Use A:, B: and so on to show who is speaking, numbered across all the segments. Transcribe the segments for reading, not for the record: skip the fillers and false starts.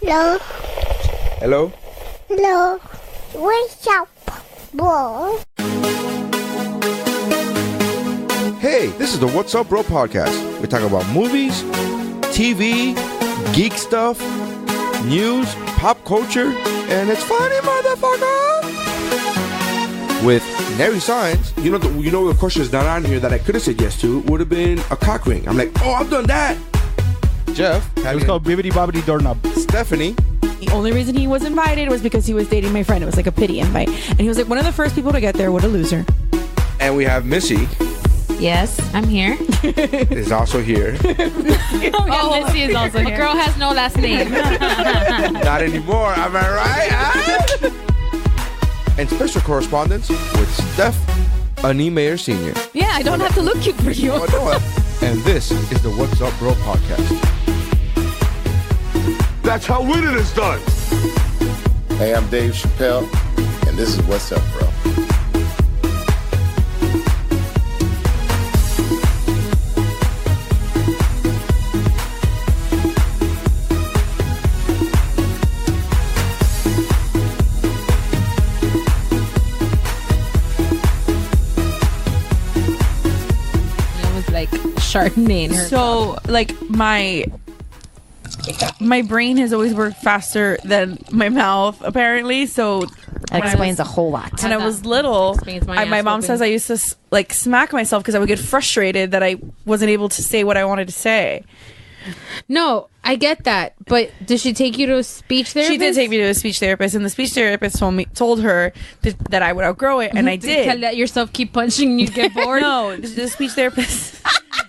A: Hello.
B: Hello?
A: Hello. What's up, bro?
B: Hey, this is the What's Up Bro podcast. We talk about movies, TV, geek stuff, news, pop culture, and it's funny, motherfucker! With nary signs, you know the question is not on here that I could have said yes to would have been a cock ring. I'm like, oh, I've done that. Jeff.
C: It was called Bibbidi Bobbidi Doorknob.
B: Stephanie.
D: The only reason he was invited was because he was dating my friend. It was like a pity invite. And he was like one of the first people to get there. What a loser.
B: And we have Missy.
E: Yes, I'm here.
B: Is also here.
E: Missy is also here. A girl has no last name.
B: Not anymore, am I right? Huh? And special correspondence with Steph Mayer Sr.
D: Yeah, I don't have to look cute for you.
B: Oh, no. And this is the What's Up Bro podcast.
F: That's how winning is done.
G: Hey, I'm Dave Chappelle, and this is What's Up, Bro.
E: Chardonnay in her
D: So, like, my brain has always worked faster than my mouth, apparently. So
H: that explains a whole lot.
D: When I was little, my mom says I used to like smack myself because I would get frustrated that I wasn't able to say what I wanted to say.
E: No, I get that, but did she take you to a speech therapist?
D: She did take me to a speech therapist, and the speech therapist told her that I would outgrow it, and I did.
E: To let yourself keep punching and you get bored?
D: No, the speech therapist.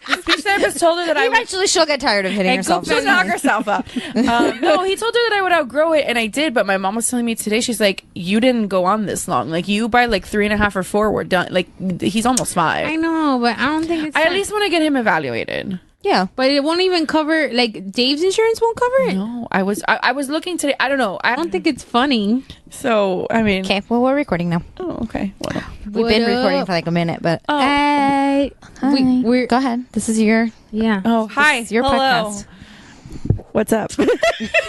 D: The speech therapist told her that
H: eventually she'll get tired of hitting herself.
D: She'll knock herself up. No, he told her that I would outgrow it, and I did. But my mom was telling me today, she's like, "You didn't go on this long. Like you by like 3.5 or 4 were done. Like he's almost 5."
E: I know, but I don't think it's.
D: I at least want to get him evaluated.
E: Yeah, but it won't even cover, like, Dave's insurance won't cover it.
D: No, I was looking today. I don't know.
E: I don't think it's funny.
D: So, I mean.
H: Okay, well, we're recording now.
D: Oh, okay. Well,
H: we've been recording for like a minute, but.
D: Oh.
H: Hi. Go ahead. This is your.
E: Yeah.
D: Oh, hi.
H: Your podcast.
D: What's up?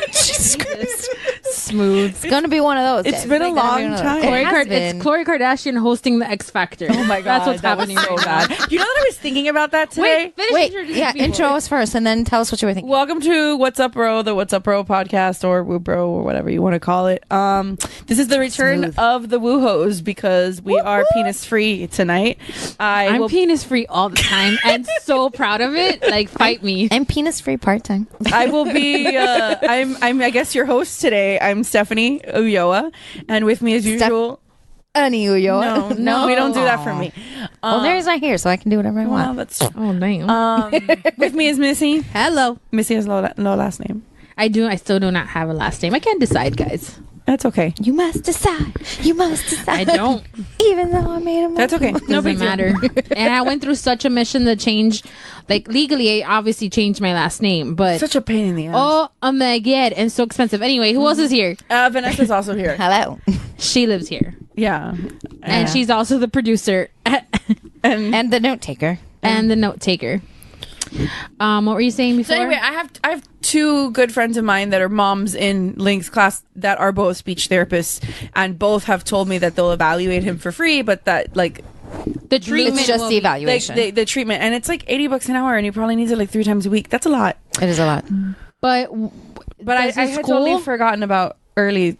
H: Jesus Christ. Smooth. It's going to be one of those.
D: It's been a long time.
E: It's Khloe Kardashian hosting the X Factor.
D: Oh my God.
E: That's what's happening
D: so bad. You know that I was thinking about that today?
H: Wait, intro us first and then tell us what you were thinking.
D: Welcome to What's Up Bro, the What's Up Bro podcast, or WUBro, or whatever you want to call it. This is the return of the Woo-Hos because we are penis free tonight.
E: I'm penis free all the time and so proud of it. Like, fight me.
H: I'm penis free part-time.
D: I will be I guess your host today. I'm Stephanie Ulloa, and with me as usual
H: Stephanie Ulloa.
D: No, we don't do that for me.
H: Well, Mary's not here, so I can do whatever I want.
D: Well, that's
E: oh damn.
D: With me is Missy.
E: Hello.
D: Missy has no last name.
E: I still do not have a last name. I can't decide, guys.
D: That's okay.
H: You must decide.
E: I don't.
H: Even though I made a
D: That's okay.
E: No big matter. And I went through such a mission to change, like legally, I obviously changed my last name, but
D: such a pain in the ass.
E: Oh my God, and so expensive. Anyway, who else is here?
D: Vanessa's also here.
H: Hello.
E: She lives here.
D: Yeah.
E: And she's also the producer
H: and the note taker.
E: And the note taker. What were you saying before?
D: So anyway, I have 2 good friends of mine that are moms in Link's class that are both speech therapists, and both have told me that they'll evaluate him for free, but that like
E: the treatment
H: it's just the evaluation.
D: The treatment, and it's like $80 an hour, and he probably needs it like 3 times a week. That's a lot.
H: It is a lot.
E: But
D: I had totally forgotten about early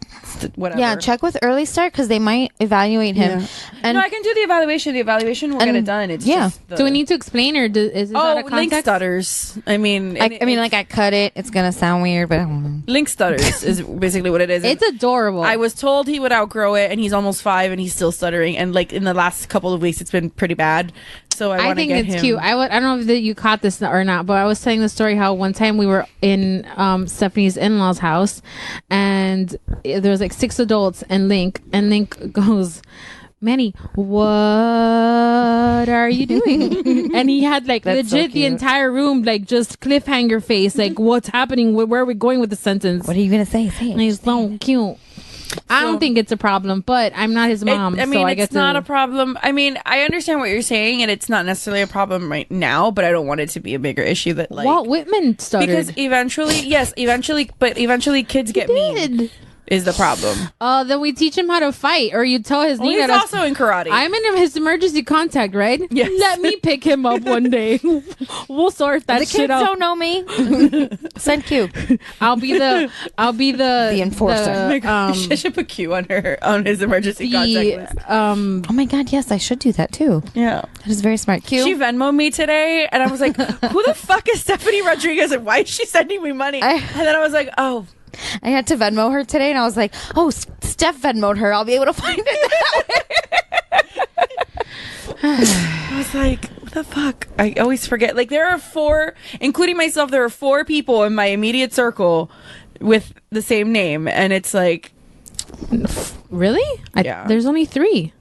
D: whatever.
H: Yeah, check with early start because they might evaluate him.
D: Yeah. And no, I can do the evaluation. The evaluation will get it done. It's just
E: do we need to explain, or is that a context?
D: Link stutters. I mean,
H: like I cut it. It's gonna sound weird, but I don't know.
D: Link stutters is basically what it is.
E: It's adorable.
D: I was told he would outgrow it, and he's almost 5, and he's still stuttering. And like in the last couple of weeks, it's been pretty bad. So I think it's
E: cute. I don't know if you caught this or not, but I was telling the story how one time we were in Stephanie's in-laws' house, and there was like 6 adults and Link goes, Manny, what are you doing? And he had like legit so the entire room like just cliffhanger face, like what's happening? Where are we going with the sentence?
H: What are you gonna say? Say it.
E: And he's so cute. I don't think it's a problem, but I'm not his mom.
D: I mean,
E: so I get
D: it's not a problem. I mean, I understand what you're saying, and it's not necessarily a problem right now, but I don't want it to be a bigger issue that, like...
E: Walt Whitman started.
D: Because eventually kids get mean. Is the problem.
E: Then we teach him how to fight, or you tell his knee
D: He's
E: that
D: also in karate.
E: I'm in his emergency contact, right?
D: Yes.
E: Let me pick him up one day. We'll sort that
H: The
E: shit
H: kids
E: out.
H: don't know me. Send Q.
E: I'll be the
H: The enforcer.
D: She should put Q on his emergency contact list.
H: Oh my God, yes, I should do that too.
D: Yeah.
H: That is very smart. Q.
D: She Venmoed me today, and I was like, who the fuck is Stephanie Rodriguez, and why is she sending me money? And then I was like, oh.
H: I had to Venmo her today, and I was like, oh, Steph Venmoed her. I'll be able to find it that way.
D: I was like, what the fuck? I always forget. Like, there are 4, including myself, there are 4 people in my immediate circle with the same name, and it's like...
E: Really?
D: Yeah.
E: There's only 3.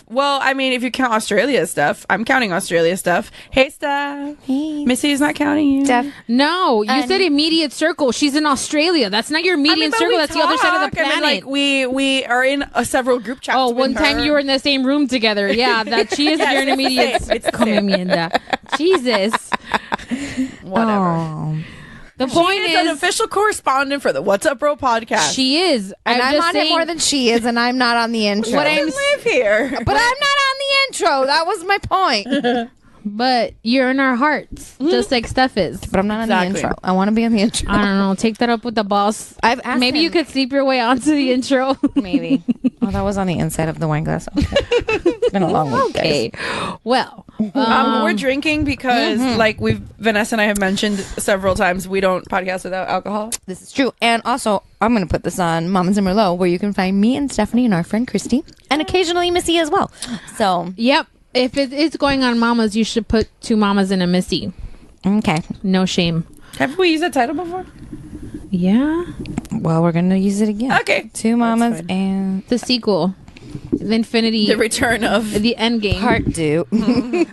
D: Well, I mean, if you count Australia stuff, I'm counting Australia stuff. Hey, Steph.
H: Hey.
D: Missy's not counting you.
H: Steph.
E: No, you said immediate circle. She's in Australia. That's not your immediate
D: but
E: circle.
D: we
E: That's the other side of the
D: talk.
E: planet.
D: I mean, like, we are in several group chats.
E: Oh,
D: with
E: one time
D: her.
E: you were in the same room together. Yeah, that she is
D: Yes,
E: your
D: it's the
E: immediate.
D: same. It's the
E: Come
D: same.
E: in that. Jesus.
D: Whatever.
H: Oh.
E: The
D: She
E: point
D: is an
E: is,
D: official correspondent for the What's Up Bro podcast.
E: she is.
H: And I'm
E: just
H: on it more than she is, and I'm not on the intro.
E: What I'm
D: live here.
H: But I'm not on the intro. That was my point.
E: But you're in our hearts, just like Steph is.
H: But I'm not on the
D: Exactly.
H: intro. I want to be on the intro.
E: I don't know. Take that up with the boss.
H: I've asked
E: Maybe
H: him.
E: you could sleep your way onto the intro.
H: Maybe. Oh, that was on the inside of the wine glass. Okay. It's been a long week,
E: Okay.
H: guys.
E: Well,
D: We're drinking because, like Vanessa and I have mentioned several times, we don't podcast without alcohol.
H: This is true. And also, I'm going to put this on Mamas and Merlot, where you can find me and Stephanie and our friend Christy, and occasionally Missy as well. So,
E: yep. If it is going on Mamas, you should put 2 Mamas and a Missy.
H: okay.
E: No shame.
D: Have we used that title before?
E: Yeah.
H: Well, we're going to use it again.
D: Okay.
H: 2 Mamas
D: fine.
H: and
E: The sequel. The Infinity.
D: The return of...
E: the end game.
H: Part 2.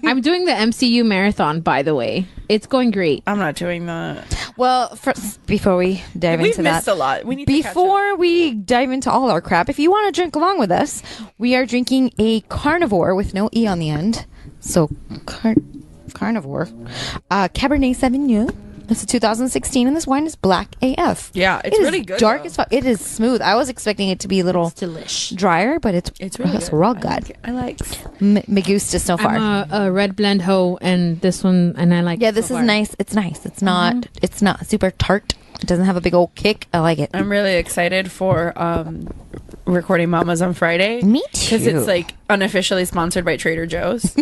E: I'm doing the MCU marathon, by the way. It's going great.
D: I'm not doing that.
H: Well, before we dive
D: We've
H: into
D: missed
H: that,
D: a lot. We need to catch up.
H: before we dive into all our crap, if you want to drink along with us, we are drinking a carnivore with no E on the end. So, carnivore. Cabernet Sauvignon. It's a 2016, and this wine is black AF.
D: Yeah, it's
H: It is
D: really good,
H: Dark
D: though.
H: as fuck. It is smooth. I was expecting it to be a little
E: Delish.
H: drier, but
D: It's really good.
H: real good.
D: I like...
H: Me gusta so far.
E: I'm a red blend hoe, and this one, and I like
H: Yeah,
E: it
H: this
E: so
H: is
E: far.
H: nice. It's nice. It's not. It's not super tart. It doesn't have a big old kick. I like it.
D: I'm really excited for recording Mamas on Friday.
H: Me
D: Because
H: too.
D: it's like unofficially sponsored by Trader Joe's.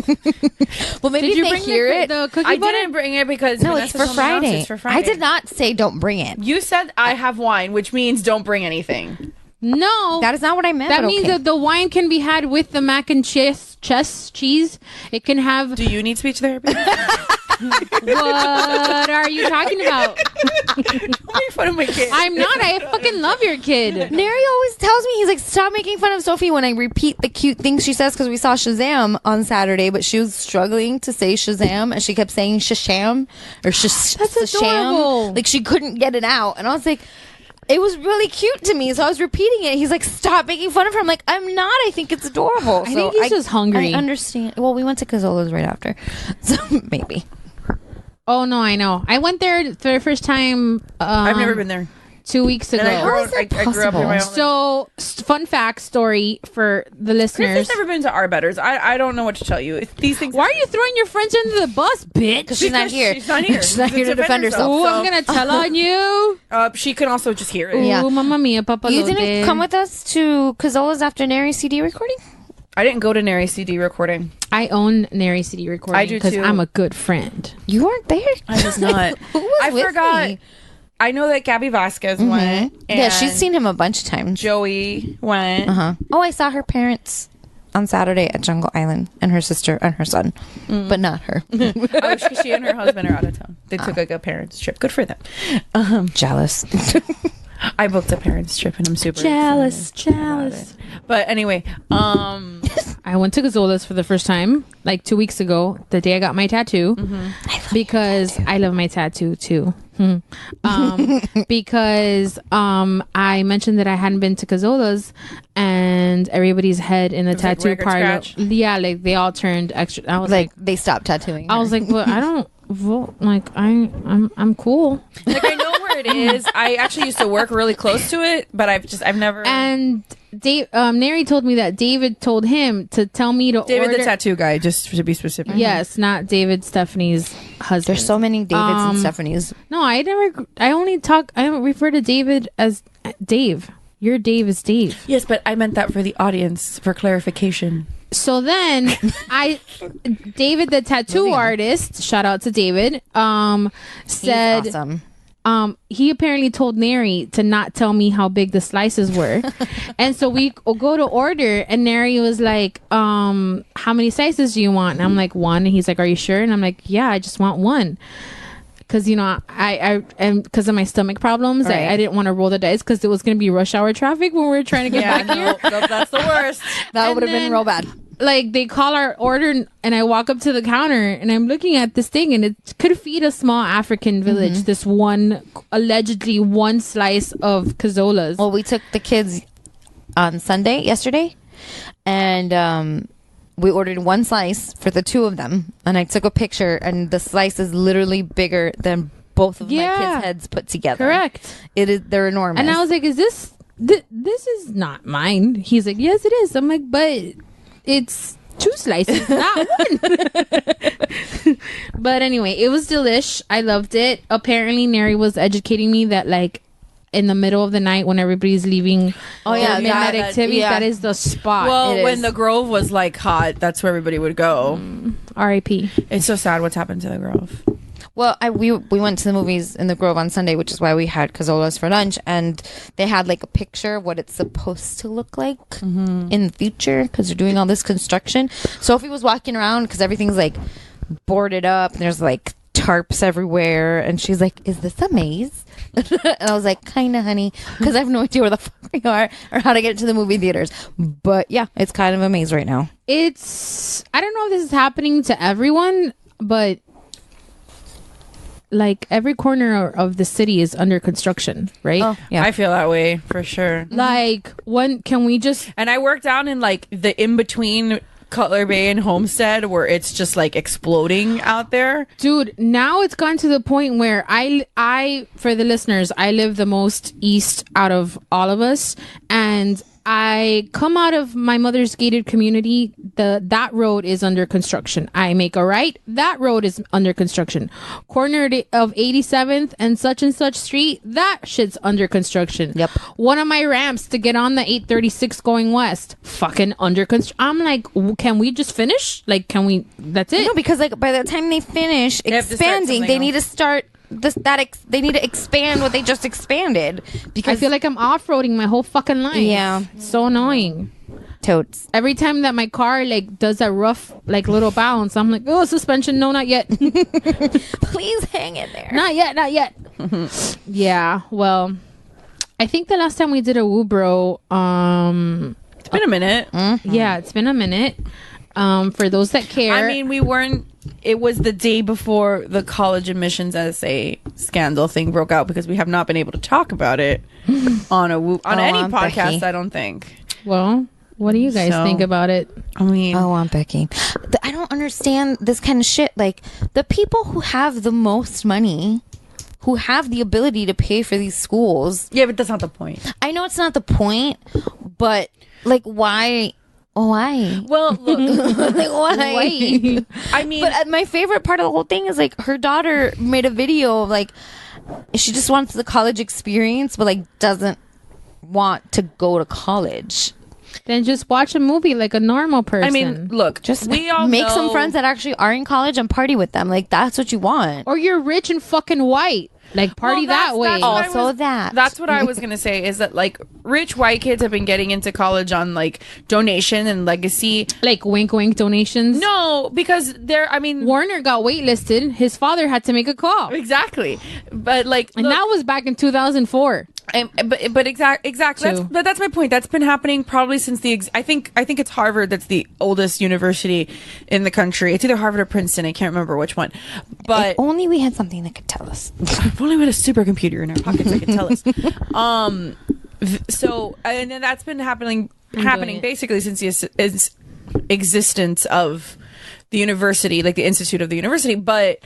H: Well, maybe
E: Did you
H: they
E: bring
H: hear it.
E: the cookie
D: I
E: butter?
D: didn't bring it because
H: No,
D: Vanessa
H: it's for
D: told me else.
H: Friday.
D: It's for Friday.
H: I did not say don't bring it.
D: You said I have wine, which means don't bring anything.
E: No.
H: That is not what I meant.
E: That
H: but
E: means
H: okay.
E: that the wine can be had with the mac and cheese. It can have.
D: Do you need speech therapy?
E: What are you talking about?
D: Don't make fun of my kid.
E: I'm not. I fucking love your kid.
H: Neri always tells me, he's like, stop making fun of Sophie when I repeat the cute things she says, because we saw Shazam on Saturday, but she was struggling to say Shazam, and she kept saying Shasham or
E: That's
H: Shasham.
E: adorable.
H: Like she couldn't get it out, and I was like, it was really cute to me, so I was repeating it. He's like, stop making fun of her. I'm like, I'm not. I think it's adorable.
E: I think he's just hungry.
H: I understand. Well, we went to Cazola's right after, so maybe.
E: Oh no, I know. I went there for the first time.
D: I've never been there.
E: 2 weeks ago.
D: And I grew,
H: is that
D: I grew up in my own.
E: So, fun fact story for the listeners.
D: Christy's never been to our betters. I don't know what to tell you. These things.
E: Why are you throwing your friends under the bus, bitch?
H: Because she's not here.
D: She's not here.
H: She's not here to defend herself.
E: Oh,
D: so-
E: I'm gonna tell on you.
D: She can also just hear it.
H: Yeah.
E: Ooh, mamma mia, papa.
H: You didn't come with us to Cazola's after Neri's CD recording?
D: I didn't go to Neri CD recording.
E: I own Neri CD recording
D: I do
E: because
D: too.
E: I'm a good friend.
H: You weren't there.
D: I was not.
H: Who was
D: I
H: with
D: forgot.
H: me?
D: I know that Gabby Vasquez went. And
H: Yeah, she's seen him a bunch of times.
D: Joey went.
H: Uh-huh. Oh, I saw her parents on Saturday at Jungle Island, and her sister and her son, but not her.
D: Oh, she and her husband are out of town. They took like a parents trip. Good for them.
H: Jealous.
D: I booked a parents trip and I'm super
E: Jealous,
D: excited about
E: jealous.
D: it. But anyway,
E: I I went to Gazola's for the first time like 2 weeks ago, the day I got my tattoo, because I love my tattoo too. Because I mentioned that I hadn't been to Gazola's, and everybody's head in the tattoo
D: record
E: parlor,
D: scratch?
E: yeah, like they all turned extra. I was like,
H: They stopped tattooing.
E: I was like, but I don't vote. Like I'm cool.
D: Like I know where it is. I actually used to work really close to it, but I've never.
E: And Dave, Neri told me that David told him to tell me to
D: David
E: order.
D: the tattoo guy, just to be specific.
E: Yes, not David, Stephanie's husband.
H: There's so many Davids and Stephanies.
E: No, I refer to David as Dave. Your Dave is Dave.
D: Yes, but I meant that for the audience for clarification.
E: So then David, the tattoo artist, shout out to David, said,
H: He's awesome.
E: he apparently told Neri to not tell me how big the slices were. And so we go to order, and Neri was like, how many slices do you want? And I'm like, one. And he's like, are you sure? And I'm like, yeah, I just want one. Because, you know, I and because of my stomach problems,
H: Right.
E: I didn't want to roll the dice because it was going to be rush hour traffic when we were trying to get back here.
D: No, that's the worst.
H: That
E: And
H: would have been
E: then,
H: real bad.
E: Like, they call our order, and I walk up to the counter, and I'm looking at this thing, and it could feed a small African village. This allegedly one slice of Cazola's.
H: Well, we took the kids on yesterday, and we ordered one slice for the two of them, and I took a picture, and the slice is literally bigger than both of my kids' heads put together.
E: Correct.
H: They're enormous.
E: And I was like, is this this is not mine? He's like, yes, it is. I'm like, but it's two slices, not one. But anyway, it was delish. I loved it. Apparently, Neri was educating me that, like, in the middle of the night when everybody's leaving their midnight activities, that is the spot.
D: Well, when the Grove was like hot, that's where everybody would go.
E: R.I.P.
D: It's so sad what's happened to the Grove.
H: Well, we went to the movies in the Grove on Sunday, which is why we had Cazola's for lunch, and they had like a picture of what it's supposed to look like in the future because they're doing all this construction. Sophie was walking around because everything's like boarded up, and there's like tarps everywhere, and she's like, "Is this a maze?" And I was like, "Kinda, honey," because I have no idea where the fuck we are or how to get to the movie theaters. But yeah, it's kind of a maze right now.
E: I don't know if this is happening to everyone, but like every corner of the city is under construction, right?
H: Oh, yeah.
D: I feel that way for sure.
E: Like, when can we just
D: And I work down in like the in between Cutler Bay and Homestead where it's just like exploding out there.
E: Dude, now it's gone to the point where I for the listeners, I live the most east out of all of us, and I come out of my mother's gated community. That road is under construction. I make a right. That road is under construction. Corner of 87th and such street. That shit's under construction.
H: Yep.
E: One of my ramps to get on the 836 going west, fucking under construction. I'm like, can we just finish? Like, can we? That's it.
H: No, because like by the time they finish
D: have to start
H: expanding,
D: something
H: they
D: else.
H: need to start they need to expand what they just expanded. Because
E: I feel like I'm off-roading my whole fucking life.
H: Yeah.
E: It's so annoying.
H: totes.
E: Every time that my car like does that rough like little bounce, I'm like, oh, suspension, no, not yet.
H: Please hang in there.
E: Not yet. Yeah, well, I think the last time we did a WUBro,
D: It's been a minute.
E: yeah, it's been a minute. For those that care,
D: I mean, we weren't. It was the day before the college admissions essay scandal thing broke out because we have not been able to talk about it on any
H: Aunt
D: podcast.
H: Becky.
D: I don't think.
E: well, what do you guys
D: So-
E: think about it?
D: I mean,
H: Oh, Aunt Becky. I don't understand this kind of shit. Like, the people who have the most money, who have the ability to pay for these schools.
D: yeah, but that's not the point.
H: I know it's not the point, but, like, why? Why?
D: Well, look,
H: Like, why?
D: I mean,
H: But my favorite part of the whole thing is, like, her daughter made a video of, like, she just wants the college experience, but, like, doesn't want to go to college.
E: Then just watch a movie like a normal person.
D: I mean, look,
H: Just
D: we all
H: make some
D: know-
H: friends that actually are in college and party with them. Like, that's what you want.
E: or you're rich and fucking white, like party
D: Well, that's-
E: that way.
D: that's what I
H: Also
D: was-
H: that.
D: That's what I was gonna say. Is that like rich white kids have been getting into college on like donation and legacy?
E: Like wink, wink donations.
D: No, because they're. I mean,
E: Warner got waitlisted. His father had to make a call,
D: exactly. But like,
E: and
D: look,
E: that was back in 2004.
D: But exactly.
E: Two.
D: That's my point. That's been happening probably since I think it's Harvard that's the oldest university in the country. It's either Harvard or Princeton. I can't remember which one. But
H: If only we had something that could tell us.
D: if only we had a supercomputer in our pockets that could tell us. So and then that's been happening
E: it.
D: basically since the existence of the university, like the institute of the university. But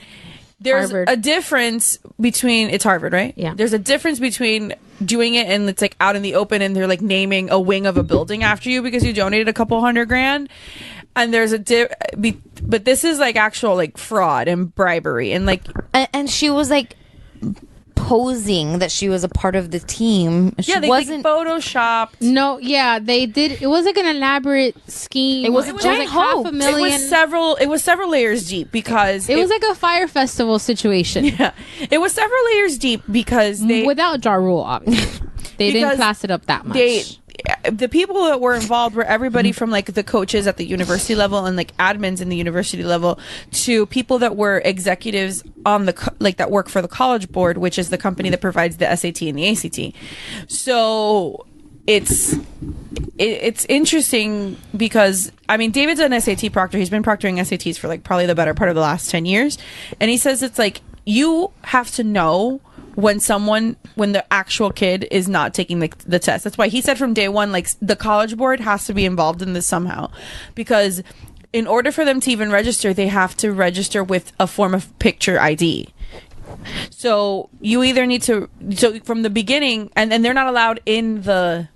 D: there's
E: Harvard.
D: a difference between it's Harvard, right?
E: Yeah.
D: There's a difference between doing it and it's like out in the open and they're like naming a wing of a building after you because you donated a couple $100,000. And there's but this is like actual like fraud and bribery and like
H: And she was like posing that she was a part of the team. She
D: they
H: wasn't.
D: photoshopped.
E: No, yeah, they did. It was like an elaborate scheme.
H: It was a giant
E: like
H: hoax.
E: $500,000.
D: It was several layers deep because
E: It was like a fire festival situation.
D: yeah, it was several layers deep because they
E: Without Ja Rule, obviously. They didn't
D: Because
E: class it up that much.
D: the people that were involved were everybody from like the coaches at the university level and like admins in the university level to people that were executives on the like that work for the College Board, which is the company that provides the SAT and the ACT. So it's interesting because I mean David's an SAT proctor. He's been proctoring SATs for like probably the better part of the last 10 years, and he says it's like you have to know when the actual kid is not taking the test. That's why he said from day one, like the College Board has to be involved in this somehow, because in order for them to even register, they have to register with a form of picture ID. So you either need to, so from the beginning, and they're not allowed in the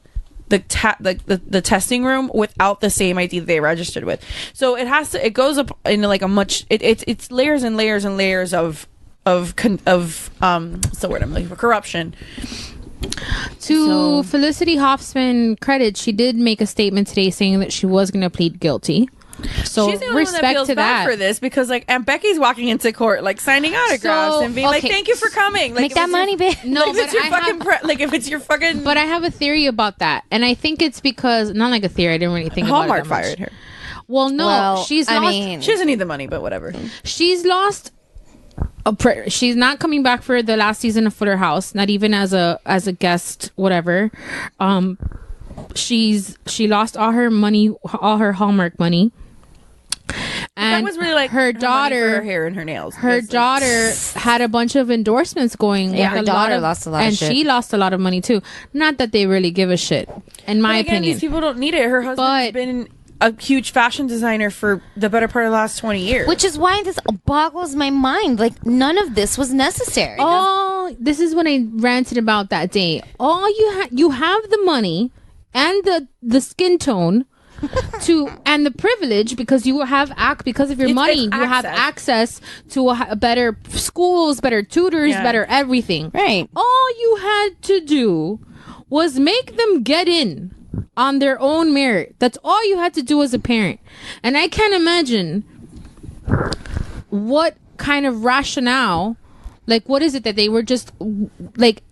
D: testing room without the same ID that they registered with. So it goes up in like a much, it's layers and layers and layers of what's the word I'm looking for? Corruption.
E: To Felicity Hoffman credit, she did make a statement today saying that she was going to plead guilty. So
D: she's the only one that feels bad for this because like Aunt Becky's walking into court like signing autographs and being like, "Thank you for coming." Like,
H: Make that money, babe.
E: No,
D: like, if it's
E: but
D: your fucking like if it's your fucking.
E: But I have a theory about that, and I think it's because not like a theory. I didn't really think
D: Hallmark
E: about it that much.
D: fired her.
E: Well, no,
H: Well,
E: she's
H: I
E: lost.
H: mean-
D: She doesn't need the money, but whatever.
E: She's lost. She's not coming back for the last season of Fuller House. Not even as a guest, whatever. She lost all her money, all her Hallmark money. And
D: that was really like
E: her
D: money for
E: daughter,
D: her hair and her nails.
E: her
D: It's like-
E: daughter had a bunch of endorsements going.
H: Yeah,
E: with
H: her daughter lost a lot of
E: and
H: shit.
E: she lost a lot of money too. Not that they really give a shit, in my
D: But again,
E: opinion.
D: these people don't need it. Her husband's
E: But-
D: been a huge fashion designer for the better part of the last 20 years.
H: Which is why this boggles my mind. Like, none of this was necessary.
E: This is what I ranted about that day. All you have the money and the skin tone to and the privilege because you have because of your money
D: it's
E: you have access to better schools, better tutors,
D: Yeah.
E: better everything.
H: Right.
E: All you had to do was make them get in on their own merit. That's all you had to do as a parent. And I can't imagine what kind of rationale, like what is it that they were just like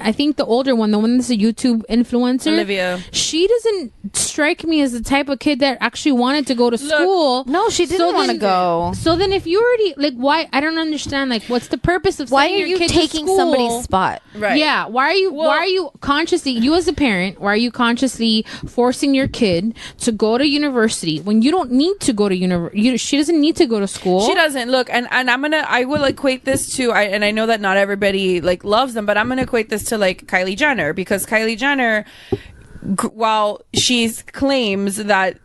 E: I think the older one, the one that's a YouTube influencer,
D: Olivia.
E: she doesn't strike me as the type of kid that actually wanted to go to school.
H: No, she didn't want to go.
E: So then if you already like, why, I don't understand, like what's the purpose of
H: Why
E: sending
H: are
E: your
H: you
E: kid to
H: taking
E: school?
H: somebody's spot?
D: Right.
E: Yeah, why are you consciously, you as a parent, why are you consciously forcing your kid to go to university when you don't need to go to university? She doesn't need to go to school.
D: She doesn't. Look, and I will equate this to, and I know that not everybody like loves them, but I'm gonna equate this to like Kylie Jenner, because Kylie Jenner, while she claims that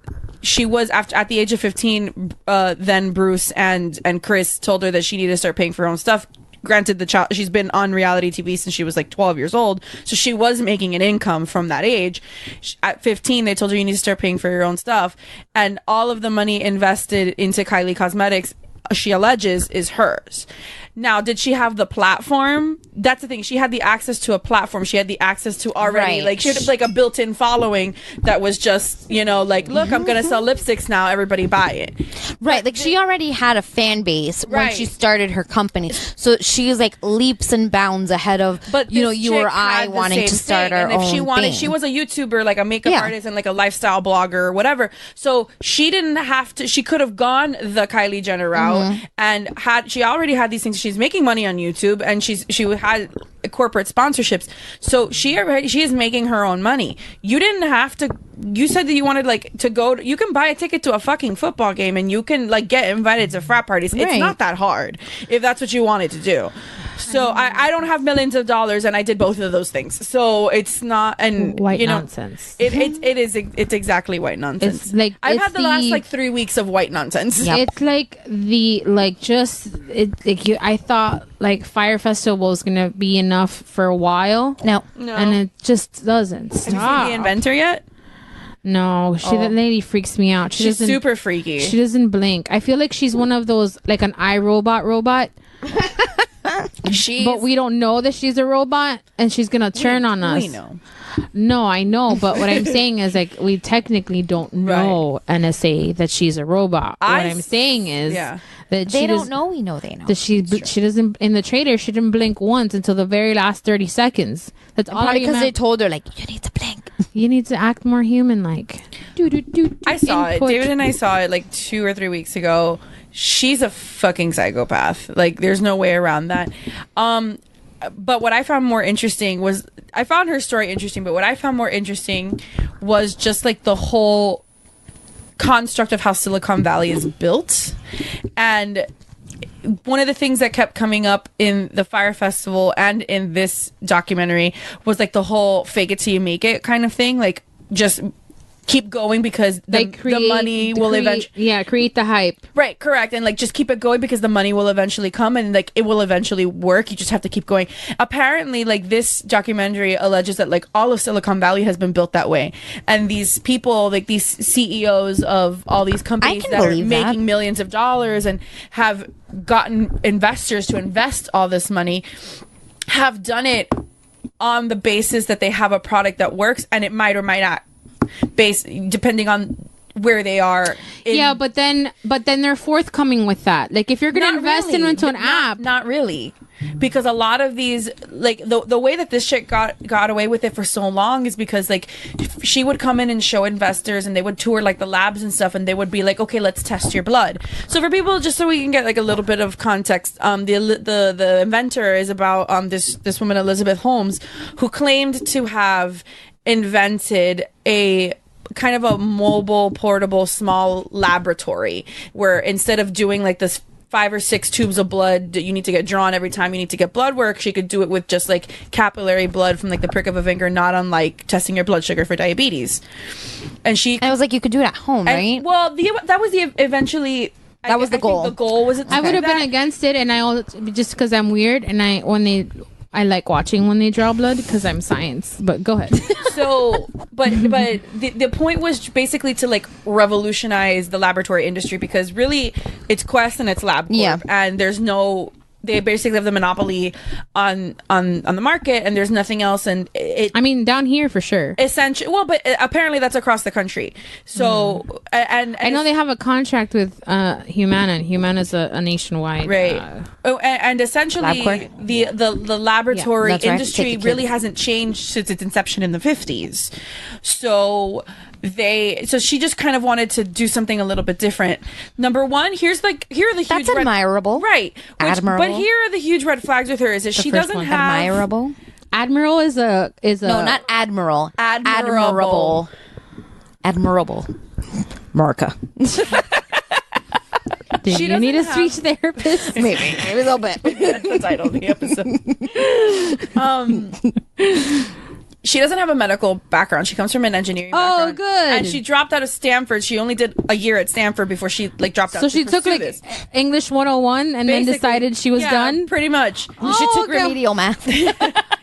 D: she was at the age of 15, then Bruce and Chris told her that she needed to start paying for her own stuff. Granted, the child, she's been on reality TV since she was like 12 years old, so she was making an income from that age. At 15, they told her you need to start paying for your own stuff, and all of the money invested into Kylie Cosmetics, she alleges, is hers. Now, did she have the platform? That's the thing. She had the access to a platform. She had the access to already,
H: Right.
D: like, she had like a built-in following that was just, like, look, I'm going to sell lipsticks now. Everybody buy it.
H: Right, like she already had a fan base when
D: Right.
H: she started her company, so she's like leaps and bounds ahead of
D: But
H: you
D: this
H: or
D: chick
H: I
D: had the
H: wanting
D: same
H: to start
D: thing.
H: our
D: and if
H: own
D: she wanted,
H: thing.
D: she was a YouTuber, like a makeup
H: Yeah.
D: artist and like a lifestyle blogger or whatever. So she didn't have to. She could have gone the Kylie Jenner route and she already had these things. she's making money on YouTube, and she had corporate sponsorships. So she is making her own money. You didn't have to. You said that you wanted like to go. You can buy a ticket to a fucking football game, and you can like get invited to frat parties. It's
H: Right.
D: not that hard if that's what you wanted to do. So I don't have millions of dollars, and I did both of those things. So it's not
E: White
D: you know,
E: nonsense.
D: It's exactly white nonsense.
E: It's like
D: I've
E: it's
D: had the last like 3 weeks of white nonsense.
H: Yep.
E: It's like I thought like Fire Festival was gonna be enough for a while.
H: No.
E: And it just doesn't
D: Have you seen
E: stop.
D: The Inventor yet?
E: No, that lady freaks me out.
D: She's
E: doesn't
D: super freaky.
E: She doesn't blink. I feel like she's one of those like an iRobot robot. But we don't know that she's a robot, and she's gonna turn on us.
D: We know.
E: No, I know, but what I'm saying is like we technically don't know NSA that she's a robot. What I'm saying is that
H: They
E: she
H: don't know. We know they know.
E: that she doesn't in the trailer. She didn't blink once until the very last 30 seconds. That's all.
H: Probably because they told her like you need to blink.
E: You need to act more human, like.
D: I saw it. David and I saw it like 2 or 3 weeks ago. She's a fucking psychopath. Like, there's no way around that. But what I found more interesting was I found her story interesting. But what I found more interesting was just like the whole construct of how Silicon Valley is built. And one of the things that kept coming up in the Fire Festival and in this documentary was like the whole fake it till you make it kind of thing. Like, just keep going because the money will eventually
E: create the hype.
D: Right, correct. And like just keep it going because the money will eventually come and like it will eventually work. You just have to keep going. Apparently, like this documentary alleges that like all of Silicon Valley has been built that way. And these people, like these CEOs of all these companies that are making millions of dollars and have gotten investors to invest all this money, have done it on the basis that they have a product that works, and it might or might not, depending on where they are.
E: But then they're forthcoming with that. Like if you're going to invest into an app,
D: not really, because a lot of these, like the way that this chick got away with it for so long is because like she would come in and show investors, and they would tour like the labs and stuff, and they would be like, okay, let's test your blood. So for people, just so we can get like a little bit of context, the Inventor is about this woman Elizabeth Holmes, who claimed to have invented a kind of a mobile, portable, small laboratory where instead of doing like this 5 or 6 tubes of blood that you need to get drawn every time you need to get blood work, she could do it with just like capillary blood from like the prick of a finger, not unlike testing your blood sugar for diabetes. And I was
H: like, you could do it at home, right?
D: Well, that was eventually.
H: That was the goal.
D: The goal was it.
E: I would have been against it, and just because I'm weird, and I like watching when they draw blood because I'm science. But go ahead.
D: So, but the point was basically to like revolutionize the laboratory industry, because really it's Quest and it's LabCorp, and they basically have the monopoly on the market, and there's nothing else. And I
E: mean, down here for sure.
D: Essentially, well, but apparently that's across the country. So, and
E: I know they have a contract with Humana, and Humana's a nationwide,
D: right? And essentially, the laboratory industry really hasn't changed since its inception in the 50s. So she just kind of wanted to do something a little bit different. Number one, here are the huge
H: That's admirable,
D: right?
H: Admirable.
D: But here are the huge red flags with her: is that she doesn't have
H: admirable.
E: Admiral is a
H: no, not admiral. Admirable. Marca.
E: Do you need a speech therapist?
H: Maybe a little bit.
D: That's the title of the episode. She doesn't have a medical background. She comes from an engineering background.
E: Oh, good.
D: And she dropped out of Stanford. She only did a year at Stanford before she like dropped out.
E: So she took like English 101 and then decided she was done?
D: Pretty much.
H: She took remedial math.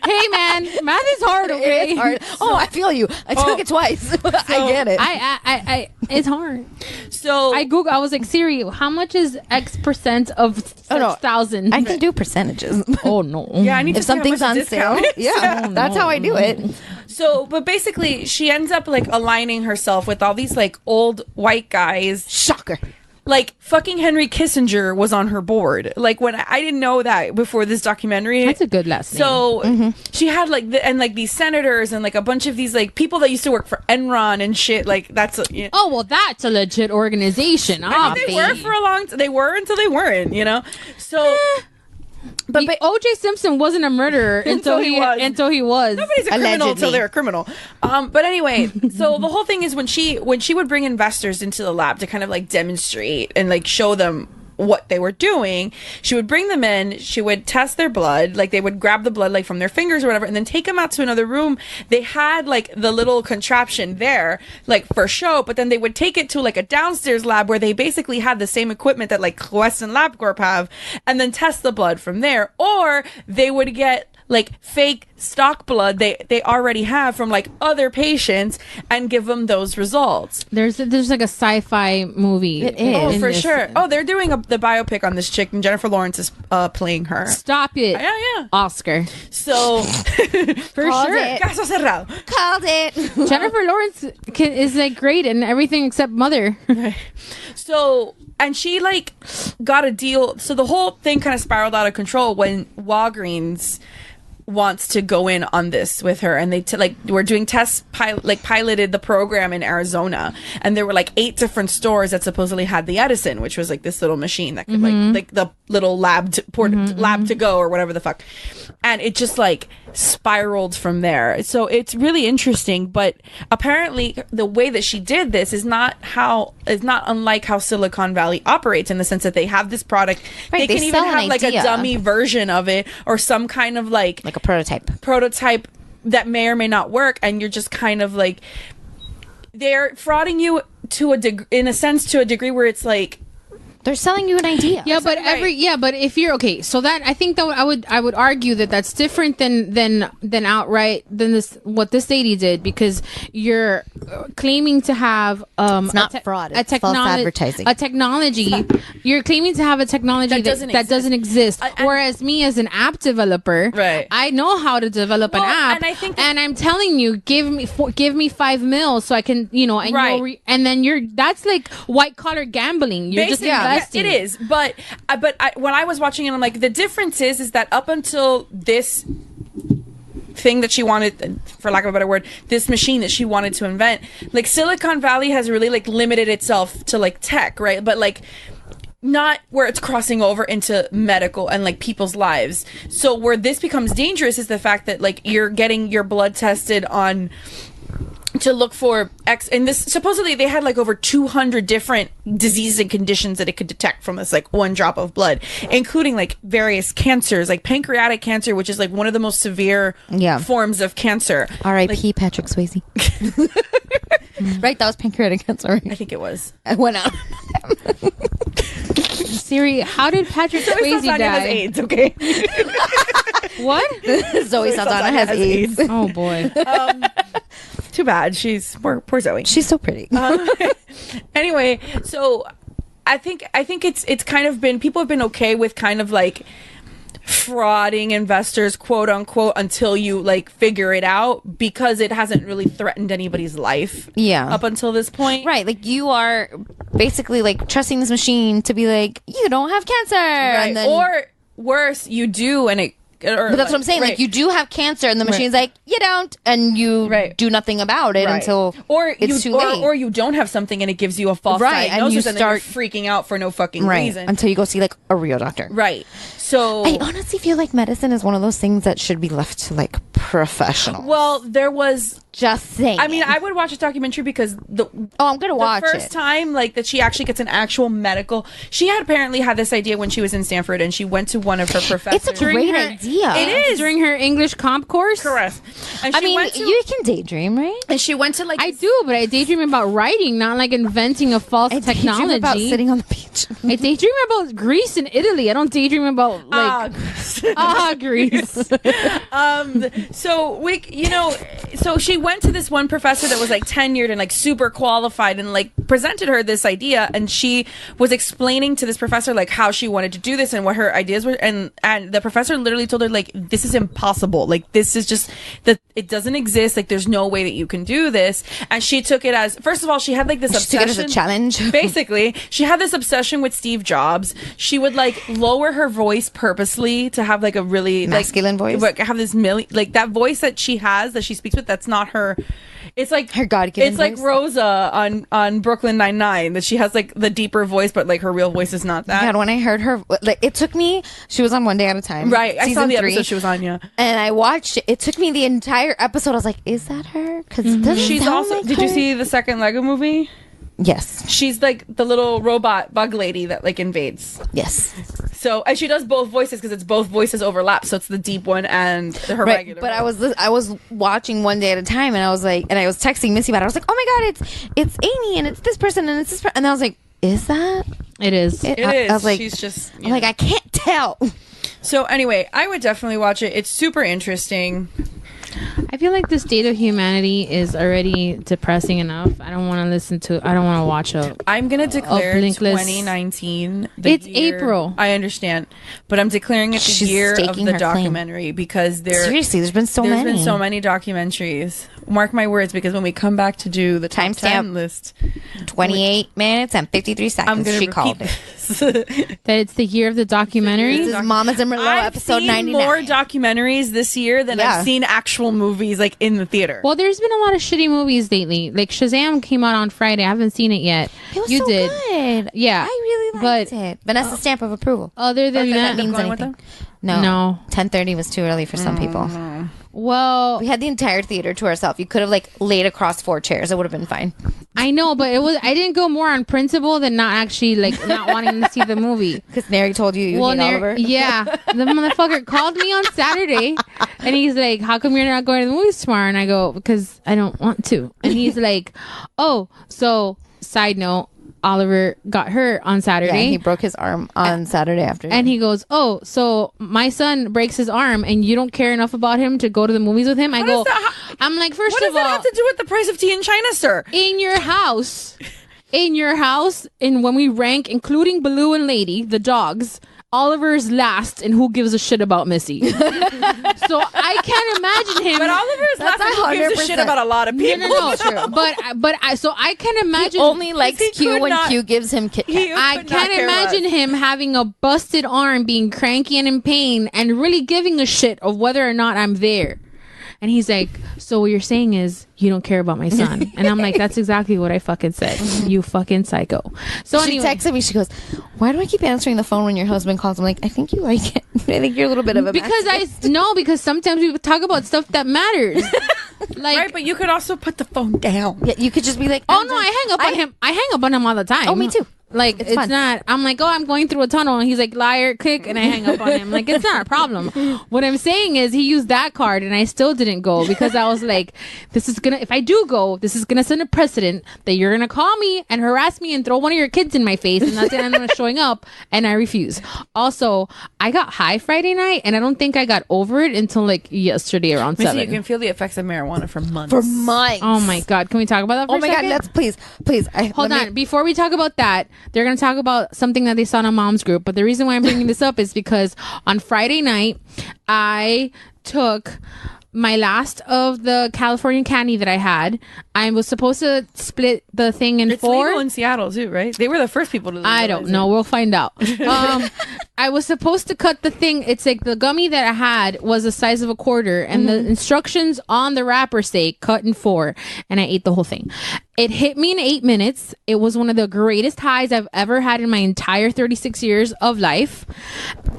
E: Hey man, math is hard, okay?
H: It is hard. I feel you. I took it twice. I get it.
E: I it's hard.
D: So
E: I was like, Siri, how much is X percent of 6,000?
H: I can do percentages.
E: Oh no.
D: Yeah, I need to
H: if something's on sale. Yeah, that's how I do it.
D: So, but basically, she ends up like aligning herself with all these like old white guys.
H: Shocker.
D: Like fucking Henry Kissinger was on her board. Like when I didn't know that before this documentary.
E: That's a good last name.
D: So she had like these senators and like a bunch of these like people that used to work for Enron and shit. Like that's
E: oh well, that's a legit organization.
D: I think they were for a long. They were until they weren't. You know. So. But
E: O.J. Simpson wasn't a murderer until he was.
D: Nobody's a criminal until they're a criminal. But anyway, so the whole thing is when she would bring investors into the lab to kind of like demonstrate and like show them what they were doing, she would bring them in, she would test their blood, like they would grab the blood like from their fingers or whatever, and then take them out to another room. They had like the little contraption there like for show, but then they would take it to like a downstairs lab where they basically had the same equipment that like Quest and LabCorp have, and then test the blood from there. Or they would get like fake stock blood they already have from like other patients and give them those results.
E: There's like a sci-fi movie.
H: It is.
D: Oh, for sure. Oh, they're doing the biopic on this chick, and Jennifer Lawrence is playing her.
E: Stop it.
D: Yeah.
E: Oscar.
D: So, for
H: Called
D: sure.
H: it.
D: Caso cerrado.
H: Called it.
E: Jennifer Lawrence is like great in everything except Mother.
D: So, and she like got a deal. So the whole thing kind of spiraled out of control when Walgreens wants to go in on this with her, and they we're doing tests, piloted the program in Arizona, and there were like 8 different stores that supposedly had the Edison, which was like this little machine that could like the little lab to go or whatever the fuck, and it just like spiraled from there. So it's really interesting, but apparently the way that she did this is not unlike how Silicon Valley operates, in the sense that they have this product,
H: Right,
D: they
H: they
D: can even
H: sell an
D: have like a
H: idea.
D: dummy version of it or some kind of like
H: Like a prototype.
D: that may or may not work, and you're just kind of like, they're frauding you to a degree where it's like,
H: They're selling you an idea.
E: Yeah, but
D: Right.
E: but if you're okay, so that I think that I would argue that that's different than outright than what this lady did, because you're claiming to have
H: It's not fraud. It's false advertising.
E: a technology. You're claiming to have a technology that doesn't exist. Whereas me as an app developer,
D: Right.
E: I know how to develop an app,
D: and I think
E: and I'm telling you, give me $5 million so I can, and
D: Right.
E: and then that's like white collar gambling. You're just
D: Basically,
E: investing.
D: it is, but when I was watching it, I'm like, the difference is that up until this thing that she wanted, for lack of a better word, this machine that she wanted to invent, like Silicon Valley has really like limited itself to like tech, right? But like not where it's crossing over into medical and like people's lives. So where this becomes dangerous is the fact that like you're getting your blood tested on to look for and this, supposedly they had like over 200 different diseases and conditions that it could detect from this like one drop of blood, including like various cancers, like pancreatic cancer, which is like one of the most severe forms of cancer.
H: R.I.P.
D: Like,
H: Patrick Swayze. Right, that was pancreatic cancer. Right?
D: I think it was.
H: I went out.
E: Siri, how did Patrick Swayze
D: Saldana has
E: die?
D: AIDS, okay?
E: What?
H: Zoe Saldana has AIDS.
E: Oh boy.
D: Too bad. She's poor Zoe.
H: She's so pretty.
D: Anyway, so I think it's kind of been, people have been okay with kind of like frauding investors, quote unquote, until you like figure it out, because it hasn't really threatened anybody's life up until this point.
H: Right, like you are basically like trusting this machine to be like, you don't have cancer.
D: Right.
H: And then,
D: Or worse, you do, and it
H: but that's what I'm saying.
D: right.
H: Like you do have cancer, and the machine's like, you don't, and you do nothing about it until it's too late.
D: Or you don't have something and it gives you a false diagnosis, and then you're freaking out for no fucking reason
H: until you go see like a real doctor.
D: Right. So
H: I honestly feel like medicine is one of those things that should be left to like professionals.
D: Well, there was
H: just saying.
D: I mean, I would watch a documentary because
H: I'm gonna watch
D: the first time like that she actually gets an actual medical. She had apparently had this idea when she was in Stanford, and she went to one of her professors.
H: It's a great idea.
D: It is
E: during her English comp course.
D: Correct. And
H: I mean, you can daydream, right?
D: And she went to like
E: I do, but I daydream about writing, not like inventing a false technology.
H: I daydream about sitting on the beach.
E: I daydream about Greece and Italy. I don't daydream about like Greece.
D: So so she went to this one professor that was like tenured and like super qualified, and like presented her this idea, and she was explaining to this professor like how she wanted to do this and what her ideas were, and the professor literally told her like, this is impossible, like this is just it doesn't exist. Like, there's no way that you can do this. And she took it as, first of all, she had like this
H: She took
D: obsession.
H: it as a challenge.
D: Basically, she had this obsession with Steve Jobs. She would like lower her voice purposely to have like a really
H: Masculine voice?
D: Like, have this like that voice that she has, that she speaks with, that's not her. It's like
H: Her God-given
D: It's like
H: voice?
D: Rosa on Brooklyn Nine-Nine, that she has like the deeper voice, but like her real voice is not that.
H: God, when I heard her, like, it took me. She was on One Day at a Time,
D: Right, I saw
H: season
D: the
H: 3,
D: episode she was on, yeah.
H: and I watched it. It took me the entire episode. I was like, "Is that her?" Because
D: She's also.
H: Like
D: did you
H: her.
D: see the second Lego movie?
H: Yes,
D: She's like the little robot bug lady that like invades.
H: yes.
D: So, and she does both voices because it's both voices overlap. So it's the deep one and her
H: Right,
D: regular.
H: but
D: one.
H: I was watching One Day at a Time, and I was like, and I was texting Missy about it. I was like, "Oh my God, it's Amy, and it's this person, and it's this," and I was like, "Is that?"
E: It is.
D: It is.
H: I was like,
D: She's just.
H: I'm like, I can't tell.
D: So anyway, I would definitely watch it. It's super interesting.
E: I feel like the state of humanity is already depressing enough. I don't want to watch a.
D: I'm gonna declare
E: Blinkless.
D: 2019.
E: It's April.
D: I understand, but I'm declaring it the
H: She's
D: year of
H: staking
D: the
H: her claim.
D: documentary because
H: Seriously, there's been so
D: there's
H: many.
D: been so many documentaries. Mark my words, because when we come back to do the top 10
H: Timestamp.
D: list,
H: 28 minutes and 53 seconds.
D: I'm gonna
H: she
D: repeat
H: called it.
D: this.
E: That it's the year of the documentary.
H: This is Mama Zimmerlow
D: I've
H: episode
D: seen
H: 99.
D: more documentaries this year than
H: Yeah.
D: I've seen actual movies like in the theater.
E: Well, there's been a lot of shitty movies lately. Like Shazam came out on Friday. I haven't seen it yet.
H: It was
E: You
H: so
E: did.
H: good.
E: Yeah.
H: I really liked
E: But-
H: it. Vanessa's stamp of approval.
E: Other than
H: Not
E: that,
H: means
D: going with
H: anything. No.
E: No.
H: 10:30 was too early for some people.
E: well,
H: We had the entire theater to ourselves. You could have like laid across 4 chairs. It would have been fine.
E: I know, but it was. I didn't go more on principle than not actually like not wanting to see the movie.
H: Because Neri told you hate Oliver.
E: Yeah, the motherfucker called me on Saturday, and he's like, "How come you're not going to the movies tomorrow?" And I go, "Because I don't want to." And he's like, "Oh, so side note, Oliver got hurt on
H: Yeah,
E: Saturday."
H: he broke his arm on Saturday afternoon.
E: And he goes, "Oh, so my son breaks his arm, and you don't care enough about him to go to the movies with him?" I go,
D: does that
E: "I'm like, first
D: what does
E: of
D: that
E: all,
D: have to do with the price of tea in China, sir?
E: in your house, and when we rank, including Baloo and Lady, the dogs, Oliver's last, and who gives a shit about Missy?" So I can't imagine him.
D: But Oliver's
H: That's
D: laughing. Who gives a shit
H: 100%.
D: about a lot of people.
E: No. So I can imagine.
H: he only likes
D: he
H: Q
D: could
H: when
D: not-
H: Q gives him Kit Kat.
D: He
E: I
D: could not
E: can't
D: care
E: imagine
D: less.
E: him having a busted arm, being cranky and in pain, and really giving a shit of whether or not I'm there. And he's like, "So what you're saying is you don't care about my son?" And I'm like, "That's exactly what I fucking said. You fucking psycho." So
H: She
E: anyway,
H: texted me. She goes, "Why do I keep answering the phone when your husband calls?" I'm like, "I think you like it. I think you're a little bit of a
E: because sometimes we talk about stuff that matters. Like,
D: Right, but you could also put the phone down.
H: Yeah, you could just be like,
E: oh no, I hang up on him. I hang up on him all the time.
H: Oh, me too.
E: Like
H: It's
E: it's
H: fun.
E: not. I'm like, "Oh, I'm going through a tunnel," and he's like, "Liar, click," and I hang up on him. Like, it's not a problem. What I'm saying is, he used that card, and I still didn't go because I was like, "This is gonna. If I do go, this is gonna set a precedent that you're gonna call me and harass me and throw one of your kids in my face, and that's gonna end up showing up." And I refuse. Also, I got high Friday night, and I don't think I got over it until like yesterday around
D: Missy,
E: 7.
D: you can feel the effects of marijuana for months.
H: for months.
E: Oh my god, can we talk about that? For
H: Oh
E: a
H: my God,
E: second?
H: let's please.
E: Hold on. Before we talk about that, they're going to talk about something that they saw in a mom's group. But the reason why I'm bringing this up is because on Friday night, I took my last of the California candy that I had. I was supposed to split the thing in
D: It's
E: 4.
D: legal in Seattle too, right? They were the first people to.
E: I don't know. We'll find out. I was supposed to cut the thing. It's like the gummy that I had was the size of a quarter, and the instructions on the wrapper say cut in 4, and I ate the whole thing. It hit me in 8 minutes. It was one of the greatest highs I've ever had in my entire 36 years of life.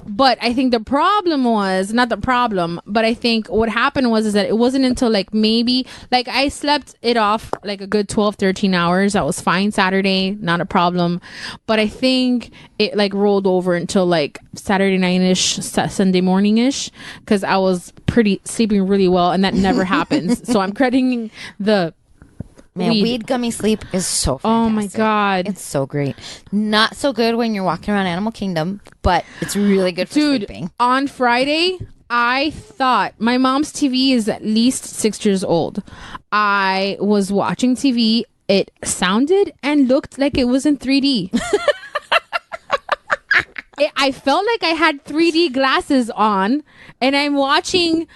E: But I think the problem was not the problem, but I think what happened was is that it wasn't until like maybe like I slept it off like a good 12, 13 hours. I was fine Saturday, not a problem. But I think it like rolled over until like Saturday night-ish, Sunday morning-ish, because I was sleeping really well, and that never happens. So I'm crediting the
H: weed gummy sleep is so fantastic.
E: Oh my God.
H: It's so great. Not so good when you're walking around Animal Kingdom, but it's really good for
E: Dude,
H: sleeping.
E: on Friday, I thought my mom's TV is at least 6 years old. I was watching TV. It sounded and looked like it was in 3D. I felt like I had 3D glasses on, and I'm watching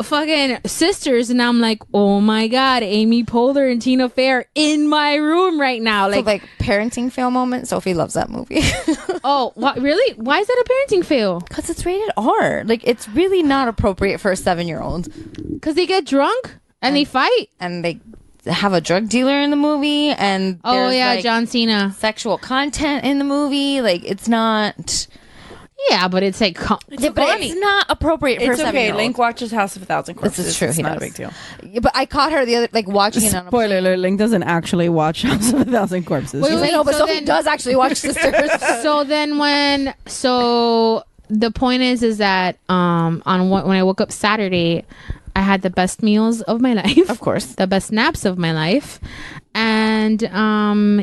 E: fucking sisters, and I'm like, oh my god, Amy Poehler and Tina Fey are in my room right now.
H: Like parenting fail moment. Sophie loves that movie.
E: Oh, what, really? Why is that a parenting fail?
H: Because it's rated R. Like, it's really not appropriate for a 7-year-old.
E: Because they get drunk and they fight.
H: And they have a drug dealer in the movie. And there's, like,
E: John Cena.
H: sexual content in the movie. Like, it's not...
E: Yeah, but it's like...
H: but it's not appropriate for
D: It's
H: a 7-year-old.
D: okay. Link watches House of a Thousand Corpses.
H: This is true.
D: It's
H: He
D: not
H: does.
D: a big deal.
H: Yeah, but I caught her the other... Like, watching it on a...
D: Spoiler alert, Link doesn't actually watch House of a Thousand Corpses.
E: Wait,
H: I know, but
E: so
H: Sophie
E: then-
H: does actually watch Sisters.
E: So then so the point is that when I woke up Saturday, I had the best meals of my life.
H: Of course.
E: The best naps of my life. And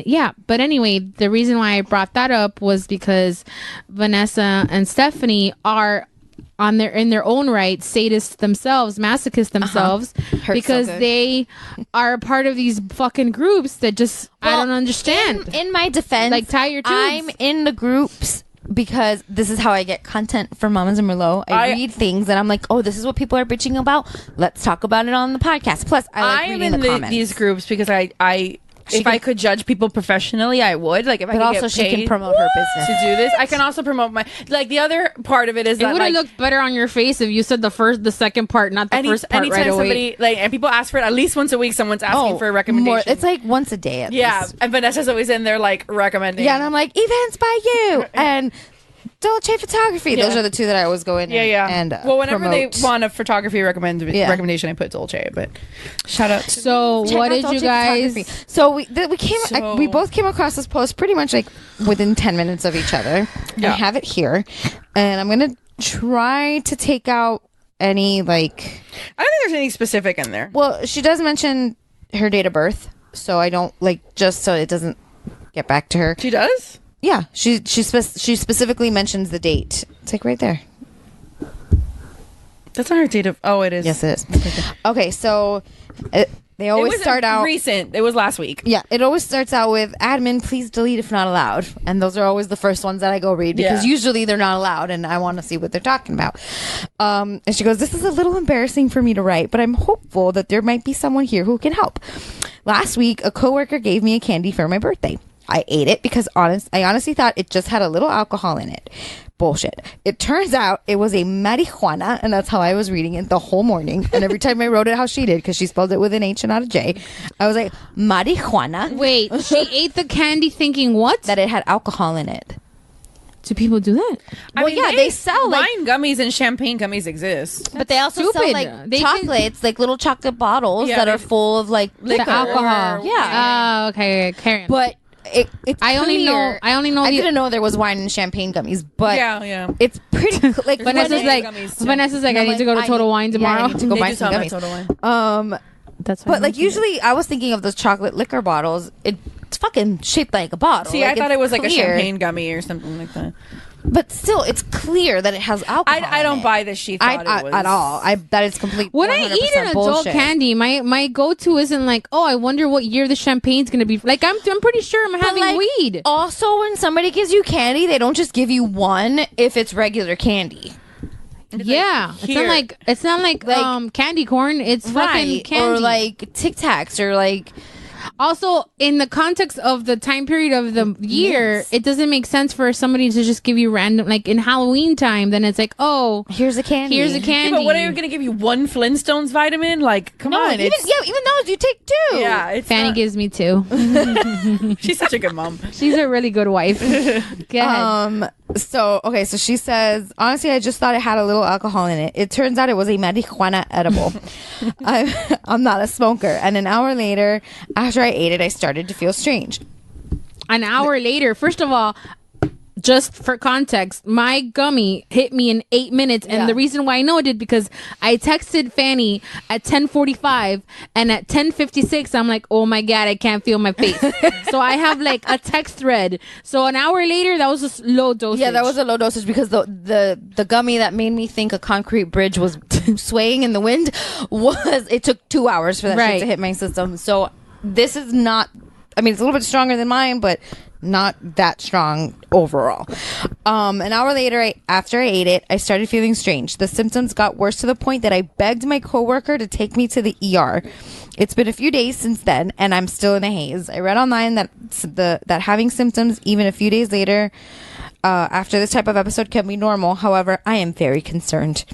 E: yeah, but anyway, the reason why I brought that up was because Vanessa and Stephanie are in their own right sadists themselves, masochists themselves, because
H: so good.
E: they are a part of these fucking groups that just I
H: Well,
E: don't understand.
H: In my defense,
E: Like, tie your tubes.
H: I'm in the groups because this is how I get content from Mamas and Merlot. I read things and I'm like, oh, this is what people are bitching about. Let's talk about it on the podcast. Plus, I like
D: am
H: reading
D: in
H: the comments.
D: these groups because if I could judge people professionally, I would. Like if I
H: But
D: could
H: also
D: get
H: she
D: paid
H: can promote her business.
D: to do this, I can also promote my. Like the other part of it is
E: It
D: that
E: would have
D: like.
E: looked better on your face if you said the second part, not the first part
D: anytime
E: right away.
D: somebody and people ask for it at least once a week, someone's asking for a recommendation.
H: It's like once a day at
D: yeah,
H: least.
D: and Vanessa's always in there like recommending.
H: Yeah, and I'm like, events by you and Dolce Photography.
D: Yeah.
H: Those are the two that I always go in.
D: Yeah.
H: And
D: well, whenever
H: promote.
D: they want a photography recommendation, I put Dolce. But shout out. To
E: So
H: Check
E: what
H: out
E: did
H: Dolce
E: you guys?
H: Photography. So we both came across this post pretty much like within 10 minutes of each other.
D: Yeah.
H: I have it here, and I'm gonna try to take out any like.
D: I don't think there's anything specific in there.
H: Well, she does mention her date of birth, so I don't like just so it doesn't get back to her.
D: She does.
H: Yeah, she specifically mentions the date. It's like right there.
D: That's not her date of. Oh, it is.
H: Yes, it is. Okay, so they always
D: it was
H: start out
D: recent. It was last week.
H: Yeah, it always starts out with admin, please delete if not allowed. And those are always the first ones that I go read because
D: Yeah.
H: usually they're not allowed and I want to see what they're talking about. And she goes, this is a little embarrassing for me to write, but I'm hopeful that there might be someone here who can help. Last week, a coworker gave me a candy for my birthday. I ate it because I honestly thought it just had a little alcohol in it. Bullshit. It turns out it was a marijuana, and that's how I was reading it the whole morning. And every time I wrote it how she did, because she spelled it with an H and not a J, I was like, marijuana.
E: Wait, she ate the candy thinking what?
H: That it had alcohol in it.
E: Do people do that?
H: Well, yeah, they sell like,
D: wine gummies and champagne gummies exist.
H: but they also sell
E: stupid.
H: like
E: They
H: chocolates, like little chocolate bottles
D: Yeah,
H: that
D: they-
H: are full of like
E: The
H: liquor.
E: alcohol.
H: Yeah.
E: Oh, okay. Carry on.
H: But it's
E: I only
H: clear.
E: know
H: I
E: the-
H: didn't know there was wine and champagne gummies, but
D: Yeah.
H: it's pretty like
E: Vanessa's like,
D: gummies, too.
E: I need to go to Total Wine tomorrow.
H: Yeah, I need to go
D: They
H: buy
D: do
H: some
D: sell them at
H: gummies.
D: Total Wine.
E: That's why
H: But
E: I'm
H: like
E: looking.
H: usually, I was thinking of those chocolate liquor bottles. It's fucking shaped like a bottle.
D: See,
H: Like,
D: I thought
H: it's
D: it was like
H: clear.
D: a champagne gummy or something like that.
H: But still, it's clear that it has alcohol.
D: I don't
H: in it.
D: buy that she thought it was
H: at all. That is complete.
E: When I eat an
H: 100%
E: adult
H: bullshit.
E: candy, my go to isn't like, oh, I wonder what year the champagne's gonna be. Like I'm pretty sure I'm
H: But,
E: having
H: like,
E: weed.
H: Also, when somebody gives you candy, they don't just give you one if it's regular candy.
E: Yeah,
D: here.
E: it's not like candy corn. It's fucking candy.
H: Or like Tic Tacs or like
E: Also, in the context of the time period of the year, it doesn't make sense for somebody to just give you random, like in Halloween time. Then it's like, oh,
H: here's a candy.
E: here's a
D: Yeah,
E: candy.
D: but what are you going to give you one Flintstones vitamin? Like, come
H: No,
D: on.
H: even
D: It's,
H: those you take two.
D: yeah, it's
E: Fanny
D: not-
E: gives me two.
D: She's such a good mom.
E: She's a really good wife. Go ahead.
H: So she says, honestly, I just thought it had a little alcohol in it. It turns out it was a marijuana edible. I'm not a smoker. And an hour later, after I ate it, I started to feel strange.
E: An hour later, first of all, just for context, my gummy hit me in 8 minutes, and
H: Yeah.
E: the reason why I know it did because I texted Fanny at 10:45, and at 10:56, I'm like, oh my god, I can't feel my face. So I have like a text thread. So an hour later, that was just low dosage.
H: Yeah, that was a low dosage because the gummy that made me think a concrete bridge was swaying in the wind it took 2 hours for that shit
E: Right.
H: to hit my system. So this is not, I mean, it's a little bit stronger than mine, but not that strong overall. An hour later, after I ate it, I started feeling strange. The symptoms got worse to the point that I begged my coworker to take me to the ER. It's been a few days since then, and I'm still in a haze. I read online that that having symptoms even a few days later after this type of episode can be normal. However, I am very concerned.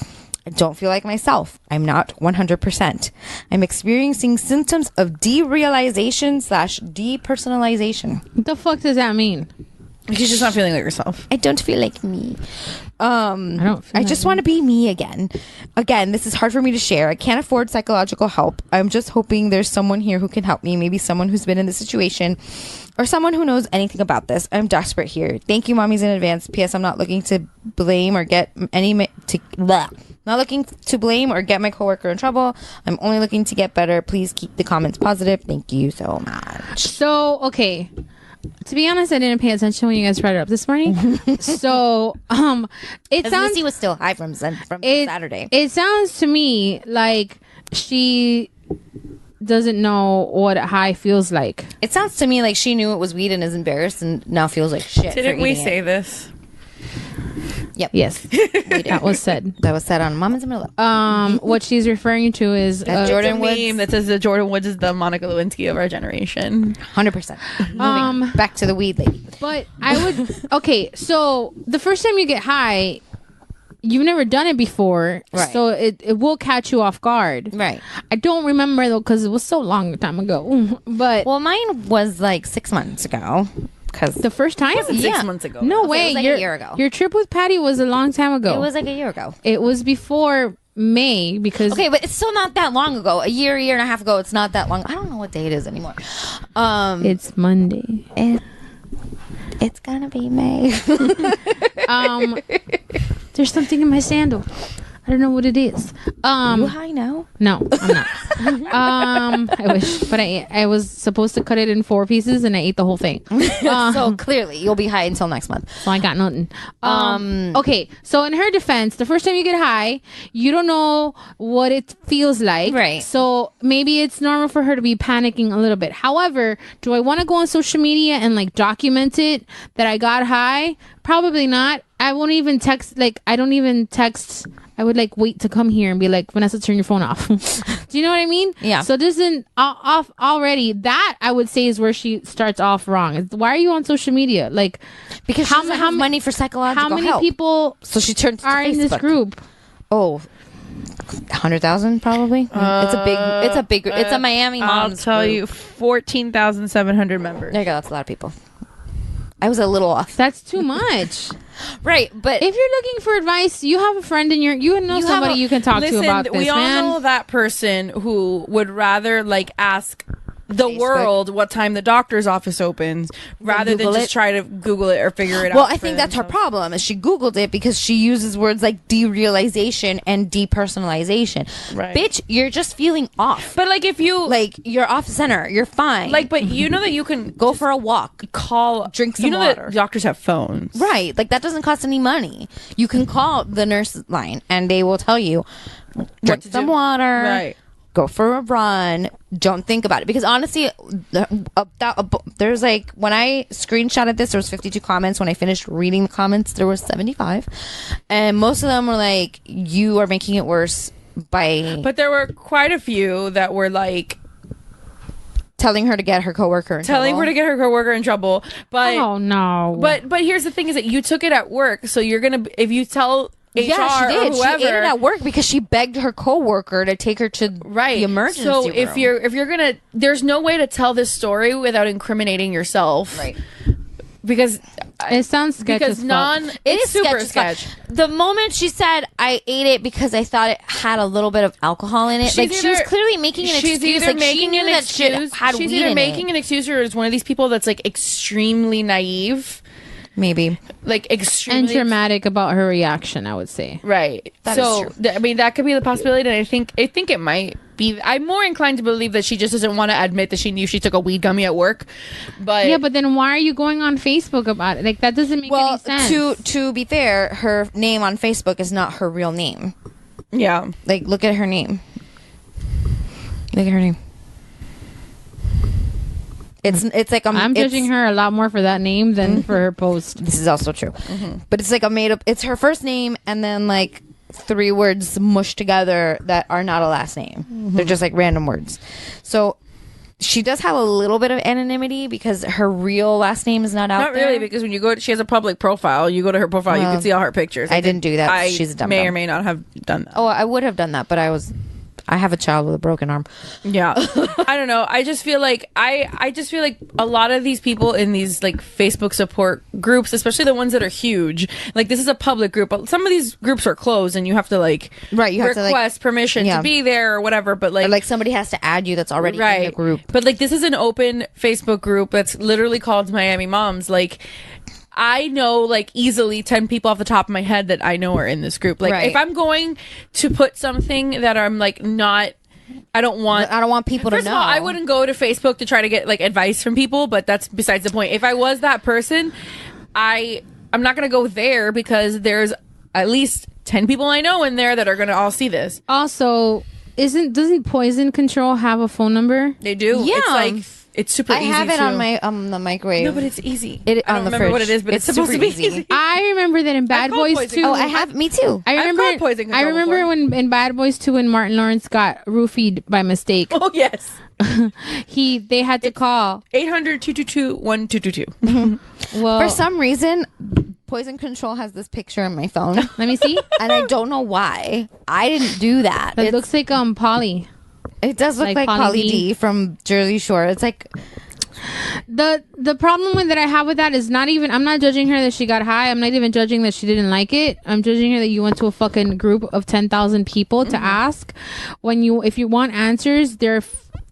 H: I don't feel like myself. I'm not 100%. I'm experiencing symptoms of derealization/depersonalization.
E: What the fuck does that mean?
D: You're just not feeling like yourself.
H: I don't feel like me.
E: I
H: just want to be me again. Again, this is hard for me to share. I can't afford psychological help. I'm just hoping there's someone here who can help me. Maybe someone who's been in this situation or someone who knows anything about this. I'm desperate here. Thank you, mommies, in advance. P.S. I'm not looking to blame or get not looking to blame or get my coworker in trouble. I'm only looking to get better. Please keep the comments positive. Thank you so much.
E: So, okay. To be honest, I didn't pay attention when you guys brought it up this morning. So, it sounds
H: Missy was still high from Saturday.
E: It sounds to me like she doesn't know what high feels like.
H: It sounds to me like she knew it was weed and is embarrassed and now feels like shit.
D: Didn't we
H: eating
D: say
H: it.
D: this?
H: Yep.
E: Yes, that was said.
H: That was said on Mama's in the Middle.
E: What she's referring to is
H: Jordan
D: Woods.
H: Woods.
D: Meme that says that Jordan Woods is the Monica Lewinsky of our generation.
H: 100%. Moving back to the weed lady.
E: But I would. Okay, so the first time you get high, you've never done it before,
H: Right.
E: so it will catch you off guard.
H: Right.
E: I don't remember though because it was so long a time ago. But
H: Well, mine was like 6 months ago. Because
E: the first time,
D: It wasn't 6 months ago.
E: No
H: Okay,
E: way.
H: it was like a year ago.
E: Your trip with Patty was a long time ago.
H: it was like a year ago.
E: It was before May because
H: Okay, but it's still not that long ago. A year and a half ago. It's not that long. I don't know what day it is anymore.
E: it's Monday.
H: It's gonna be May.
E: There's something in my sandal. I don't know what it is.
H: You high now?
E: No, I'm not. I wish, but I was supposed to cut it in 4 pieces, and I ate the whole thing.
H: So clearly, you'll be high until next month.
E: So I got nothing. Okay, so in her defense, the first time you get high, you don't know what it feels like.
H: Right.
E: So maybe it's normal for her to be panicking a little bit. However, do I want to go on social media and like document it that I got high? Probably not. I won't even text. Like, I don't even text. I would like wait to come here and be like, Vanessa, turn your phone off. Do you know what I mean?
H: Yeah.
E: So this isn't off already. That I would say is where she starts off wrong. Why are you on social media? Like,
H: Because she doesn't have money for psychological
E: how many
H: help.
E: people
H: So she turned to
E: are in this
H: Facebook.
E: group?
H: Oh, 100,000 probably. It's a Miami
D: I'll
H: mom's
D: tell
H: group.
D: you, 14,700 members.
H: There you go. That's a lot of people. I was a little off.
E: That's too much.
H: Right, but
E: If you're looking for advice, you have a friend in you know
H: You
E: somebody
H: have a-
E: you can talk
D: Listen,
E: to about this,
D: we all
E: man.
D: know that person who would rather like ask the
H: Facebook.
D: world what time the doctor's office opens rather than
H: Google
D: just
H: it.
D: try to Google it or figure it out.
H: well, I
D: for
H: think that's her
D: themselves.
H: problem. Is she Googled it because she uses words like derealization and depersonalization.
D: Right.
H: Bitch, you're just feeling off.
D: But like if you
H: Like you're off center. You're fine.
D: like, but you know that you can
H: go for a walk.
D: call,
H: Drink some
D: you know
H: water.
D: that doctors have phones,
H: Right. Like that doesn't cost any money. You can call the nurse line and they will tell you drink
D: to
H: some
D: do.
H: water.
D: Right.
H: Go for a run. Don't think about it. Because honestly, there's like, when I screenshotted this, there was 52 comments. When I finished reading the comments, there was 75. And most of them were like, you are making it worse by
D: But there were quite a few that were like
H: telling her to get her coworker in
D: telling
H: trouble.
D: her to get her coworker in trouble. But
E: Oh no.
D: but here's the thing: is that you took it at work, so you're gonna if you tell HR
H: Yeah, she did.
D: or whoever.
H: She ate it at work because she begged her coworker to take her to
D: Right.
H: the emergency
D: So
H: room.
D: if you're gonna, there's no way to tell this story without incriminating yourself.
H: Right.
D: Because
E: it sounds sketchy
D: because
E: as fuck.
H: It
D: it's
H: is
D: super
H: sketch as
D: sketch.
H: fuck. The moment she said, I ate it because I thought it had a little bit of alcohol in it,
D: She's
H: like she was
D: either-
H: clearly making an
D: She's
H: excuse.
D: either
H: Like she
D: making
H: knew
D: an
H: that shit
D: excuse.
H: had
D: She's
H: weed
D: either
H: in
D: making
H: it.
D: an excuse, or is one of these people that's like extremely naive,
H: Maybe.
D: like
E: and
D: extremely
E: dramatic about her reaction, I would say.
D: Right.
H: That is
D: so
H: true.
D: I mean, that could be the possibility, and I think it might be. I'm more inclined to believe that she just doesn't want to admit that she knew she took a weed gummy at work. But
E: Yeah, but then why are you going on Facebook about it? Like that doesn't make
H: Well,
E: any sense.
H: to be fair, her name on Facebook is not her real name.
D: yeah,
H: Like, look at her name. Look at her name. It's like
E: I'm judging her a lot more for that name than for her post.
H: This is also true, but it's like a made up. It's her first name and then like 3 words mushed together that are not a last name. They're just like random words. So she does have a little bit of anonymity because her real last name is not out there.
D: Not really, because when you go, she has a public profile. You go to her profile, you can see all her pictures.
H: I didn't do that.
D: I
H: She's a dumb
D: may
H: dumb.
D: or may not have done that.
H: Oh, I would have done that, but I have a child with a broken arm.
D: Yeah. I don't know. I just feel like I just feel like a lot of these people in these like Facebook support groups, especially the ones that are huge, like this is a public group, but some of these groups are closed and you have to like
H: you have to
D: request permission to be there or whatever, but like
H: or like somebody has to add you that's already in the group.
D: But like this is an open Facebook group that's literally called Miami Moms. Like I know like easily 10 people off the top of my head that I know are in this group. Like if I'm going to put something that I'm like I don't want people to know. First of all, I wouldn't go to Facebook to try to get like advice from people, but that's besides the point. If I was that person, I'm not going to go there because there's at least 10 people I know in there that are going to all see this.
E: Also, doesn't Poison Control have a phone number?
D: They do.
H: Yeah.
D: It's like it's super easy.
H: I have it
D: too.
H: on my the microwave.
D: No, but it's easy.
H: I
D: don't
H: on the
D: remember
H: fridge.
D: what it is, but it's supposed to be easy.
E: I remember that in Bad Boys 2.
H: Oh, I have. Me too.
E: I remember.
D: called Poison Control
E: I remember
D: before.
E: when in Bad Boys 2 when Martin Lawrence got roofied by mistake.
D: Oh yes.
E: They had to call
D: 800-222-1222.
E: Well,
H: For some reason, Poison Control has this picture on my phone.
E: let me see.
H: And I don't know why. I didn't do that.
E: It looks like Polly.
H: It does look
E: like
H: like
E: Pauly
H: Polly
E: D.
H: D from Jersey Shore. It's like
E: The problem that I have with that is not even, I'm not judging her that she got high. I'm not even judging that she didn't like it. I'm judging her that you went to a fucking group of 10,000 people to ask. If you want answers, there are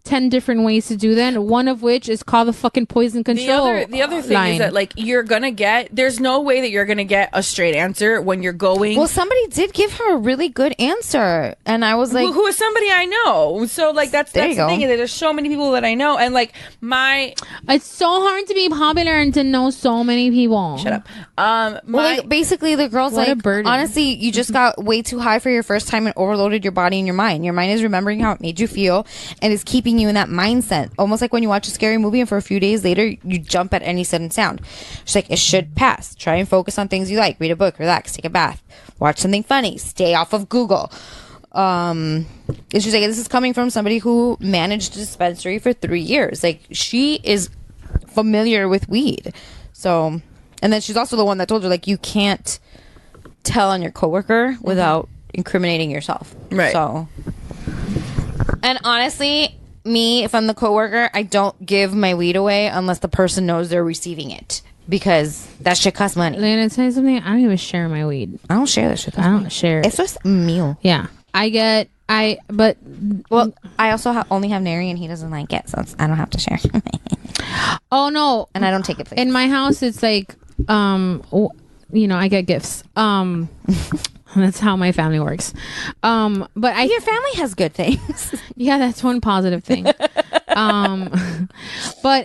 E: 10 different ways to do that, one of which is call the fucking Poison Control
D: The other thing
E: line.
D: is that like there's no way that you're gonna get a straight answer when you're going.
H: well, somebody did give her a really good answer, and I was like,
D: who is somebody I know? So like that's
H: There
D: the
H: you go.
D: thing, is that there's so many people that I know, and like
E: It's so hard to be popular and to know so many people.
D: shut up.
H: well, like, basically the girl's
E: What a
H: like,
E: burden.
H: honestly, you just got way too high for your first time and overloaded your body and your mind. Your mind is remembering how it made you feel and is keeping you in that mindset. Almost like when you watch a scary movie and for a few days later you jump at any sudden sound. She's like, it should pass. Try and focus on things you like. Read a book, relax, take a bath, watch something funny, stay off of Google. And she's like, this is coming from somebody who managed a dispensary for 3 years. Like, she is familiar with weed. So, and then she's also the one that told her, like, you can't tell on your coworker without incriminating yourself.
D: Right.
H: So, and honestly, me, if I'm the coworker, I don't give my weed away unless the person knows they're receiving it, because that shit costs money.
E: Lana, tell you something. I don't even share my weed.
H: I don't share that shit.
E: I don't share it.
H: It's just a meal.
E: Yeah, but
H: Well, I also only have Nary, and he doesn't like it, so I don't have to share.
E: oh no,
H: And I don't take it. Please.
E: in my house it's like I get gifts. That's how my family works. But
H: your family has good things.
E: yeah, that's one positive thing. But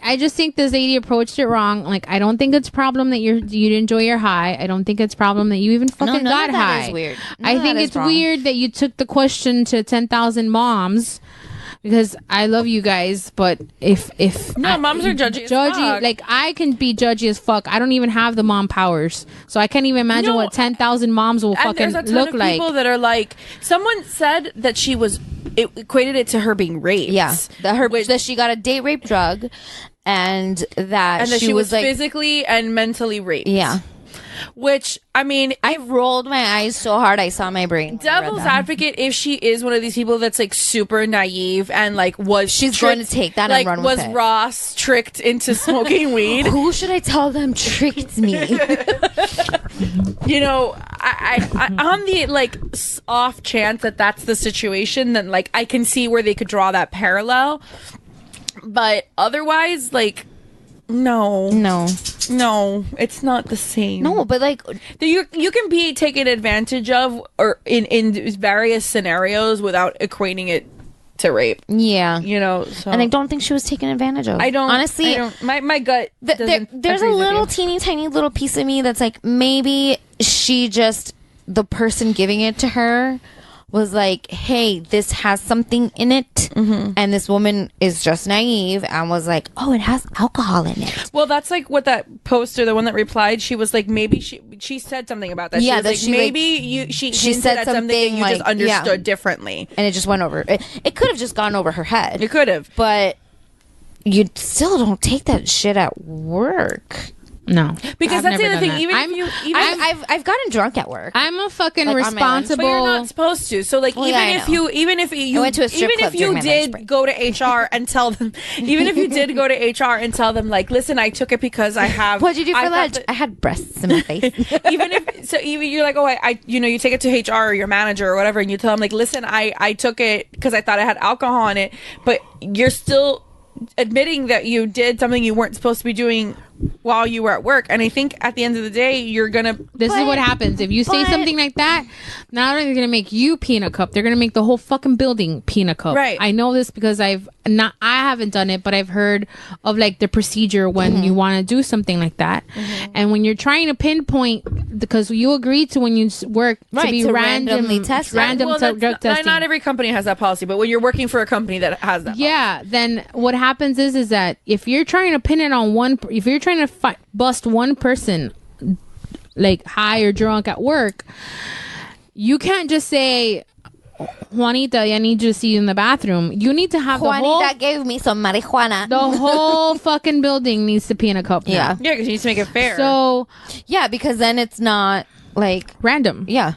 E: I just think this lady approached it wrong. Like, I don't think it's a problem that you enjoy your high. I don't think it's a problem that you even fucking
H: none
E: got
H: of that
E: high.
H: is weird.
E: I think it's weird that you took the question to 10,000 moms. Because I love you guys, but if
D: moms are judgy as fuck.
E: like I can be judgy as fuck. I don't even have the mom powers, so I can't even imagine what 10,000 moms will
D: and
E: fucking
D: there's a ton
E: look
D: of
E: like.
D: people that are like, someone said that it equated it to her being raped.
H: Yeah, that she got a date rape drug, and that
D: she was
H: like
D: physically and mentally raped.
H: Yeah.
D: Which, I mean,
H: I rolled my eyes so hard I saw my brain.
D: Devil's advocate, if she is one of these people that's like super naive and like
H: she's going to take that and run with it.
D: Was Ross tricked into smoking weed?
H: Who should I tell them tricked me?
D: You know, I on the like off chance that that's the situation, then like I can see where they could draw that parallel. But otherwise, like, no, it's not the same.
H: No, but like
D: you can be taken advantage of or in various scenarios without equating it to rape.
H: Yeah,
D: you know. So.
H: And I don't think she was taken advantage of.
D: I don't
H: honestly.
D: My gut.
H: There's a little teeny tiny little piece of me that's like, maybe she just, the person giving it to her was like, hey, this has something in it. And this woman is just naive and was like, oh, it has alcohol in it.
D: Well, that's like what that poster, the one that replied, she was like, maybe she said something about that.
H: Yeah,
D: she was like, maybe she hinted
H: said
D: at something that you
H: like,
D: just understood differently.
H: And it just went over. It could have just gone over her head.
D: It could have.
H: But you still don't take that shit at work.
E: No,
D: because
E: I've
D: that's the
E: never
D: other thing.
E: done that.
D: Even
H: I've gotten drunk at work.
E: I'm a fucking
H: Like, on my lunch.
E: responsible.
D: but you're not supposed to. So like,
H: Well, yeah, I
D: even if you
H: I went to a strip
D: even
H: club
D: if
H: during
D: you
H: my lunch
D: did
H: break.
D: go to HR and tell them, even if you did go to HR and tell them, like, listen, I took it because I have.
H: What'd you do for
D: thought
H: lunch?
D: that-
H: I had breasts in my face.
D: even you're like, oh, I you take it to HR or your manager or whatever, and you tell them like, listen, I took it because I thought I had alcohol in it, but you're still admitting that you did something you weren't supposed to be doing while you were at work. And I think at the end of the day, you're gonna.
E: This is what happens if you say something like that. Not only are they gonna make you pee in a cup, they're gonna make the whole fucking building pee in a cup.
D: Right.
E: I know this because I haven't done it, but I've heard of like the procedure when you want to do something like that, and when you're trying to pinpoint, because you agreed to when you work to be
H: to
E: randomly
H: test it.
E: random
D: Well,
E: drug
D: that's
E: testing.
D: not every company has that policy, but when you're working for a company that has that,
E: Yeah, then what happens is that if you're trying to pin it on if you're trying to bust one person like high or drunk at work, you can't just say, Juanita, I need you to see you in the bathroom. You need to have
H: Juanita gave me some marijuana.
E: the whole fucking building needs to pee in a cup.
H: Yeah.
E: now.
D: because you need to make it fair.
E: So
H: Yeah, because then it's not like
E: random.
H: yeah.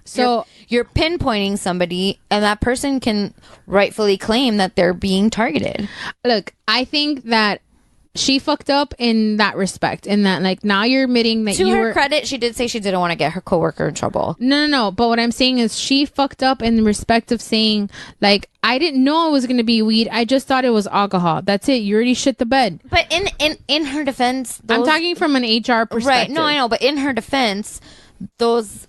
E: So
H: You're pinpointing somebody, and that person can rightfully claim that they're being targeted.
E: look, I think that she fucked up in that respect, in that like now you're admitting that
H: To
E: you
H: her
E: were
H: credit, she did say she didn't want to get her coworker in trouble.
E: No. But what I'm saying is she fucked up in the respect of saying, like, I didn't know it was going to be weed. I just thought it was alcohol. That's it. You already shit the bed.
H: But in her defense,
E: I'm talking from an HR perspective.
H: right. No, I know. But in her defense, those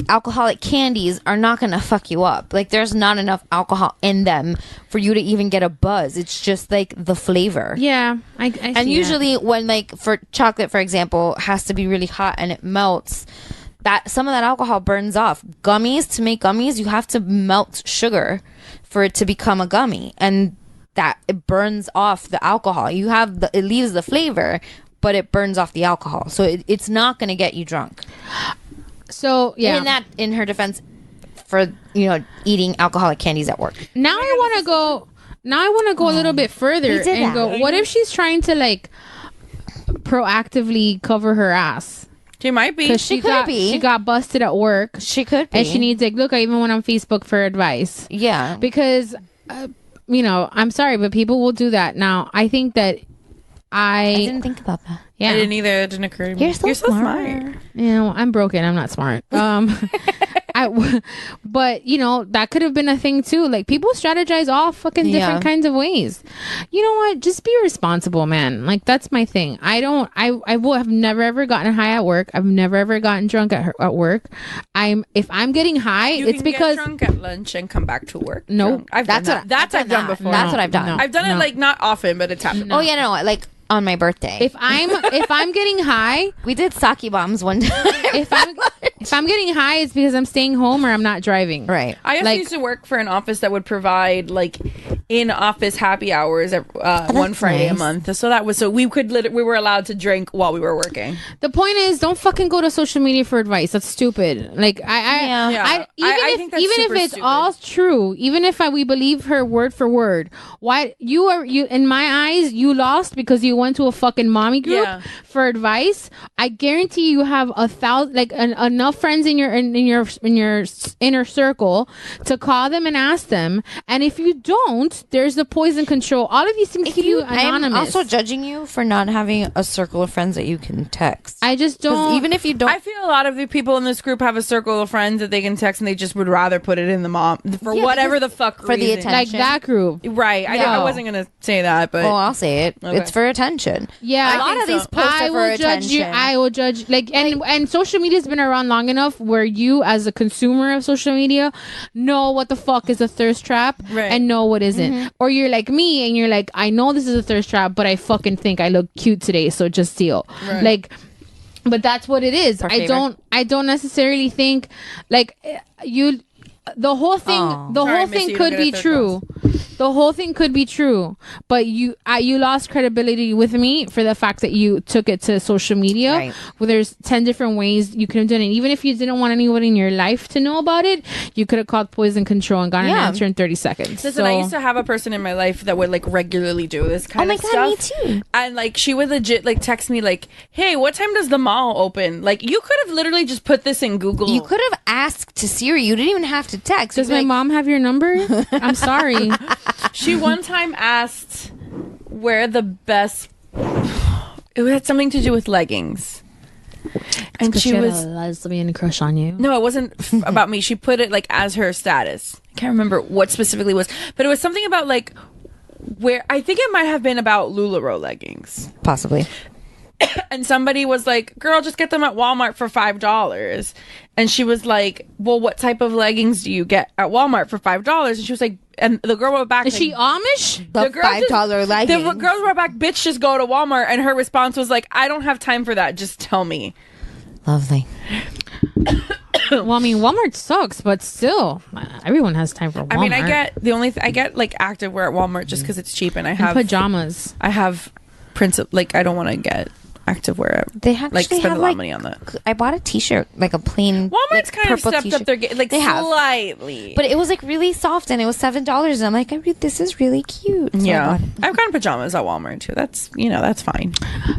H: alcoholic candies are not going to fuck you up. Like, there's not enough alcohol in them for you to even get a buzz. It's just like the flavor.
E: Yeah. I see
H: And
E: that.
H: usually when, like, for chocolate, for example, has to be really hot and it melts, that some of that alcohol burns off. Gummies, to make gummies, you have to melt sugar for it to become a gummy, and that it burns off the alcohol. It leaves the flavor, but it burns off the alcohol, so it's not going to get you drunk.
E: So, yeah.
H: In her defense, for eating alcoholic candies at work.
E: Now I want to go a little bit further
H: We did
E: and
H: that.
E: go, what if she's trying to like proactively cover her ass?
D: she might be.
E: Because
H: She could be.
E: she got busted at work.
H: She could be.
E: And she needs like, look, I even went on Facebook for advice.
H: Yeah.
E: Because I'm sorry, but people will do that. Now I think that
H: I didn't think about that.
E: yeah,
D: I didn't either. It didn't occur to me.
H: You're so smart.
E: I'm broken. I'm not smart. But that could have been a thing too. Like people strategize all fucking different
H: Yeah.
E: kinds of ways. You know what? Just be responsible, man. Like that's my thing. I will have never ever gotten high at work. I've never ever gotten drunk at work. If I'm getting high,
D: You
E: it's
D: can
E: because
D: get drunk at lunch and come back to work.
E: No.
D: drunk. I've done that. That's I've done before.
H: That's what I've done.
E: No.
D: I've done it like not often, but it's happened.
H: Oh yeah, no, like on my birthday.
E: if I'm getting high,
H: We did sake bombs one time.
E: if I'm getting high, it's because I'm staying home or I'm not driving.
H: Right.
D: I also
E: Like-
D: used to work for an office that would provide like in-office happy hours one Friday a
H: nice.
D: month. So we were allowed to drink while we were working.
E: The point is, don't fucking go to social media for advice. That's stupid. Like
D: Yeah. I think that's
E: even
D: super
E: if it's
D: stupid.
E: all true, even if we believe her word for word, why you in my eyes you lost because you went to a fucking mommy group
D: Yeah.
E: for advice. I guarantee you have 1,000 enough friends in your inner circle to call them and ask them. And if you don't, there's the poison control. All of these things keep you
H: I'm
E: anonymous.
H: also judging you for not having a circle of friends that you can text.
E: I just
H: 'Cause
E: don't.
H: even if you don't,
D: I feel a lot of the people in this group have a circle of friends that they can text, and they just would rather put it in the mom for
H: Yeah,
D: whatever the
H: because-
D: fuck
H: for the
D: reason.
H: attention.
E: like that group.
D: Right. I
H: No.
D: wasn't gonna say that, but
H: oh, I'll say it.
D: Okay.
H: It's for attention.
E: Yeah,
H: a lot of these posts
E: I
H: are for
E: will judge you.
H: attention.
E: I will judge and social media's been around long enough where you, as a consumer of social media, know what the fuck is a thirst trap
D: Right.
E: and know what isn't. Or you're like me and you're like, I know this is a thirst trap, but I fucking think I look cute today, so just steal.
D: Right.
E: Like, but that's what it is.
H: Our
E: I
H: favorite.
E: don't necessarily think like you. the whole thing
D: Sorry, Missy, you don't
E: could
D: get a
E: be
D: third
E: true. The whole thing could be true, but you lost credibility with me for the fact that you took it to social media.
H: Right.
E: Where there's 10 different ways you could have done it. Even if you didn't want anybody in your life to know about it, you could have called poison control and gotten an
H: Yeah.
E: answer in 30 seconds.
D: Listen, I used to have a person in my life that would like regularly do this kind of stuff.
H: Me too.
D: And like she would legit like text me like, "Hey, what time does the mall open?" Like you could have literally just put this in Google.
H: You could have asked to Siri. You didn't even have to text.
E: Does
H: You'd be
E: my
H: like,
E: mom have your number? I'm sorry.
D: She one time asked where the best. It had something to do with leggings, and she
E: had
D: was
E: a lesbian crush on you.
D: no, it wasn't about me. She put it like as her status. I can't remember what specifically was, but it was something about like where I think it might have been about LuLaRoe leggings.
H: Possibly.
D: And somebody was like, "Girl, just get them at Walmart for $5." And she was like, "Well, what type of leggings do you get at Walmart for $5?" And she was like, and the girl wrote back,
E: Is
D: like,
E: she Amish?
H: The
D: girl
H: $5 leggings.
D: The girls wrote back, "Bitch, just go to Walmart." And her response was like, "I don't have time for that. Just tell me."
H: Lovely.
E: Well, I mean, Walmart sucks, but still, everyone has time for Walmart.
D: I mean, I get the only I get like activewear at Walmart just because it's cheap, and I
E: And
D: have
E: pajamas.
D: I have principle. Like I don't want to get activewear.
H: They actually
D: like spend
H: have,
D: a lot
H: like,
D: of money on that.
H: I bought a T-shirt, like a plain.
D: Walmart's
H: like,
D: kind of
H: purple
D: stepped
H: t-shirt.
D: up their game, like
H: They have.
D: slightly.
H: But it was like really soft, and it was $7. And I'm like, this is really cute. So I
D: yeah,
H: bought it.
D: I've gotten pajamas at Walmart too. That's that's fine.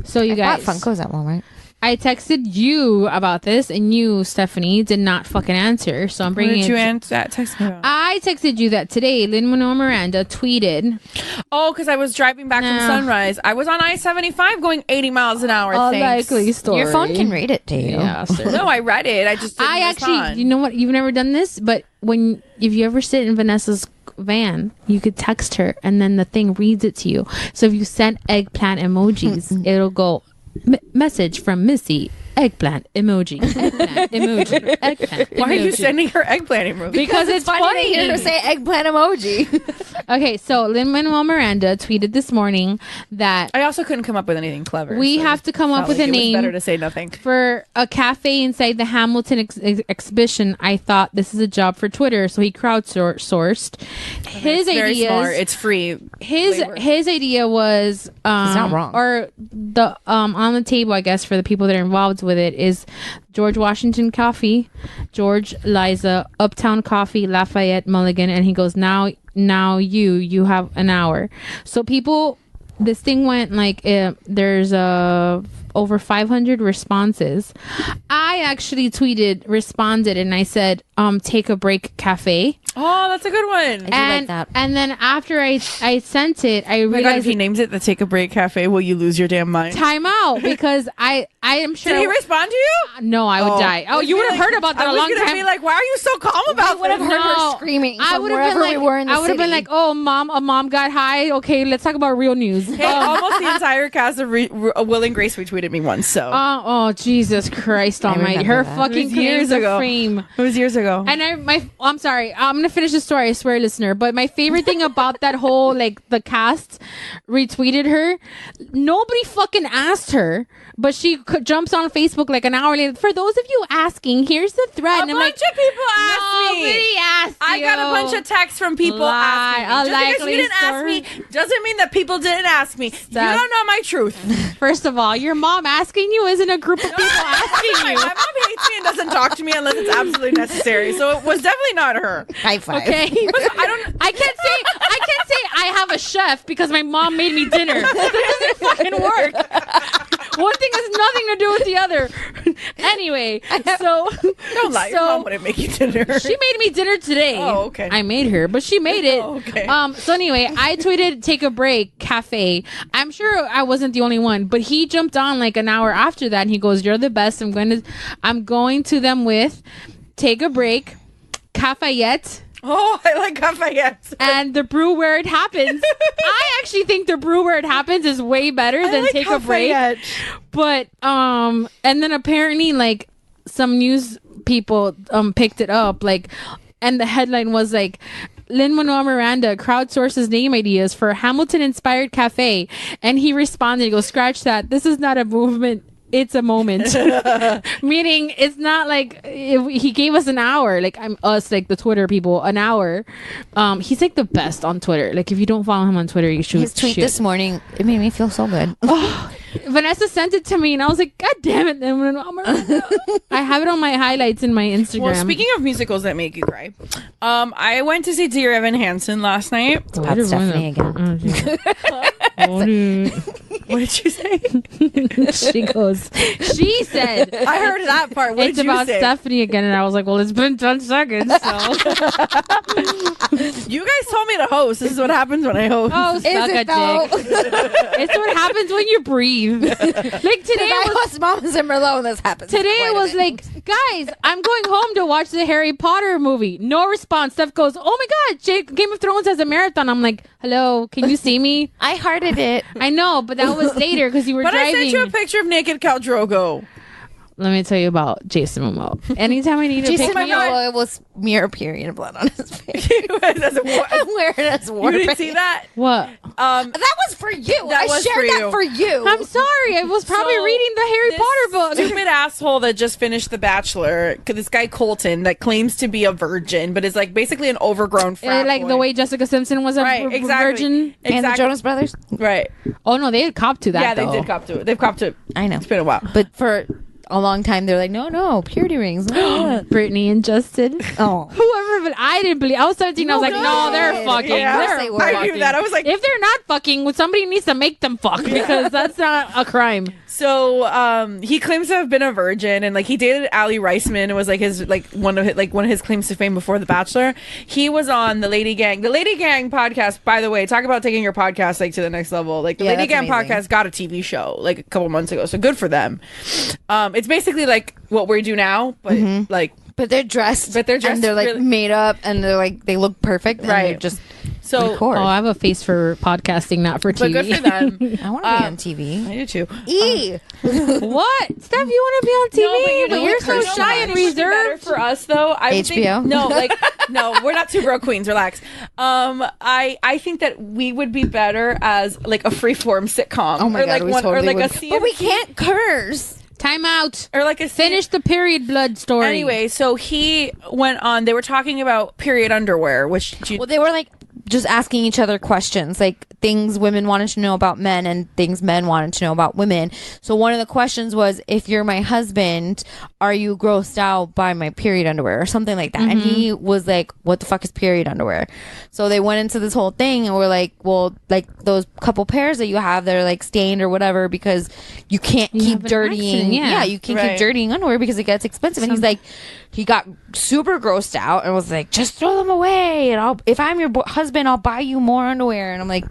E: So you
H: I bought
E: guys,
H: Funkos at Walmart.
E: I texted you about this, and you, Stephanie, did not fucking answer. So I'm
D: What
E: bringing
D: did you
E: it.
D: text me about?
E: I texted you that today. Lin-Manuel Miranda tweeted.
D: Oh, because I was driving back from
E: No.
D: Sunrise. I was on I-75 going 80 miles an hour. Thanks.
E: Unlikely story.
H: Your phone can read it to you.
E: Yeah, sir.
D: No, I read it. I just didn't
E: I actually,
D: respond.
E: you know what? You've never done this, but if you ever sit in Vanessa's van, you could text her, and then the thing reads it to you. So if you send eggplant emojis, it'll go message from Missy. Eggplant emoji. Eggplant emoji. Eggplant.
D: Why are you
E: emoji.
D: sending her eggplant emoji?
E: Because it's funny.
H: to hear her say eggplant emoji.
E: Okay, so Lin-Manuel Miranda tweeted this morning that
D: I also couldn't come up with anything clever.
E: we
D: so
E: have to come
D: felt
E: up with
D: like
E: a
D: it was
E: name
D: better to say nothing.
E: for a cafe inside the Hamilton exhibition. I thought this is a job for Twitter, so he crowdsourced his
D: It's very smart.
E: ideas.
D: It's free.
E: His
D: labor.
E: his idea was
H: not wrong.
E: or the on the table, I guess, for the people that are involved with it is George Washington Coffee, George Liza, Uptown Coffee, Lafayette, Mulligan, and he goes, now you have an hour. So people, this thing went like there's over 500 responses. I actually responded, and I said, take a break cafe.
D: Oh, that's a good one.
H: do like that.
E: And then after I sent it, I
D: Oh my God, if
E: realized
D: he names it the Take a Break Cafe, will you lose your damn mind?
E: time out because I am sure.
D: Did he respond to you?
E: No, I would die. Oh, you would have heard about that a long
D: I was gonna
E: time.
D: be like, why are you so calm about
H: would have
D: this?
H: heard her screaming from
E: would've
H: wherever we were in the
E: I would have been
H: city.
E: like, "Oh, a mom got high. Okay, let's talk about real news."
D: Hey, almost the entire cast of Will and Grace retweeted me once, so
E: Oh, Jesus Christ Almighty!
H: remember
E: Her
H: that.
E: fucking
D: It was years
E: claims of
D: ago.
E: fame.
D: it was years ago.
E: And I'm sorry. I'm gonna finish the story. I swear, listener. But my favorite thing about that whole the cast retweeted her. Nobody fucking asked her, but she jumps on Facebook like an hour later. For those of you asking, here's the thread.
D: A
E: and I'm
D: bunch
E: like,
D: of people asked me.
E: nobody asked
D: I got a
E: you.
D: bunch of texts from people
E: Lie.
D: asking me.
E: A
D: Just because
E: likely
D: you didn't ask
E: story.
D: me doesn't mean that people didn't ask me. You
E: Steph.
D: don't know my truth.
E: First of all, your mom asking you isn't a group of people asking
D: my
E: you.
D: mom hates me and doesn't talk to me unless it's absolutely necessary. So it was definitely not her.
H: High five.
E: Okay,
D: I
E: can't say I have a chef because my mom made me dinner. That doesn't fucking work. One thing has nothing to do with the other. Anyway, so
D: Don't lie. Your
E: so-
D: mom wouldn't make you dinner.
E: She made me dinner today.
D: Oh, okay.
E: I made her, but she made it.
D: Oh, okay.
E: So anyway, I tweeted "Take a break cafe." I'm sure I wasn't the only one, but he jumped on like an hour after that, and he goes, "You're the best. I'm going to them with take a break, Cafayette."
D: Oh, I like Cafayette.
E: And the brew where it happens. I actually think the brew where it happens is way better than
D: like
E: take a break.
D: Cafayette.
E: But and then apparently like some news people picked it up and the headline was like Lin-Manuel Miranda crowdsources name ideas for Hamilton inspired cafe, and he responded, he goes, "Scratch that. This is not a movement. it's a moment. Meaning, it's not like if he gave us an hour. Like us, like the Twitter people, an hour. He's like the best on Twitter. Like if you don't follow him on Twitter, you should.
H: His tweet this morning, it made me feel so good.
E: Vanessa sent it to me, and I was like, God damn it! I have it on my highlights in my Instagram.
D: Well, speaking of musicals that make you cry, I went to see Dear Evan Hansen last night.
H: It's about Stephanie again.
D: What did you say?
E: She said,
D: I heard that part. What
E: it's
D: did you
E: about
D: say?
E: Stephanie again, and I was like, well, it's been 10 seconds. So.
D: You guys told me to host. This is what happens when I host.
E: Oh, suck a dick. It's what happens when you breathe. Like today
H: I was Mama Zimmerlo and this happens.
E: Today it was like, guys, I'm going home to watch the Harry Potter movie. No response. Steph goes, oh my God, Game of Thrones has a marathon. I'm like, hello, can you see me?
H: I hearted it.
E: I know, but that was later because you were
D: but
E: driving.
D: I sent you a picture of naked Khal Drogo.
E: Let me tell you about Jason Momoa. Anytime I need to
H: Jason
E: pick me up,
H: Momoa was mere period blood on his face.
D: What?
H: I'm wearing it as war
D: You didn't
H: paint.
D: see that?
E: what?
H: That was for you.
D: That
H: I
D: was
H: shared
D: for
H: that
D: you.
H: for you.
E: I'm sorry. I was probably
D: So,
E: reading the Harry
D: this
E: Potter book.
D: Stupid asshole that just finished The Bachelor. This guy Colton that claims to be a virgin, but is like basically an overgrown frat
E: Like
D: boy.
E: the way Jessica Simpson was a virgin.
H: and the
D: Exactly.
H: Jonas Brothers.
D: Right.
E: Oh no, they had copped to that.
D: Yeah,
E: though.
D: they did cop to it. They've copped to it.
H: I know.
D: It's been a while.
H: But for a long time, they're like, no, purity rings.
E: Brittany and Justin.
H: Oh.
E: Whoever, but I didn't believe. I was 17. I was like, no, they're fucking.
D: Yeah,
E: They're
H: they were.
D: I
E: fucking.
D: knew that. I was like,
E: If they're not fucking, somebody needs to make them fuck because that's not a crime.
D: so he claims to have been a virgin, and like he dated Ali Reisman. It was like his one of his claims to fame before The Bachelor. He was on the Lady Gang podcast. By the way, talk about taking your podcast like to the next level. Like the
H: Yeah,
D: Lady
H: that's
D: Gang
H: amazing.
D: podcast got a TV show like a couple months ago, so good for them. It's basically like what we do now, but like
H: But they're dressed.
D: But they're dressed
H: And they're like
D: really-
H: made up and they're like, they look perfect. And
D: Right.
H: They're just
D: so.
H: record.
E: Oh, I have a face for podcasting, not for
D: But
E: TV.
D: good for them.
H: I want to be on TV.
D: I do too.
E: What? Steph, you want to be on TV?
D: No, but you know
E: you're
D: what?
E: so
D: You know
E: shy
D: what
E: and
D: would be better
E: reserved.
D: for us though. I would think-
H: HBO?
D: no, like no, we're not two broke queens. Relax. I think that we would be better as like a freeform sitcom.
H: Oh my
D: or
H: God,
D: like
H: we
D: one,
H: totally
D: or like
H: would.
D: a CMC,
H: But we can't curse.
E: Time out.
D: or like a
E: Finish the period blood story.
D: Anyway, so he went on. They were talking about period underwear, which
H: Well, they were like just asking each other questions, like things women wanted to know about men and things men wanted to know about women. So one of the questions was, if you're my husband, are you grossed out by my period underwear or something like that? And he was like, what the fuck is period underwear? So they went into this whole thing and were like, well, like those couple pairs that you have that are like stained or whatever because you can't
E: You
H: keep
E: have an
H: dirtying.
E: accident, yeah.
H: You can't
D: Right.
H: keep dirtying underwear because it gets expensive. And he's like, he got super grossed out and was like, just throw them away. And if I'm your husband, I'll buy you more underwear. And I'm like,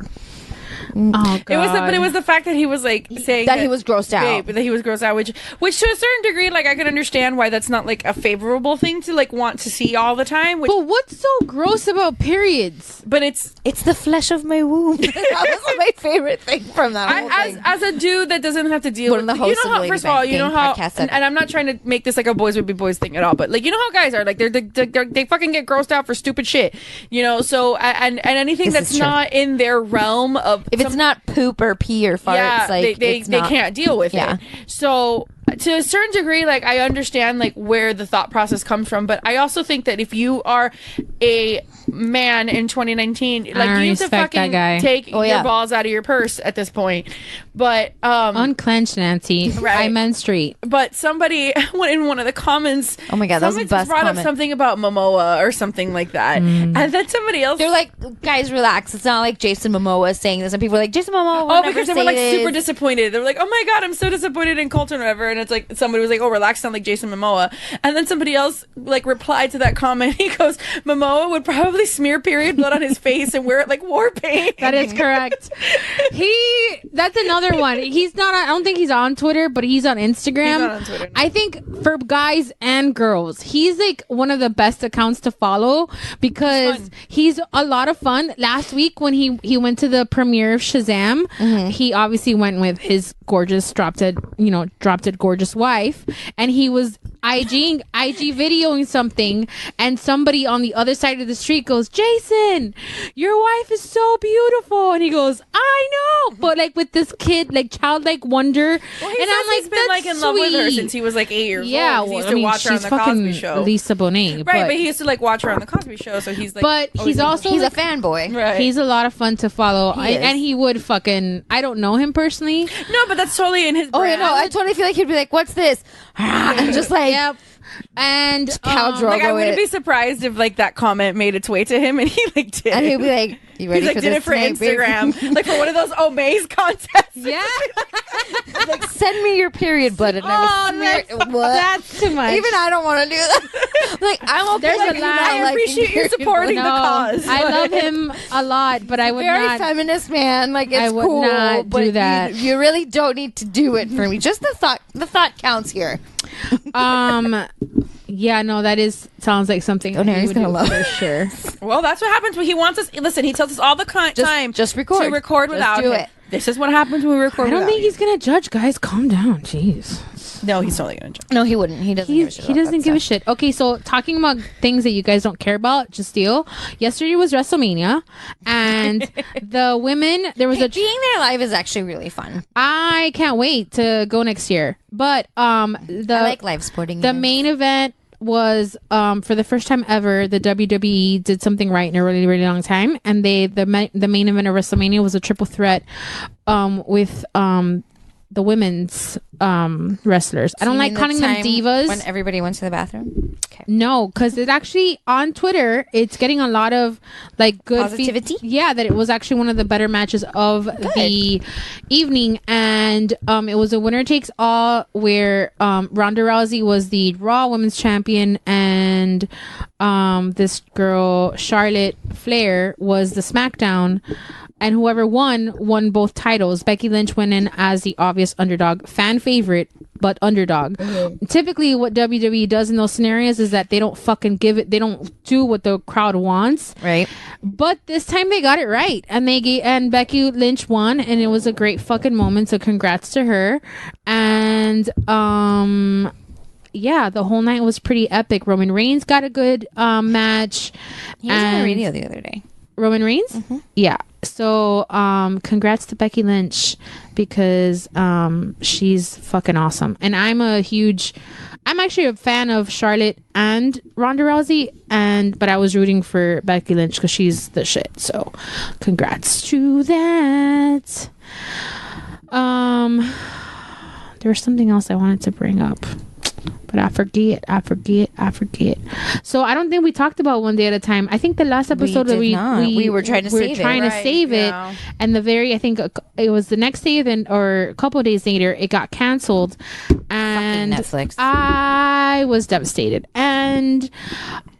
E: Oh, God.
D: it was the fact that he was like saying
H: that he was grossed out.
D: babe, that he was grossed out, which to a certain degree, like I can understand why that's not like a favorable thing to like want to see all the time. Which,
E: But what's so gross about periods?
D: but it's
H: It's the flesh of my womb. That was my favorite thing from that whole
D: as
H: thing.
D: as a dude that doesn't have to deal
H: One of
D: with
H: the
D: you
H: hosts
D: know
H: of
D: how
H: Lady
D: first of all
H: Bang
D: you know
H: Bang
D: how
H: podcast said
D: and I'm not trying to make this like a boys would be boys thing at all, but like you know how guys are like they fucking get grossed out for stupid shit, you know. So and anything
H: This
D: that's
H: is true.
D: not in their realm of
H: If it's not poop or pee or farts,
D: yeah,
H: like
D: they
H: it's not,
D: can't deal with
H: Yeah.
D: it. So to a certain degree, like I understand like where the thought process comes from, but I also think that if you are a man in 2019, like
E: I
D: you have to
E: respect that
D: fucking
E: guy.
D: take
H: Oh,
D: your
H: yeah.
D: balls out of your purse at this point. But
E: Unclench, Nancy.
D: Right.
E: I menstruate.
D: but somebody went in one of the comments.
H: Oh my God, that was the
D: someone
H: best
D: brought up
H: comment.
D: something about Momoa or something like that, and then somebody else.
H: They're like, guys, relax. It's not like Jason Momoa saying this. And people are like, Jason Momoa will
D: oh,
H: never
D: because they
H: say
D: were like
H: this.
D: super disappointed. They were like, "Oh my God, I'm so disappointed in Colton," or whatever. And it's like somebody was like, "Oh, relax, sound like Jason Momoa." And then somebody else like replied to that comment. He goes, "Momoa would probably smear period blood on his face and wear it like war paint."
E: That is correct. That's another one. He's not I don't think he's on Twitter, but he's on Instagram.
D: He's not on Twitter, no.
E: I think for guys and girls, he's like one of the best accounts to follow because he's a lot of fun. Last week when he went to the premiere of Shazam, he obviously went with his gorgeous drop dead gorgeous wife, and he was IG videoing something, and somebody on the other side of the street goes, "Jason, your wife is so beautiful," and he goes, "I know." but like with this kid, like childlike wonder.
D: Well, he
E: and
D: says
E: I'm like,
D: he's been like in love with her since he was like 8 years
E: yeah,
D: old. He
E: well,
D: used
E: I
D: to
E: mean,
D: watch her on
E: she's
D: the
E: fucking
D: Cosby Show.
E: Lisa Bonet,
D: Right, but he used to like watch her on the Cosby Show, so he's like.
E: But he's
D: like,
E: also
H: He's
E: like,
H: a fanboy.
D: right.
E: He's a lot of fun to follow,
H: He is.
E: and he would fucking. I don't know him personally.
D: No, but that's totally in his.
H: Oh,
D: brand.
H: yeah, no, I totally feel like he'd be like, "What's this?" And just like,
E: Yep. And
H: cow drogo
D: Like I wouldn't
H: it.
D: be surprised if like that comment made its way to him and he like did.
H: and
D: it.
H: he'd be like, "You ready
D: He's like
H: for
D: did
H: this
D: it for
H: tonight, babe?"
D: Instagram, like for one of those Omaze contests.
E: yeah,
H: Like, send me your period blood, and I would smear. What?
E: that's too much.
H: Even I don't want to do that. Like, I'm okay.
E: There's
H: with
E: a
H: you
E: line.
H: not
D: I
H: liking
D: appreciate you
H: period
D: supporting
H: blood.
D: the cause.
E: I love him a lot, but I would
H: Very
E: not.
H: feminist man. Like, it's
E: I would
H: cool,
E: not
H: but
E: do that.
H: You really don't need to do it for me. Just the thought. The thought counts here.
E: Yeah, no, that sounds like something.
H: Oh, no,
E: he
H: he's
E: would
H: gonna
E: do
H: love
E: for
H: it.
E: sure.
D: Well, that's what happens when he wants us. Listen, he tells us all the time.
H: Just record.
D: To record
H: Just
D: without
H: do
D: him.
H: it.
D: This is what happens when we record.
E: I don't
D: without
E: think he's gonna judge, guys. Calm down, jeez.
D: you. No, he's totally gonna judge.
H: No, he wouldn't. He doesn't give a shit.
E: He doesn't give a shit. Okay, so talking about things that you guys don't care about, just deal. Yesterday was WrestleMania, and the women. There was a.
H: Being there live is actually really fun.
E: I can't wait to go next year. But
H: I like live sporting.
E: the
H: events.
E: main event was for the first time ever the WWE did something right in a really really long time, and the main event of WrestleMania was a triple threat with the women's wrestlers. I don't like calling them divas.
H: When everybody went to the bathroom. Okay.
E: No, because it's actually on Twitter. It's getting a lot of like good
H: Positivity?
E: yeah, that it was actually one of the better matches of the evening, and it was a winner takes all where Ronda Rousey was the Raw Women's Champion, and this girl Charlotte Flair was the SmackDown. And whoever won both titles. Becky Lynch went in as the obvious underdog, fan favorite, but underdog. Typically, what WWE does in those scenarios is that they don't fucking give it. They don't do what the crowd wants.
H: Right.
E: But this time they got it right, and and Becky Lynch won, and it was a great fucking moment. So congrats to her. And yeah, the whole night was pretty epic. Roman Reigns got a good match.
H: He was on the radio the other day.
E: Roman Reigns? Yeah. So, congrats to Becky Lynch because she's fucking awesome. And I'm actually a fan of Charlotte and Ronda Rousey, but I was rooting for Becky Lynch because she's the shit. So, congrats to that. There was something else I wanted to bring up, but I forget. So I don't think we talked about One Day at a Time. I think the last episode that
H: we were trying to save it.
E: to save it, and I think it was the next day then, or a couple of days later, it got canceled, and
H: Netflix.
E: I was devastated. And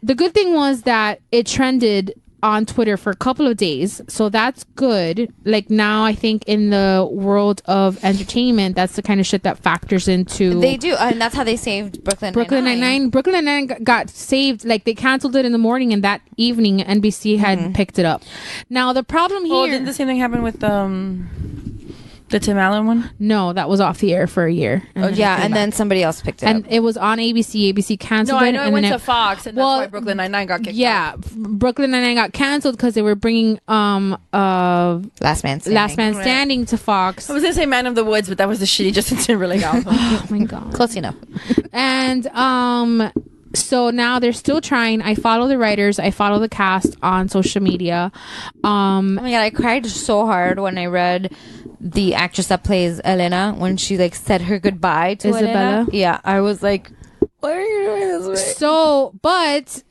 E: the good thing was that it trended on Twitter for a couple of days, so that's good. Like now, I think in the world of entertainment, that's the kind of shit that factors into.
H: They do, and that's how they saved Brooklyn
E: Nine-Nine. Brooklyn Nine-Nine got saved. Like they canceled it in the morning, and that evening, NBC had picked it up. Now the problem here.
D: Oh, didn't the same thing happen with the Tim Allen one?
E: No, that was off the air for a year.
H: And then somebody else picked it up.
E: And it was on ABC. ABC canceled it.
D: No, I know it went to Fox, and that's
E: well,
D: why Brooklyn Nine-Nine got kicked out.
E: Yeah, Brooklyn Nine-Nine got canceled because they were bringing
H: Last Man
E: Standing to Fox.
D: I was gonna say Man of the Woods, but that was the shitty Justin Timberlake album.
E: Oh my god,
H: Close enough.
E: And so now they're still trying. I follow the writers. I follow the cast on social media.
H: Oh my god, I cried so hard when I read the actress that plays Elena when she like said her goodbye to
E: Isabella.
H: Elena. Yeah, I was like, why are you doing this way?
E: So, but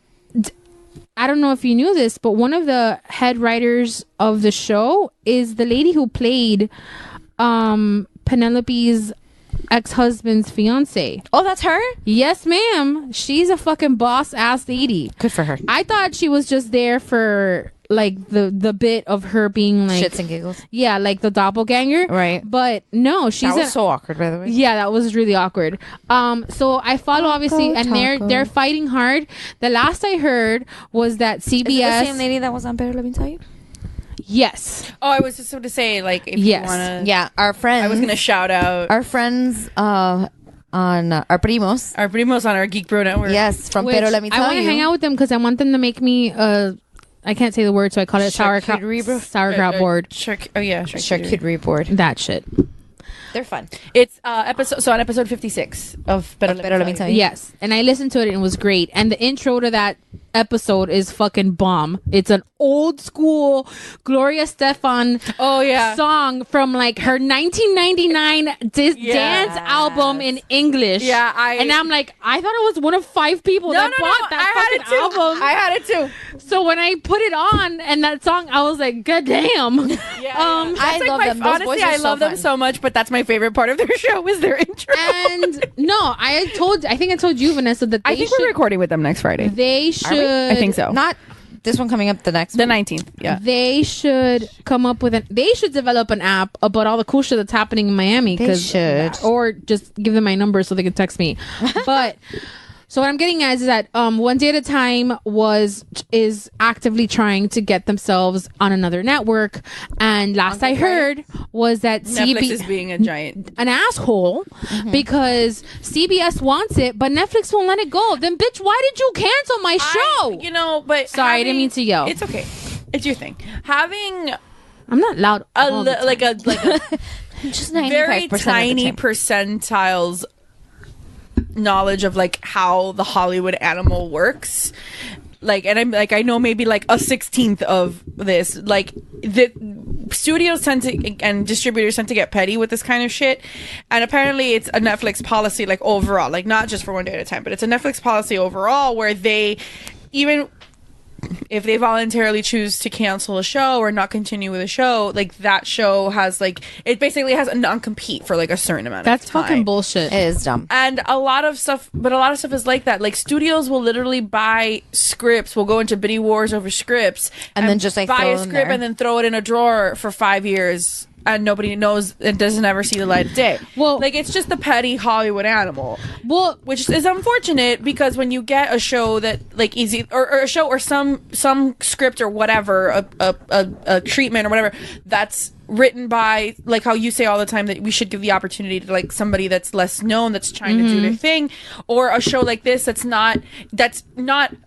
E: I don't know if you knew this, but one of the head writers of the show is the lady who played Penelope's ex-husband's fiance.
H: Oh, that's her?
E: Yes, ma'am. She's a fucking boss ass lady.
H: Good for her.
E: I thought she was just there for like the bit of her being like
H: Shits and giggles.
E: Yeah, like the doppelganger.
H: Right.
E: But no, she's
H: That was so awkward, by the way.
E: Yeah, that was really awkward. So I follow obviously, and they're fighting hard. The last I heard was that CBS.
H: Is it the same lady that was on Better Let Me Tell You?
E: Yes.
D: Oh, I was just going to say, like, if you want to...
H: Yeah, our friends.
D: I was going to shout out...
H: Our friends on our primos.
D: Our primos on our Geek Bro Network.
H: Yes, from
E: Which
H: Pero Let Me Tell
E: I want
H: You.
E: to hang out with them because I want them to make me I can't say the word, so I call it sauerkraut board.
H: Charcuterie board.
E: That shit.
H: They're fun.
D: It's on episode 56 of Better Let Me Tell You.
E: Yes, and I listened to it and it was great. And the intro to that episode is fucking bomb. It's an old school Gloria Stefan song from like her 1999 dance album in English.
D: Yeah,
E: and I'm like, I thought it was one of 5 people that bought that fucking album.
D: I had it too.
E: So when I put it on and that song, I was like, God damn.
H: I love them. Those
D: Honestly,
H: boys are
D: I love them
H: fun.
D: so much, but that's my favorite part of their show is their intro.
E: And no, I think I told you, Vanessa, that
D: I think we're recording with them next Friday.
E: They should.
D: I think so.
H: Not this one coming up. The next
D: The
H: one.
D: 19th. Yeah.
E: They should come up with they should develop an app about all the cool shit that's happening in Miami.
H: They should.
E: Or just give them my number so they can text me. But so what I'm getting at is that One Day at a Time is actively trying to get themselves on another network, and last I heard was that
D: Netflix is being a giant
E: an asshole because CBS wants it, but Netflix won't let it go. Then, bitch, why did you cancel my show?
D: But
E: sorry, I didn't mean to yell.
D: It's okay. It's your thing. Having
E: I'm not loud. all the time.
D: like a
H: Just
D: very
H: 95%
D: tiny
H: of the time.
D: percentiles knowledge of like how the Hollywood animal works, like, and I'm like, I know maybe like a 16th of this. Like, the studios tend to and distributors tend to get petty with this kind of shit, and apparently it's a Netflix policy, like overall, like not just for One Day at a Time, but it's a Netflix policy overall where they, even if they voluntarily choose to cancel a show or not continue with a show, like that show has like, it basically has a non-compete for like a certain amount of time.
E: That's fucking bullshit.
H: It is dumb.
D: And a lot of stuff is like that. Like studios will literally buy scripts, will go into bidding wars over scripts,
H: And then just, like,
D: buy
H: throw
D: a
H: them
D: script
H: there.
D: and then throw it in a drawer for 5 years. And nobody knows, it doesn't ever see the light of day.
E: Well-
D: like it's just the petty Hollywood animal.
E: Well,
D: Which is unfortunate because when you get a show that like easy or a show or some script or whatever, a treatment or whatever that's written by, like how you say all the time that we should give the opportunity to like somebody that's less known that's trying to do their thing, or a show like this that's not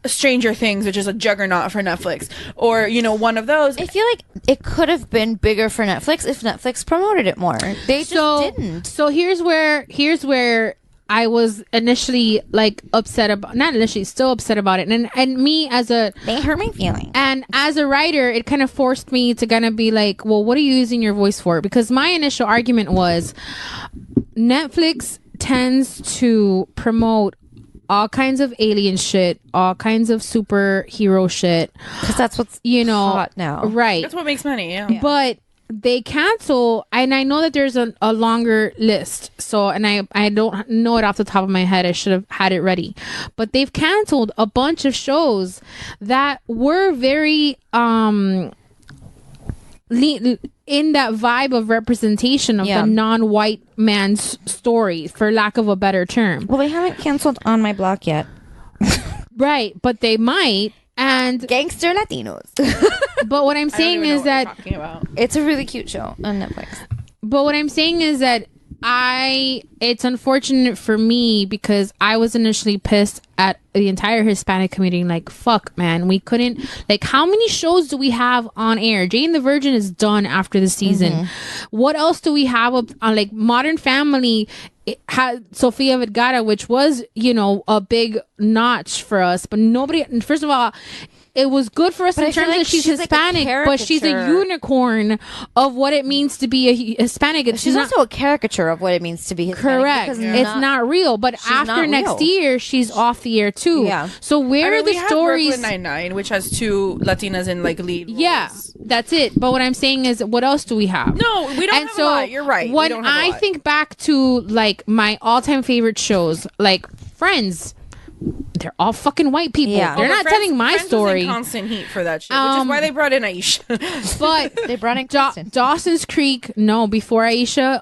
D: Stranger Things, which is a juggernaut for Netflix, or one of those.
H: I feel like it could have been bigger for Netflix if Netflix promoted it more. They just didn't.
E: So here's where I was initially like upset about, not initially, still upset about it. And me as a,
H: They hurt my feelings.
E: and as a writer, it kind of forced me to kind of be like, well, what are you using your voice for? Because my initial argument was Netflix tends to promote all kinds of alien shit, all kinds of superhero shit.
H: Because that's what's hot now.
E: Right.
D: That's what makes money. Yeah.
E: But they cancel, and I know that there's a longer list, so, and I don't know it off the top of my head. I should have had it ready, but they've canceled a bunch of shows that were very in that vibe of representation of the non-white man's story, for lack of a better term.
H: Well, they haven't canceled On My Block yet.
E: Right, but they might. And
H: Gangster Latinos.
E: but what I'm saying is that
D: talking about.
H: It's a really cute show on Netflix.
E: But what I'm saying is that it's unfortunate for me because I was initially pissed at the entire Hispanic community. Like, fuck, man, we couldn't, like, how many shows do we have on air? Jane the Virgin is done after the season. What else do we have on, like, Modern Family? It had Sofia Vergara, which was, a big notch for us, but nobody, first of all, it was good for us
H: But
E: in
H: I feel
E: terms
H: like
E: of she's
H: she's like a
E: Hispanic, but she's a
H: caricature.
E: unicorn of what it means to be a Hispanic. It's
H: She's
E: not,
H: also a caricature of what it means to be Hispanic.
E: correct.
H: because
E: It's not real. But
H: she's
E: after
H: not
E: next
H: real.
E: year, she's off the air too.
H: Yeah.
E: So where are
D: we
E: the
D: have
E: stories?
D: Brooklyn Nine-Nine, which has 2 Latinas in like lead roles.
E: Yeah, that's it. But what I'm saying is, what else do we have?
D: No, we don't
E: And
D: have
E: so
D: a lot. You're right. We
E: When
D: don't have a
E: I
D: lot.
E: think back to like my all-time favorite shows, like Friends, they're all fucking white people.
H: Yeah.
E: They're
D: But
E: not
D: Friends-
E: telling my
D: Friends was in
E: story.
D: constant heat for that shit, which is why they brought in Aisha.
E: But
H: They brought in Kristen.
E: Dawson's Creek, no, before Aisha,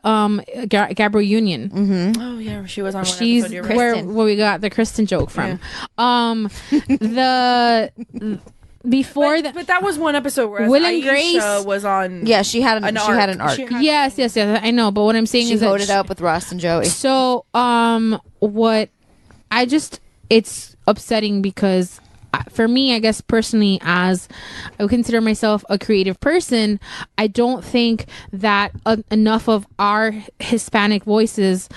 E: Gabrielle Union.
D: Oh yeah, she was on. One
E: She's
D: episode, you're right.
E: where
H: Kristen.
E: we got the Kristen joke from. The before that.
D: But that was one episode where
E: Will and
D: Aisha
E: Grace-
D: was on.
H: Yeah, she had an arc.
D: She had-
E: Yes, I know. But what I'm saying
H: She
E: is that
H: voted up with Ross and Joey.
E: So, what I just, it's upsetting because for me, I guess personally, as I would consider myself a creative person, I don't think that enough of our Hispanic voices,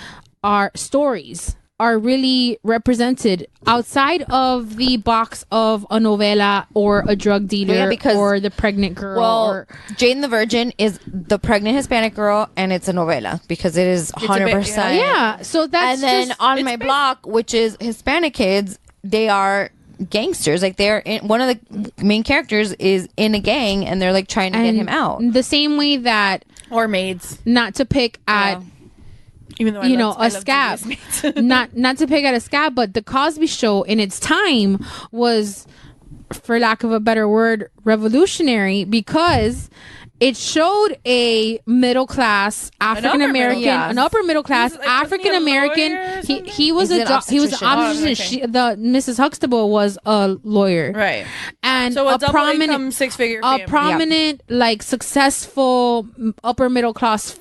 E: our stories, are really represented outside of the box of a novela or a drug dealer or the pregnant girl.
H: Well, Jane the Virgin is the pregnant Hispanic girl, and it's a novela because it is 100%.
E: Yeah, so that's
H: and then on my block, which is Hispanic kids, they are gangsters. Like they're one of the main characters is in a gang, and they're like trying to get him out.
E: The same way that,
D: or maids,
E: not to pick at.
D: Even though
E: a scab, not to pick at a scab, but the Cosby Show in its time was, for lack of a better word, revolutionary, because it showed a middle class African American, an upper middle class African American. He was an obstetrician. The Mrs. Huxtable was a lawyer,
D: right?
E: And
D: so a prominent six-figure,
E: prominent, like successful upper middle class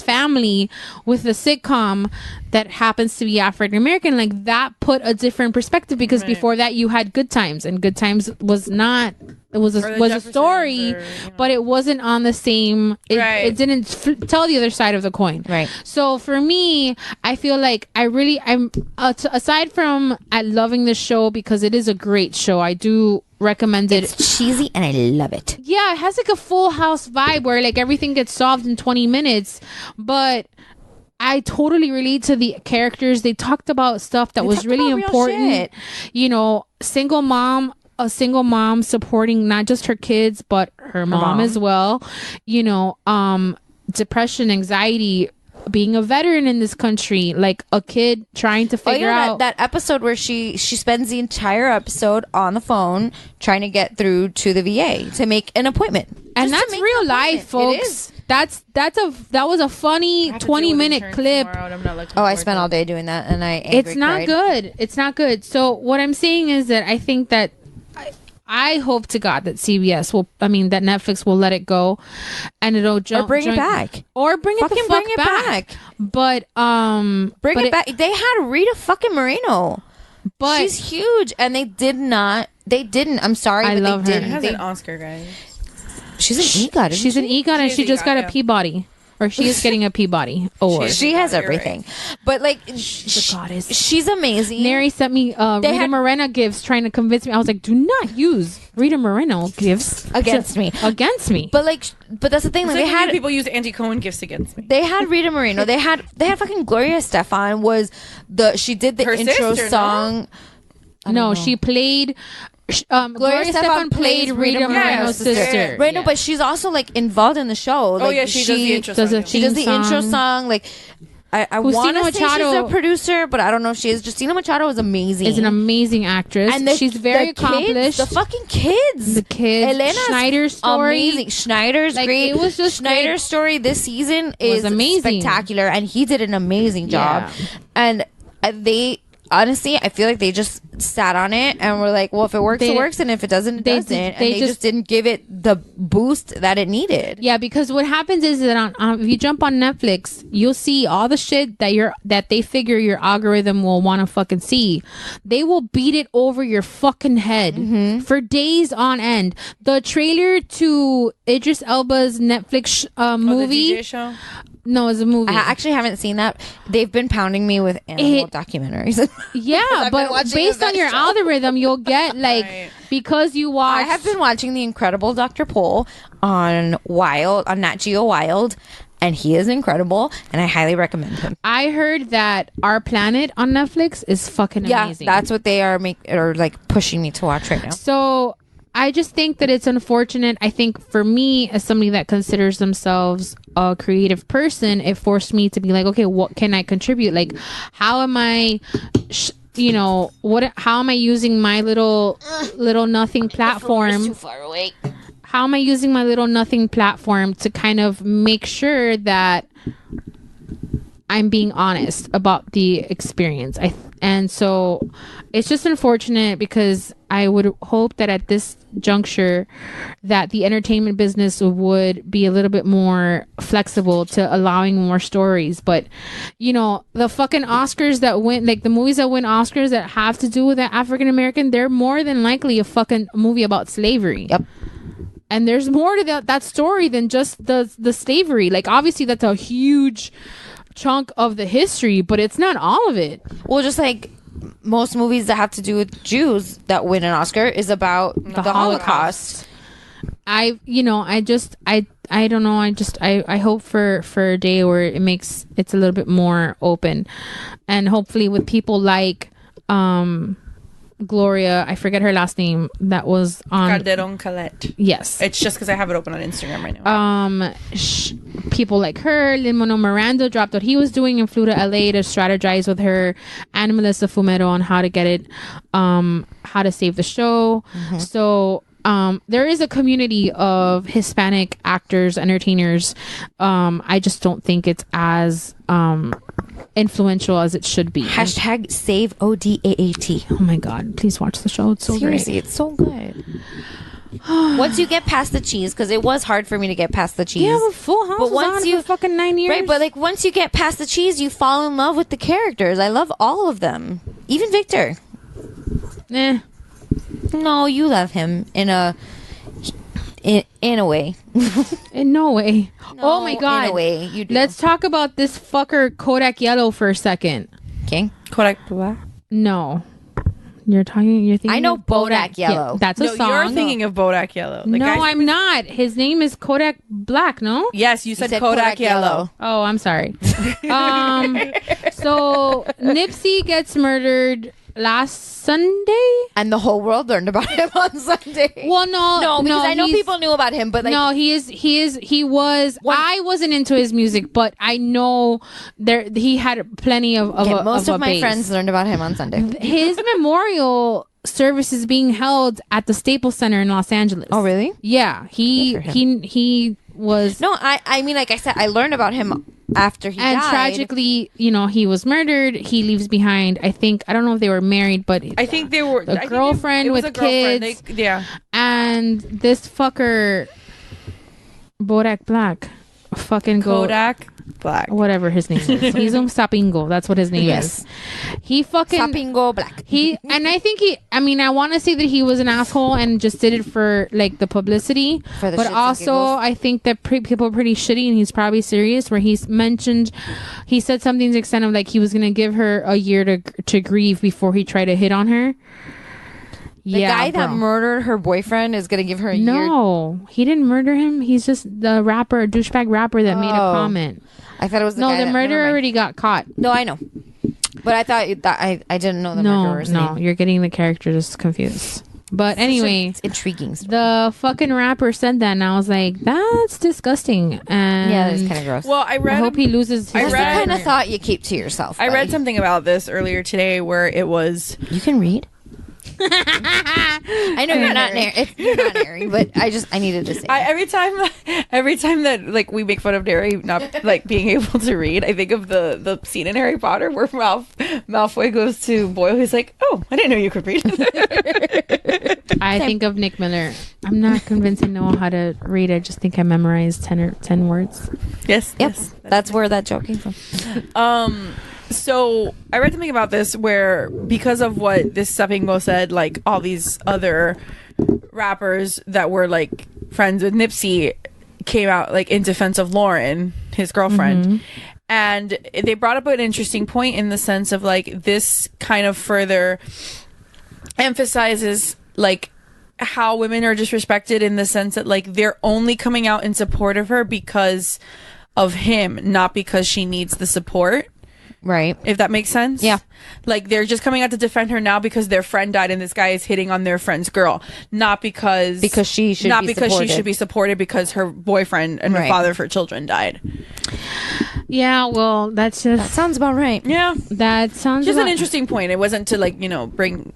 E: family with a sitcom that happens to be African American. Like that put a different perspective, because before that you had Good Times, and Good Times was not. It was a story, but it wasn't on the same. It didn't tell the other side of the coin.
H: Right.
E: So for me, I feel like I'm aside from loving this show because it is a great show. I do recommend it.
H: It's cheesy and I love it.
E: Yeah, it has like a Full House vibe where like everything gets solved in 20 minutes, but I totally relate to the characters. They talked about stuff that was really important. You know, a single mom supporting not just her kids but her mom as well. You know, depression, anxiety, being a veteran in this country, like a kid trying to figure out
H: that episode where she spends the entire episode on the phone trying to get through to the VA to make an appointment.
E: And that's real life, folks. It is. That was a funny 20-minute clip.
H: I spent all day doing that, and
E: it's not good. It's not good. So what I'm saying is that I think that I hope to God that that Netflix will let it go, and it'll
H: bring it back,
E: or bring it back. But
H: bring it back. They had Rita fucking Moreno, but she's huge, and they didn't. I'm sorry,
E: I love
H: they
E: her.
H: didn't.
D: Has an Oscar, guys.
H: She's an EGOT.
E: She's an EGOT, and she just got a Peabody. Or she is getting a Peabody award.
H: She has everything. Right. But like
E: she's a goddess.
H: She's amazing.
E: Neri sent me Rita Moreno gifts trying to convince me. I was like, do not use Rita Moreno gifts
H: against me. But that's the thing.
D: Like they had people use Andy Cohen gifts against me.
H: They had Rita Moreno. They had fucking Gloria Estefan she did the
D: her
H: intro
D: sister,
H: song.
E: No, she played. Gloria Estefan played Rita Moreno's sister.
H: Right, no, but she's also like involved in the show. Like,
D: she does the intro song.
H: She does the intro song. Like I want to say she's a producer, but I don't know if she is. Justina Machado is amazing.
E: Is an amazing actress, and she's very accomplished.
H: The fucking kids,
E: Elena Schneider's story,
H: amazing. Schneider's great. It was just Schneider's story this season is amazing, spectacular, and he did an amazing job. Yeah. And they. Honestly, I feel like they just sat on it and were like, well, if it works, it works. And if it doesn't, it doesn't. And they just didn't give it the boost that it needed.
E: Yeah, because what happens is that if you jump on Netflix, you'll see all the shit that they figure your algorithm will want to fucking see. They will beat it over your fucking head for days on end. The trailer to Idris Elba's Netflix movie.
D: The DJ show?
E: No, it's a movie.
H: I actually haven't seen that. They've been pounding me with animal documentaries.
E: Yeah, but based on your algorithm, you'll get like because you watch.
H: I have been watching The Incredible Dr. Pol on Nat Geo Wild, and he is incredible, and I highly recommend him.
E: I heard that Our Planet on Netflix is fucking amazing.
H: Yeah, that's what they are pushing me to watch right now.
E: So I just think that it's unfortunate. I think for me, as somebody that considers themselves a creative person, it forced me to be like, okay, what can I contribute? Like, how am I, how am I using my little nothing platform?
H: Too far away.
E: How am I using my little nothing platform to kind of make sure that I'm being honest about the experience? And so it's just unfortunate because I would hope that at this juncture that the entertainment business would be a little bit more flexible to allowing more stories. But the fucking Oscars that win, like the movies that win Oscars that have to do with the African American, they're more than likely a fucking movie about slavery.
H: Yep. And
E: there's more to that story than just the slavery. Like obviously that's a huge chunk of the history, but it's not all of it.
H: Well, just like most movies that have to do with Jews that win an Oscar is about the Holocaust.
E: I don't know. I hope for a day where it's a little bit more open, and hopefully with people like Gloria, I forget her last name, that was on
D: Calderon Colette.
E: Yes,
D: it's just because I have it open on Instagram right now.
E: People like her, Lin-Manuel Miranda dropped what he was doing and flew to LA to strategize with her and Melissa Fumero on how to get it, how to save the show. Mm-hmm. So there is a community of Hispanic actors, entertainers. I just don't think it's as influential as it should be.
H: Hashtag save ODAAT.
E: Oh my god, please watch the show. It's so
H: seriously
E: great.
H: It's so good. Once you get past the cheese, because it was hard for me to get past the cheese.
E: Yeah, but Full House
H: but
E: was on for fucking 9 years.
H: Right, but like once you get past the cheese, you fall in love with the characters. I love all of them. Even Victor. No, you love him in a way.
E: In no way.
H: No,
E: oh my god.
H: In a way, you do.
E: Let's talk about this fucker Kodak Yellow for a second.
H: Okay.
D: Kodak Black?
E: No. You're thinking
H: I know
E: of
H: Bodak Yellow.
E: Yeah, that's a song.
D: You're thinking of Bodak Yellow.
E: No, I'm not. His name is Kodak Black, no?
D: Yes, you said Kodak Yellow.
E: Oh, I'm sorry. So Nipsey gets murdered last Sunday,
H: and the whole world learned about him on Sunday.
E: Well, no,
H: because I know people knew about him, but like,
E: no, he was. I wasn't into his music, but I know he had plenty of.
H: Most of my
E: base.
H: friends learned about him on Sunday.
E: His memorial service is being held at the Staples Center in Los Angeles.
H: Oh, really?
E: Yeah, he was.
H: No, I mean, like I said, I learned about him after he died.
E: And tragically, he was murdered. He leaves behind, I don't know if they were married, but
D: I think they were
E: a girlfriend with kids. And this fucker, Bodak Black, fucking
D: Kodak Black,
E: whatever his name is. He's Sapingo. That's what his name is. He fucking
H: Sapingo Black.
E: And I think I want to say that he was an asshole and just did it for like the publicity. But also, I think that people are pretty shitty, and he's probably serious. Where he said something to the extent of like he was gonna give her a year to grieve before he tried to hit on her.
H: The guy that murdered her boyfriend is gonna give her a year.
E: No, he didn't murder him. He's just the douchebag rapper that made a comment.
H: I thought it was the guy.
E: No, the murderer already got caught.
H: No, I know, but I thought that I didn't know the murderer's name.
E: No, you're getting the characters confused. But anyway,
H: it's intriguing story.
E: The fucking rapper said that, and I was like, "That's disgusting." And
H: yeah, that's kind of gross.
D: Well, I
E: hope he loses.
H: That's the kind of thought you keep to yourself.
D: I read something about this earlier today, where it was.
H: You can read. I know you're not Nary, but I needed to say
D: every time that like we make fun of Nary not like being able to read, I think of the scene in Harry Potter where Malfoy goes to Boyle. He's like, "Oh, I didn't know you could read."
E: I think of Nick Miller. I'm not convinced I know how to read. I just think I memorized 10 words.
D: Yes.
H: Yep. That's where that joke came from.
D: So I read something about this where because of what this Sapingo said, like all these other rappers that were like friends with Nipsey came out like in defense of Lauren, his girlfriend. Mm-hmm. And they brought up an interesting point in the sense of like this kind of further emphasizes like how women are disrespected in the sense that like they're only coming out in support of her because of him, not because she needs the support.
H: Right.
D: If that makes sense.
H: Yeah.
D: Like they're just coming out to defend her now because their friend died and this guy is hitting on their friend's girl. Not because
H: she should
D: be supported because her boyfriend and her father of her children died.
E: Yeah, well, that sounds
H: about right.
D: Yeah.
E: That sounds
D: just an interesting point. It wasn't to like, bring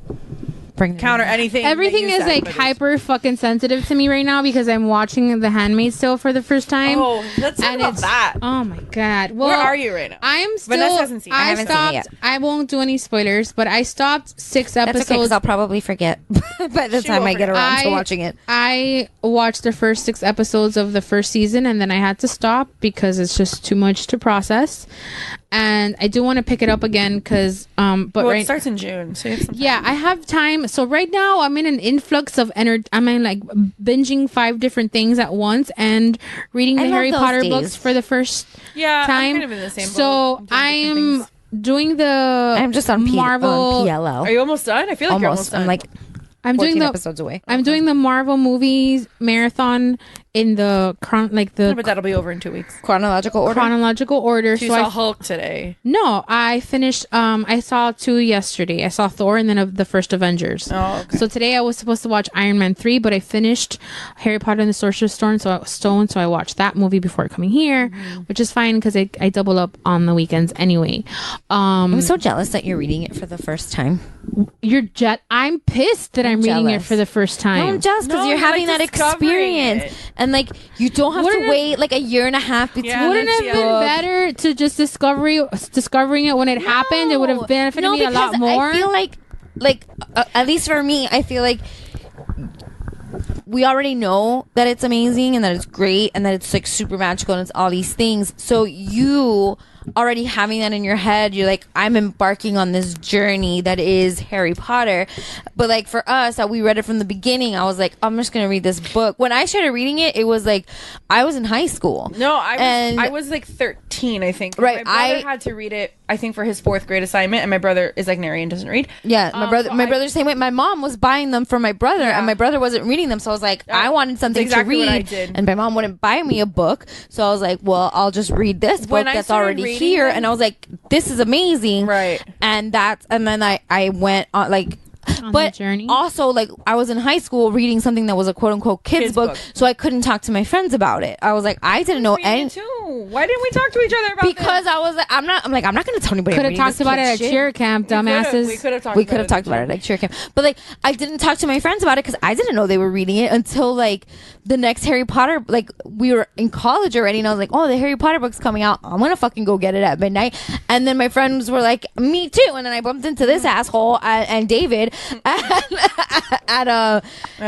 D: counter anything.
E: Everything is like hyper fucking sensitive to me right now because I'm watching The Handmaid's Tale for the first time.
D: Oh, let's talk about that.
E: Oh my god. Well,
D: where are you right now?
E: I'm still.
D: Vanessa hasn't seen it.
H: I haven't seen it
E: stopped.
H: yet.
E: I won't do any spoilers, but I stopped 6
H: That's okay,
E: episodes.
H: because I'll probably forget by the time I get around to watching it.
E: I watched the first 6 episodes of the first season, and then I had to stop because it's just too much to process. And I do want to pick it up again because,
D: it starts in June, so you have some time.
E: yeah, I have time. So right now I'm in an influx of energy. I'm in like binging 5 different things at once and reading the
H: love
E: Harry
H: those
E: Potter
H: days.
E: books for the first
D: Yeah, I'm
E: time.
D: kind of in the same boat.
E: So
D: Doing different
E: I'm
D: things.
E: doing the.
H: I'm just on
E: Marvel.
H: on PLL.
D: Are you almost done? I feel like you're almost done.
H: I'm like
E: I'm
H: 14
E: doing the
H: episodes away.
E: I'm doing the Marvel movies marathon in the
D: but that'll be over in 2 weeks.
H: Chronological order.
E: chronological order.
D: You
E: So
D: saw
E: I
D: Hulk today.
E: no, I finished. I saw 2 yesterday. I saw Thor and then the first Avengers.
D: Oh, okay.
E: So today I was supposed to watch Iron Man 3, but I finished Harry Potter and the Sorcerer's Stone. So I watched that movie before coming here, which is fine because I double up on the weekends anyway.
H: I'm so jealous that you're reading it for the first time.
E: I'm pissed that I'm reading it
H: jealous.
E: for the first time.
H: No, I'm jealous because
D: No,
H: you're
D: you're,
H: having
D: like,
H: that
D: discovering
H: experience,
D: it.
H: and like you don't have
E: Wouldn't
H: to
E: it-
H: wait like a year and a half between.
D: Yeah,
E: Wouldn't it
D: that's-
E: have been better to just discovering it when it happened? It would have benefited me a lot
H: because
E: more.
H: I feel like at least for me, I feel like we already know that it's amazing and that it's great and that it's like super magical and it's all these things. So you already having that in your head, you're like, I'm embarking on this journey that is Harry Potter. But like for us, that we read it from the beginning, I was like, I'm just gonna read this book. When I started reading it, it was like I was in high school.
D: No, I was like 13, I think.
H: Right,
D: My brother had to read it, I think, for his 4th grade assignment, and my brother is like Nary and doesn't read.
H: Yeah, my brother's the same way. My mom was buying them for my brother, and my brother wasn't reading them. So I was like, I wanted something
D: exactly
H: to
D: what
H: read,
D: I did.
H: and my mom wouldn't buy me a book. So I was like, well, I'll just read this book
D: When I
H: that's
D: started
H: already
D: reading
H: here.
D: them-
H: And I was like, this is amazing,
D: Right.
H: And then I went on like.
E: On
H: But
E: the journey.
H: also, like, I was in high school reading something that was a quote unquote kids book, so I couldn't talk to my friends about it. I was like, I didn't know
D: Reading
H: any
D: it too. Why didn't we talk to each other about
H: because
D: this?
H: I was like, I'm not going to tell anybody.
E: Could
H: I'm
E: have
H: reading
E: talked
H: this
E: about it
H: kid
E: at
H: shit.
E: cheer camp, dumbasses.
D: We could have talked
H: We
D: about
H: could have
D: it.
H: talked about it like cheer camp, but like I didn't talk to my friends about it because I didn't know they were reading it until like the next Harry Potter. Like we were in college already, and I was like, oh, the Harry Potter book's coming out. I'm gonna fucking go get it at midnight. And then my friends were like, me too. And then I bumped into this asshole and David at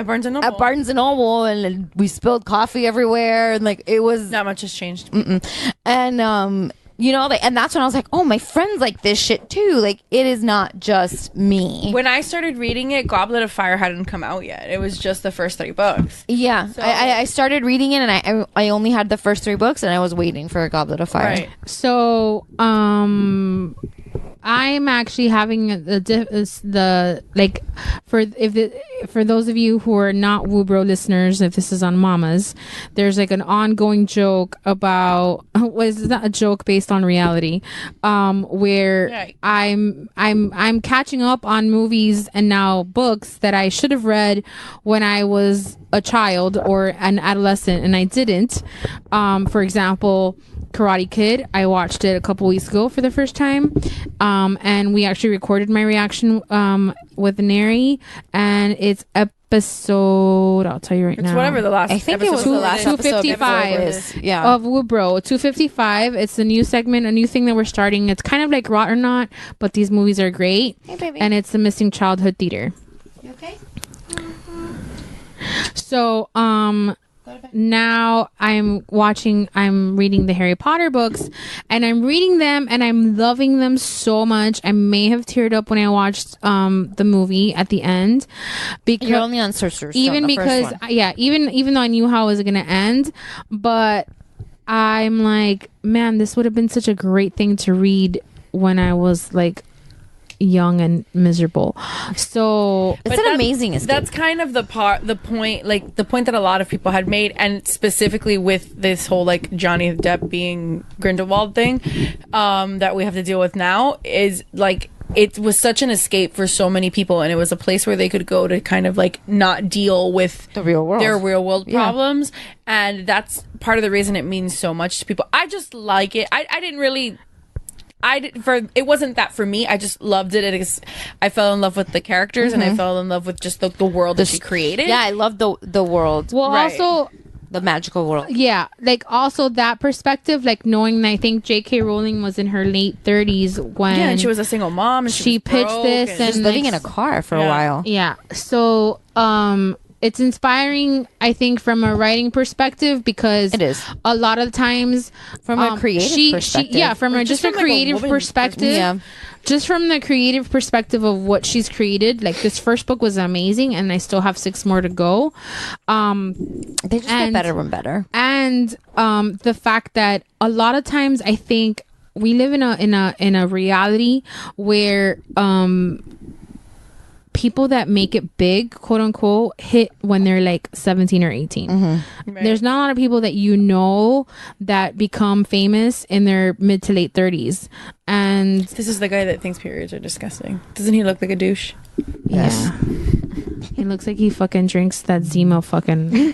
D: Barnes and Noble.
H: at Barnes and Noble, and we spilled coffee everywhere, and like it was
D: Not much has changed.
H: and you know, like, and that's when I was like, oh, my friends like this shit too. Like, it is not just me.
D: When I started reading it, Goblet of Fire hadn't come out yet. It was just the first 3 books.
H: Yeah,
D: So-
H: I started reading it, and I only had the first 3 books, and I was waiting for a Goblet of Fire.
D: Right.
E: So, I'm actually having for those of you who are not WUBro listeners, if this is on Mamas, there's like an ongoing joke about was not a joke based on reality, where
D: Right.
E: I'm catching up on movies and now books that I should have read when I was a child or an adolescent and I didn't. For example, Karate Kid, I watched it a couple weeks ago for the first time, and we actually recorded my reaction with Neri, and it's episode, I'll tell you right now,
D: It's whatever the last
H: I think it was
D: episode
H: the last
D: is.
H: episode.
E: 255
H: was. Yeah.
E: of WUBro. 255. It's a new segment, a new thing that we're starting. It's kind of like Rot or Not, but these movies are great.
H: Hey, baby.
E: And it's the Missing Childhood Theater.
H: You okay?
E: So, now I'm reading the Harry Potter books, and I'm reading them and I'm loving them so much. I may have teared up when I watched the movie at the end, because
H: You're only on Sorcerer's Stone,
E: even
H: the first
E: because
H: one.
E: even though I knew how it was gonna end, but I'm like, man, this would have been such a great thing to read when I was like young and miserable. So
H: It's an amazing escape.
D: That's kind of the point that a lot of people had made, and specifically with this whole like Johnny Depp being Grindelwald thing that we have to deal with now, is like it was such an escape for so many people, and it was a place where they could go to kind of like not deal with
H: The real world.
D: their real world
H: Yeah.
D: problems, and that's part of the reason it means so much to people. I just like it. I didn't really it wasn't that for me. I just loved it. I fell in love with the characters and I fell in love with just the world that she created.
H: Yeah, I love the world.
E: Well,
D: Right.
E: also,
H: The magical world.
E: yeah, like also that perspective, like knowing that I think J.K. Rowling was in her late 30s when
D: Yeah, and she was a single mom and
E: she
D: was
E: pitched
D: broke
E: this
D: and
E: and
H: Just living
E: like,
H: in a car for a
D: Yeah.
H: while.
E: yeah. So, it's inspiring, I think, from a writing perspective because
H: It is.
E: a lot of times
H: From a creative perspective.
E: yeah, from
D: Or
E: a
D: just
E: just a
D: from, like, a
E: creative
D: woman's
E: perspective.
H: Yeah.
E: Just from the creative perspective of what she's created, like this first book was amazing, and I still have 6 more to go.
H: They just get
E: And-
H: better and better.
E: And the fact that a lot of times I think we live in a reality where people that make it big, quote unquote, hit when they're like 17 or 18.
D: Right.
E: There's not a lot of people that you know that become famous in their mid to late 30s. And
D: This is the guy that thinks periods are disgusting. Doesn't he look like a douche?
E: yeah. He looks like he fucking drinks that Zima fucking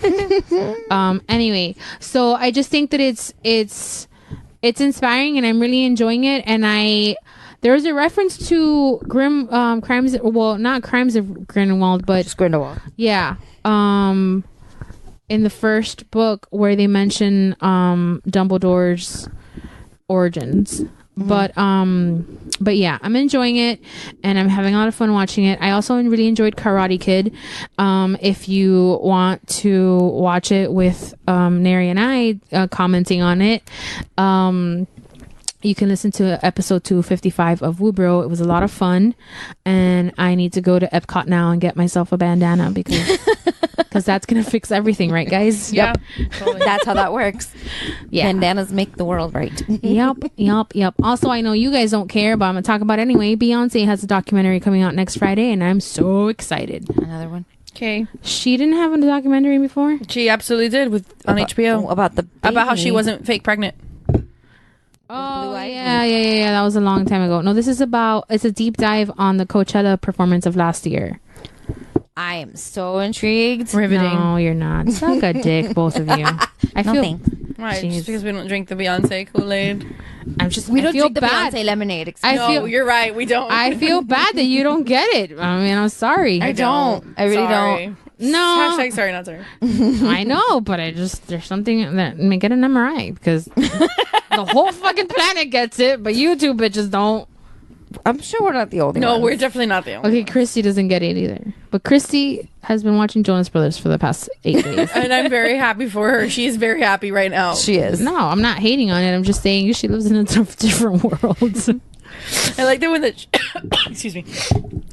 E: anyway, so I just think that it's inspiring and I'm really enjoying it. And there was a reference to crimes, well, not Crimes of Grindelwald, but
H: Just Grindelwald.
E: yeah, in the first book where they mention Dumbledore's origins. But yeah, I'm enjoying it and I'm having a lot of fun watching it. I also really enjoyed Karate Kid. If you want to watch it with Neri and I commenting on it, you can listen to episode 255 of WUBro. It was a lot of fun, and I need to go to Epcot now and get myself a bandana because that's gonna fix everything, right, guys?
D: Yeah. Totally.
H: That's how that works.
E: Yeah.
H: Bandanas make the world right.
E: Yep. Also, I know you guys don't care, but I'm gonna talk about it anyway. Beyonce has a documentary coming out next Friday, and I'm so excited.
H: Another one.
D: Okay.
E: She didn't have a documentary before.
D: She absolutely did on HBO
H: About the
D: about how
H: baby.
D: she wasn't fake pregnant.
E: Oh,
H: Blue Ivy.
E: yeah. That was a long time ago. No, this is it's a deep dive on the Coachella performance of last year.
H: I am so intrigued.
D: Riveting.
E: No, you're not. Suck a dick, both of you. I
H: No
E: feel.
H: thanks.
D: Right,
E: Jeez.
D: just because we don't drink the Beyonce Kool-Aid.
E: I'm just.
H: We
E: I
H: don't
E: feel
H: drink the
E: bad.
H: Beyonce lemonade.
E: I
D: No,
E: feel.
D: you're right. We don't.
E: I feel bad that you don't get it. I mean, I'm sorry.
H: I don't. I really
D: Sorry.
H: don't.
E: No,
D: Hashtag sorry, not sorry.
E: I know, but there's something that get an MRI because the whole fucking planet gets it, but you two bitches don't.
H: I'm sure we're not the only
D: No,
H: ones.
D: we're definitely not the only.
E: Okay, Christy doesn't get it either, but Christy has been watching Jonas Brothers for the past 8 days.
D: And I'm very happy for her. She's very happy right now.
H: She is.
E: No, I'm not hating on it. I'm just saying she lives in a different world.
D: I like that when the excuse me,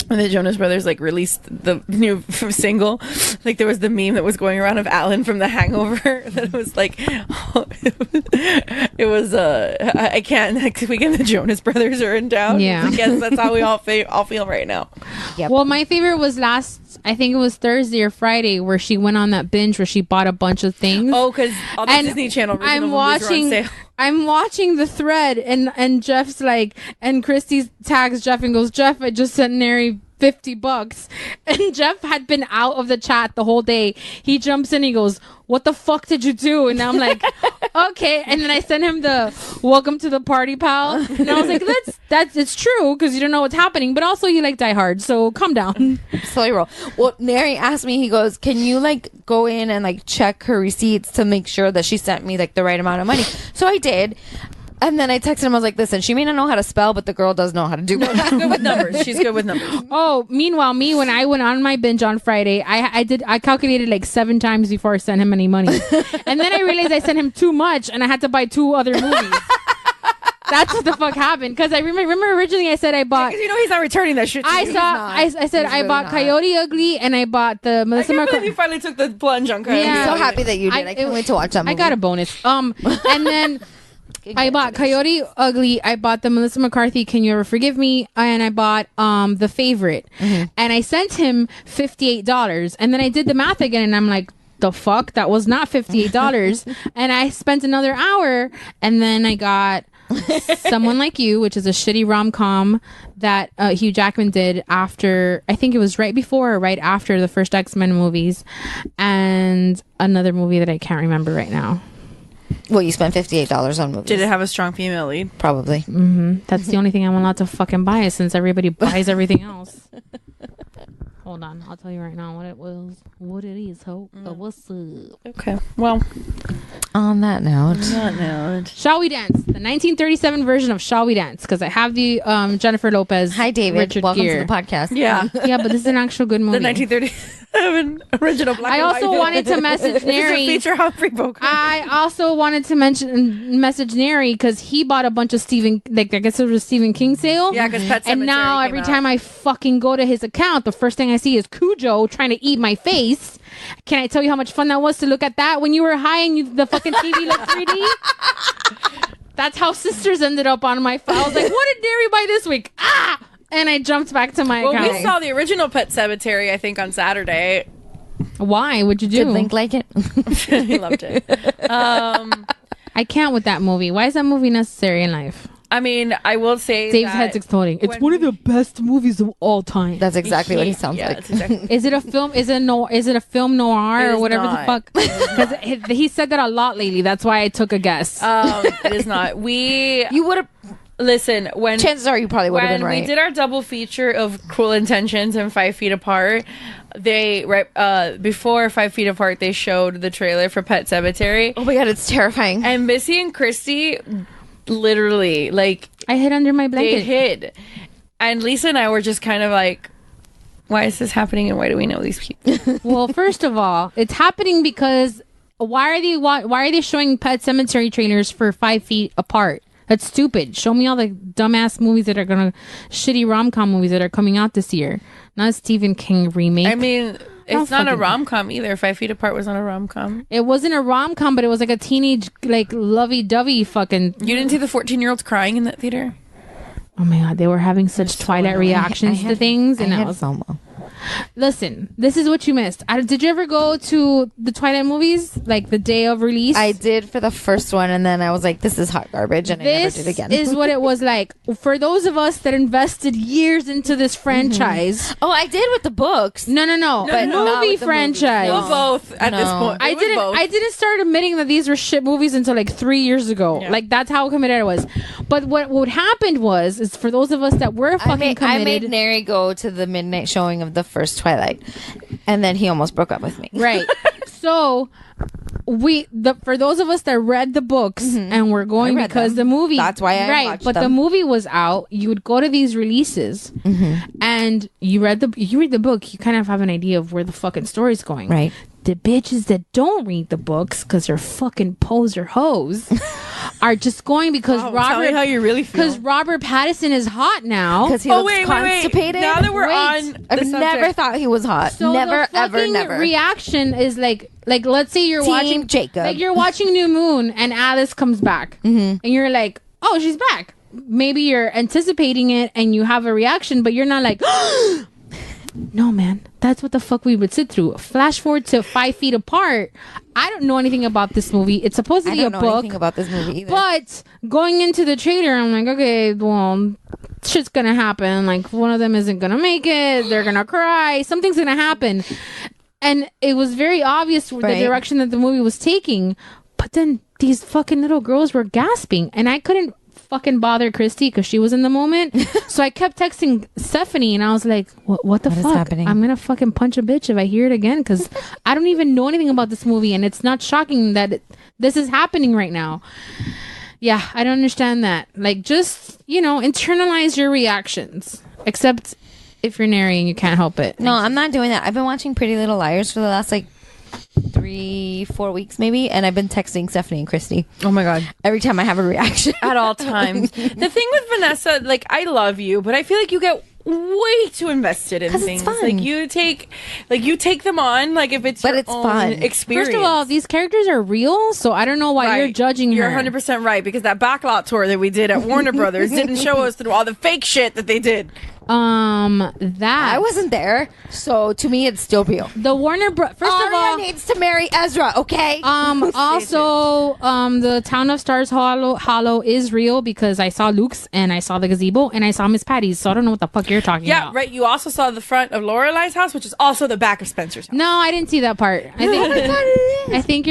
D: when the Jonas Brothers like released the new single, like there was the meme that was going around of Alan from The Hangover that was like, it was I can't next weekend the Jonas Brothers are in town.
E: Yeah.
D: I guess that's how we all feel right now.
H: Yep.
E: Well, my favorite was I think it was Thursday or Friday, where she went on that binge where she bought a bunch of things.
D: Oh, because all the
E: And
D: Disney Channel original
E: I'm
D: movies were on
E: watching.
D: sale.
E: I'm watching the thread, and Jeff's like, and Christy tags Jeff and goes, Jeff, I just sent Neri $50, and Jeff had been out of the chat the whole day. He jumps in, he goes, what the fuck did you do? And I'm like, okay. And then I sent him the welcome to the party, pal. And I was like, that's it's true because you don't know what's happening, but also you like Die Hard, so calm down.
H: Slowly roll. Well, Neri asked me, he goes, can you like go in and like check her receipts to make sure that she sent me like the right amount of money? So I did. And then I texted him, I was like, listen, she may not know how to spell, but the girl does know how to do it.
D: She's good with numbers. She's good with numbers.
E: Oh, meanwhile, when I went on my binge on Friday, I calculated like 7 times before I sent him any money. And then I realized I sent him too much and I had to buy 2 other movies. That's what the fuck happened. Because I remember originally I said I bought.
D: Because you know he's not returning that shit.
E: I said
H: He's
E: I
H: really
E: bought
H: not.
E: Coyote Ugly and I bought the
D: I
E: Melissa
D: can't believe
E: McCarthy.
D: you finally took the plunge on Coyote.
E: Yeah.
H: I'm so happy that you did. I can't wait to watch that movie.
E: I got a bonus. And then I bought Coyote Ugly. I bought the Melissa McCarthy Can You Ever Forgive Me? And I bought The Favorite. And I sent him $58. And then I did the math again and I'm like, the fuck? That was not $58. And I spent another hour and then I got Someone Like You, which is a shitty rom-com that Hugh Jackman did after, I think it was right before or right after the first X-Men movies, and another movie that I can't remember right now.
H: Well, you spent $58 on movies.
D: Did it have a strong female lead?
H: Probably.
E: That's the only thing I'm allowed to fucking buy since everybody buys everything else. Hold on, I'll tell you right now what it was, what it is. What's up?
D: Okay. Well,
H: On that note,
E: Shall We Dance? The 1937 version of Shall We Dance, because I have the Jennifer Lopez.
H: hi David,
E: Richard
H: welcome
E: Gere.
H: to the podcast.
D: yeah.
E: Yeah, but this is an actual good movie.
D: The 1937 original black
E: I
D: and
E: also
D: white.
E: wanted to message
D: This is a
E: Neri.
D: feature Humphrey Bogart.
E: I also wanted to message Neri because he bought a bunch of Stephen, like I guess it was a Stephen King sale.
D: Yeah, because Pet Sematary
E: And now
D: came
E: every
D: out.
E: time I fucking go to his account, the first thing I see is Cujo trying to eat my face. Can I tell you how much fun that was to look at that when you were high and the fucking TV looked 3D? That's how Sisters ended up on my phone. I was like, what did Neri buy this week? Ah! And I jumped back to my
D: Well,
E: account.
D: we saw the original Pet Sematary, I think, on Saturday.
E: Why? What'd you do?
H: Did Link like it?
D: He loved it.
E: I can't with that movie. Why is that movie necessary in life?
D: I mean, I will say
E: Dave's
D: that
E: head's exploding. It's
D: when
E: one of the best movies of all time.
H: That's exactly what he sounds
D: yeah,
H: like.
D: that's exactly.
E: Is it a film? Is it a film noir
D: It
E: or
D: is
E: whatever
D: not.
E: the fuck? Because he said that a lot lately. That's why I took a guess.
D: It is not.
H: You would have.
D: Listen, when
H: Chances are you probably would have
D: when
H: been right.
D: we did our double feature of Cruel Intentions and 5 Feet Apart, they before 5 Feet Apart they showed the trailer for Pet Sematary,
H: Oh my god, it's terrifying.
D: and Missy and Christy literally like
E: I hid under my
D: they
E: blanket.
D: hid, and Lisa and I were just kind of like, why is this happening and why do we know these people?
E: Well, first of all, it's happening because why are they showing Pet Cemetery trailers for 5 Feet Apart? That's stupid. Show me all the dumbass movies that are shitty rom-com movies that are coming out this year. Not a Stephen King remake.
D: I mean, it's not a
E: fucking-
D: rom-com either. 5 Feet Apart was not a rom-com.
E: it wasn't a rom-com, but it was like a teenage, like, lovey-dovey fucking...
D: You didn't see the 14-year-olds crying in that theater?
E: Oh my god, they were having such Twilight reactions to things, and I was
H: FOMO.
E: listen. This is what you missed. Did you ever go to the Twilight movies, like the day of release?
H: I did for the first one, and then I was like, "This is hot garbage," and I never
E: This
H: did again.
E: is what it was like for those of us that invested years into this franchise.
H: oh, I did with the books.
E: No, but
H: not
E: movie
H: with the
E: franchise.
H: movies.
D: Well, both at this
H: No.
D: point.
E: I
D: It was
E: didn't.
D: both.
E: I didn't start admitting that these were shit movies until like 3 years ago.
D: Yeah.
E: Like that's how committed I was. But what happened is for those of us that were fucking
H: I made
E: committed,
H: Neri go to the midnight showing of the first Twilight, and then he almost broke up with me.
E: right? So for those of us that read the books and we're going
H: I read
E: because
H: them.
E: the movie,
H: That's why I
E: right?
H: watched
E: But the
H: them.
E: movie was out. You would go to these releases and you read the book. You kind of have an idea of where the fucking story's going,
H: Right.
E: The bitches that don't read the books because they're fucking poser hoes are just going because
D: Oh, tell me how you really feel.
E: because Robert Pattinson is hot now.
H: Because he
D: Oh,
H: looks
D: wait.
H: constipated.
D: Now that we're
E: Wait.
D: on
H: I've
D: the
H: never
D: subject,
H: thought he was hot.
E: So
H: never,
E: the
H: ever,
E: fucking
H: never.
E: reaction is like let's say you're
H: Team
E: watching
H: Jacob.
E: like you're watching New Moon and Alice comes back and you're like, oh, she's back. Maybe you're anticipating it and you have a reaction, but you're not like, no, man, that's what the fuck we would sit through. Flash forward to 5 Feet Apart. I don't know anything about this movie. It's
H: I
E: supposedly
H: don't
E: a
H: know
E: book.
H: anything about this movie either.
E: But going into the trailer, I'm like, okay, well, shit's gonna happen. Like, one of them isn't gonna make it. They're gonna cry. Something's gonna happen. And it was very obvious the
H: Right.
E: direction that the movie was taking. But then these fucking little girls were gasping. And I couldn't fucking bother Christy because she was in the moment. So I kept texting Stephanie and I was like, what the
H: What is
E: fuck?
H: happening?
E: I'm gonna fucking punch a bitch if I hear it again because I don't even know anything about this movie. And it's not shocking that this is happening right now. Yeah, I don't understand that. Like, just, internalize your reactions. Except if you're narrating, you can't help it.
H: No, I'm not doing that. I've been watching Pretty Little Liars for the last 3-4 weeks maybe, and I've been texting Stephanie and Christy
D: oh my god,
H: every time I have a reaction.
D: at all times. The thing with Vanessa, like, I love you, but I feel like you get way too invested in
H: 'Cause it's
D: things.
H: fun.
D: Like you take them on, like if it's
H: But
D: your
H: it's
D: own
H: fun.
D: experience.
E: First of all, these characters are real, so I don't know why you're
D: Right.
E: judging her.
D: You're 100% right, because that backlot tour that we did at Warner Brothers didn't show us through all the fake shit that they did.
E: That
H: I wasn't there, so to me, it's still real.
E: the Warner First of
H: Arya
E: all,
H: needs to marry Ezra, okay?
E: also, the Town of Stars Hollow is real because I saw Luke's and I saw the gazebo and I saw Miss Patty's. So I don't know what the fuck you're talking
D: Yeah,
E: about.
D: right. You also saw the front of Lorelai's house, which is also the back of Spencer's house.
E: No, I didn't see that part. I think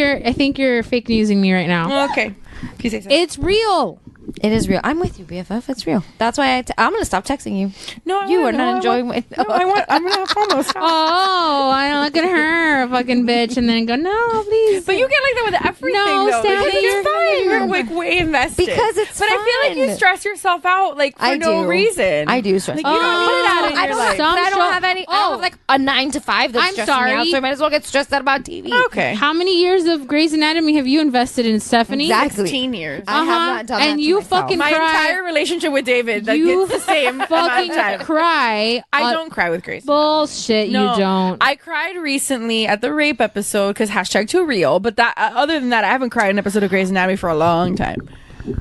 E: you're fake newsing me right now.
D: Okay. If you say so.
E: It's real.
H: It is real. I'm with you, BFF. It's real. That's why I'm gonna stop texting you.
D: No, I
H: You
D: wanna
H: are not
D: know.
H: enjoying my.
D: No, I'm gonna have fun with this.
E: Oh, I look at her, fucking bitch, and then go, no, please.
D: But you get like that with everything,
E: No,
D: though.
E: Stanley,
D: Because
E: you're fine.
D: You're like way invested.
H: Because it's
D: But I feel like you
H: fun.
D: stress yourself out like for no reason.
H: I do stress.
D: Like, you don't need that in
H: I
D: your
H: don't,
D: life.
H: but I don't have any. I don't
E: Oh.
H: have like a 9 to 5 that's
E: I'm
H: stressing me out,
E: sorry.
H: so I might as well get stressed out about TV.
D: Okay.
E: How many years of Grey's Anatomy have you invested in, Stephanie?
H: Exactly.
D: 16 years.
H: I have not done that
E: And
H: to
E: you
H: myself.
E: fucking
D: My
E: cry.
D: entire relationship with David, that
E: You
D: gets the same amount
E: fucking
D: of time.
E: cry.
D: I don't cry with Grace.
E: Bullshit,
D: No,
E: you don't.
D: I cried recently at the rape episode because #2real. But that, other than that, I haven't cried an episode of Grey's Anatomy for a long time.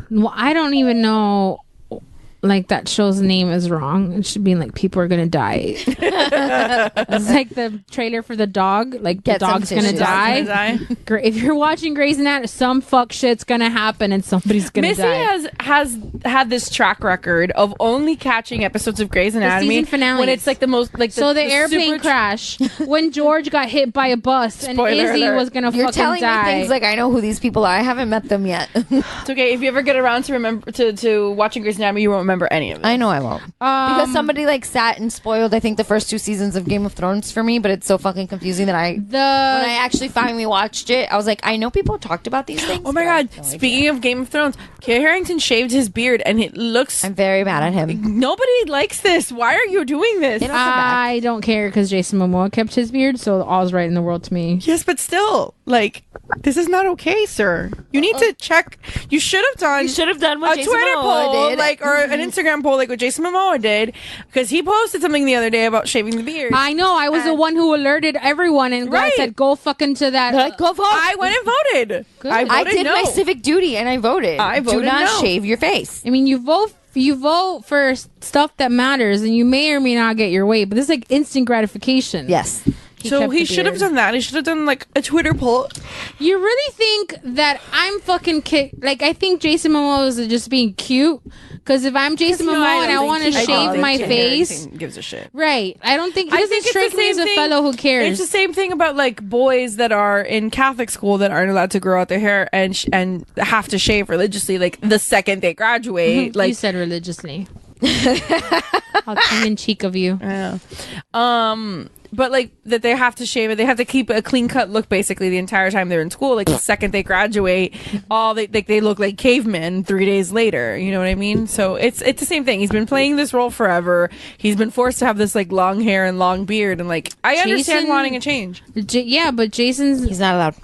E: Well, I don't even know. Like that show's name is wrong. It should be like people are gonna die. It's like the trailer for the dog. Like the
H: Get some
E: dog's gonna
H: tissues.
E: die.
D: Dog's gonna
E: If you're watching Grey's Anatomy, some fuck shit's gonna happen and somebody's gonna
D: Missy
E: die.
D: has had this track record of only catching episodes of Grey's Anatomy
E: season finales.
D: when it's like the most like
E: So the
D: the
E: airplane
D: super
E: crash when George got hit by a bus and
D: Spoiler
E: Izzy
D: alert.
E: was gonna
H: You're
E: fucking
H: telling
E: die.
H: me things like I know who these people are. I haven't met them yet.
D: It's okay if you ever get around to remember to watching Grey's Anatomy, you won't remember any of it.
H: I know I won't. Because somebody like sat and spoiled I think the first 2 seasons of Game of Thrones for me, but it's so fucking confusing that when I actually finally watched it, I was like, I know people talked about these things.
D: Oh my
H: but I
D: god!
H: have no idea.
D: Speaking of Game of Thrones, Kit Harington shaved his beard, and it looks.
H: I'm very mad at him.
D: Nobody likes this. Why are you doing this?
H: They don't come back.
E: I don't care because Jason Momoa kept his beard, so all's right in the world to me.
D: Yes, but still, like, this is not okay, sir. You need to check. You should have done.
H: You should have done what
D: a
H: Jason
D: Twitter
H: Momoa
D: poll,
H: did.
D: like, or an Instagram poll, like what Jason Momoa did, because he posted something the other day about shaving the beard.
E: I know. I was the one who alerted everyone and
D: Right.
E: said, "Go fucking to that."
H: They're like, go vote.
D: I went and voted.
E: Good.
D: I
H: I
D: voted
H: did
D: no.
H: my civic duty and I voted.
D: I
H: Do
D: voted
H: not
D: no.
H: shave your face.
E: I mean, you vote for stuff that matters, and you may or may not get your way. But this is like instant gratification.
H: Yes.
D: So
E: kept
D: he
E: the
D: should have
E: beard.
D: done that. He should have done like a Twitter poll.
E: You really think that I'm fucking like? I think Jason Momoa is just being cute. Because if I'm Jason Momoa and I want to shave my face,
D: gives a shit.
E: right? I don't think he
D: I
E: doesn't
D: think it's
E: strike
D: the
E: me as
D: same
E: a
D: thing-
E: fellow who cares.
D: It's the same thing about like boys that are in Catholic school that aren't allowed to grow out their hair and have to shave religiously like the second they graduate.
E: you
D: Like,
E: said religiously. How tongue in cheek of you.
D: yeah. But like that they have to shave it. They have to keep a clean cut look basically the entire time they're in school. Like the second they graduate, they look like cavemen 3 days later. You know what I mean? So it's the same thing. He's been playing this role forever. He's been forced to have this like long hair and long beard. And like I understand
E: Jason-
D: wanting a change.
E: Yeah, but Jason's
H: He's not allowed.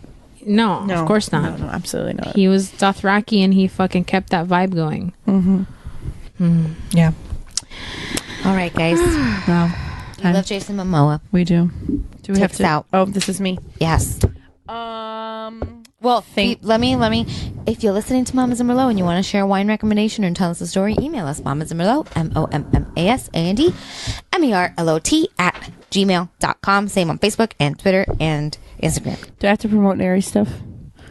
E: no, of course not.
D: No, absolutely not.
E: He was Dothraki and he fucking kept that vibe going.
D: Yeah.
H: All right, guys.
D: No.
H: You love Jason Momoa.
D: We do. Do we have
H: Takes
D: to?
H: out.
D: Oh, this is me.
H: Yes. Well, let me. If you're listening to Mamas and Merlot and you want to share a wine recommendation and tell us a story, email us mamasandmerlot, MOMMASANDMERLOT at gmail.com. Same on Facebook and Twitter and Instagram.
D: Do I have to promote Nary stuff?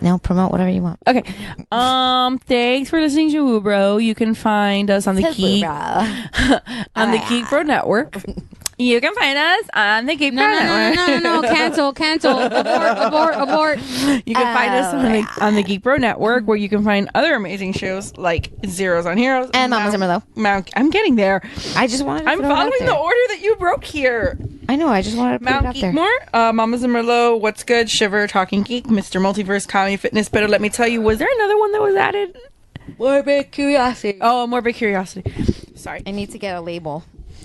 H: No, promote whatever you want.
D: Okay. Thanks for listening to WUBro. You can find us on the Geek on the GeekBro Network. You can find us on the GeekBro Network.
E: No, cancel, abort.
D: You can find us on the GeekBro Network, where you can find other amazing shows like Zeros on Heroes
H: And Mamas and Merlot.
D: I'm getting there.
H: I just wanted to
D: I'm
H: throw it out
D: following
H: there.
D: the order that you broke here.
H: I know. I just wanted to put it
D: Mount
H: out there.
D: Geekmore, Mamas and Merlot, What's Good, Shiver, Talking Geek, Mr. Multiverse, Comedy Fitness. Better let me tell you, was there another one that was added?
H: Morbid Curiosity.
D: Oh, Morbid Curiosity. Sorry.
H: I need to get a label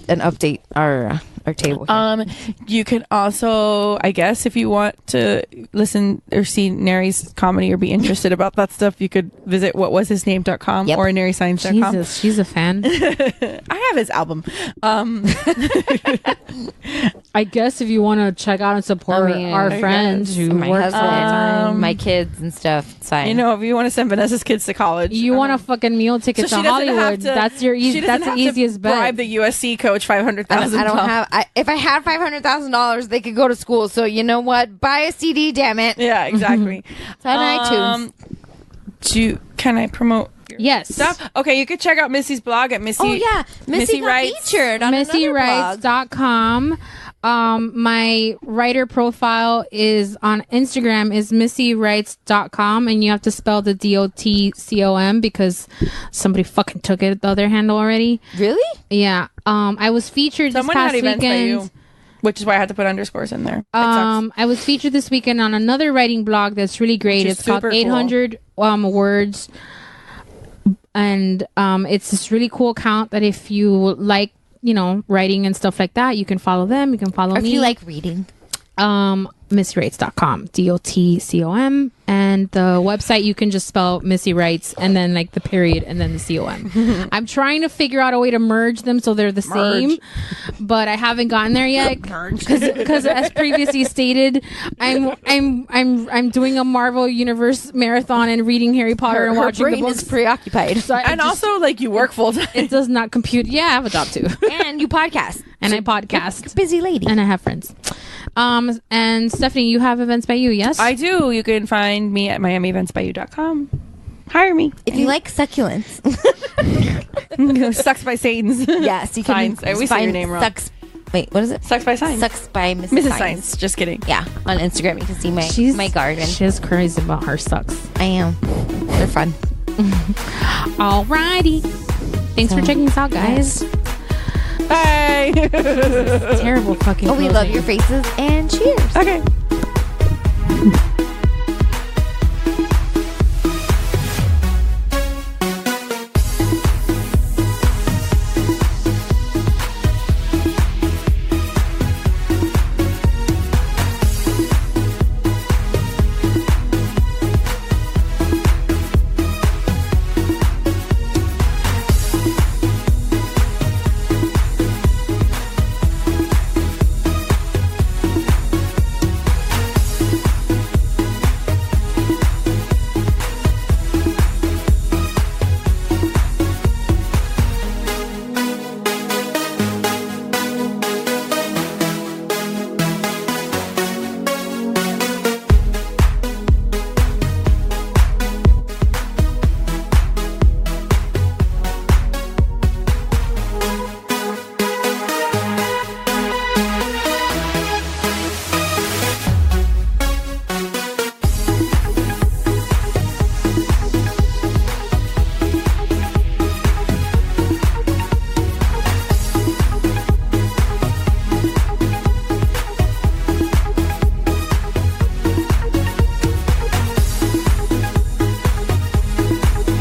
H: and update our our table here.
D: You can also, I guess, if you want to listen or see Neri's comedy or be interested about that stuff, you could visit whatwashisname.com
H: Yep.
D: or naryscience.com.
E: Jesus, she's a fan.
D: I have his album.
E: I guess if you want to check out and support our friends who
H: my
E: work full time,
H: husband, my kids and stuff. It's fine.
D: You know, if you want to send Vanessa's kids to college,
E: you want a fucking meal ticket
D: so
E: to
D: she doesn't have
E: Hollywood.
D: to-
E: That's your
D: she doesn't
E: that's the
D: have to
E: easiest bet.
D: bribe the USC coach $500,000.
H: I don't have. If I had $500,000, they could go to school. So you know what? Buy a CD, damn it.
D: Yeah, exactly.
H: It's on iTunes.
D: Can I promote your
E: Yes.
D: stuff? Okay, you could check out Missy's blog at Missy.
H: Oh yeah, Missy got
D: Writes.
H: featured on another blog.
E: MissyWrites.com. My writer profile is on Instagram is MissyWrites.com, and you have to spell the DOTCOM because somebody fucking took it the other handle already.
H: Really?
E: Yeah. I was featured
D: Someone
E: this
D: had
E: past
D: events by
E: weekend.
D: you, which is why I had to put underscores in there. It sucks.
E: I was featured this weekend on another writing blog that's really great.
D: Which is
E: It's called
D: super cool.
E: 800 words, and it's this really cool account that if you like, writing and stuff like that, you can follow them. You can follow
H: Or
E: me.
H: if you like reading.
E: MissyWrites.com, DOTCOM, and the website you can just spell Missy Writes and then like the period and then the COM. I'm trying to figure out a way to merge them so they're the same, but I haven't gotten there yet because as previously stated, I'm doing a Marvel Universe marathon and reading Harry Potter and
H: Her
E: watching the
H: brain
E: books.
H: is preoccupied.
E: So I
D: And
E: just-
D: also, like, you work full time.
E: it does not compute. Yeah, I have a job too,
H: And you podcast.
E: and I podcast.
H: Busy lady.
E: And I have friends. And Stephanie, you have events by you, yes?
D: I do. You can find me at MiamiEventsByYou.com. Hire me.
H: if you like succulents,
D: Sucks by Satan's.
H: yes, you can
D: Signs. I always say your name wrong.
H: Wait, what is it?
D: Sucks by Signs.
H: Sucks by Mrs.
D: Mrs.
H: Science.
D: Science. Just kidding.
H: Yeah, on Instagram you can see my garden.
E: She's crazy about her sucks.
H: I am. They're fun.
E: Alrighty. Thanks for checking us out, guys.
D: Bye.
E: Terrible fucking.
H: Oh, we love your faces and cheers.
D: Okay.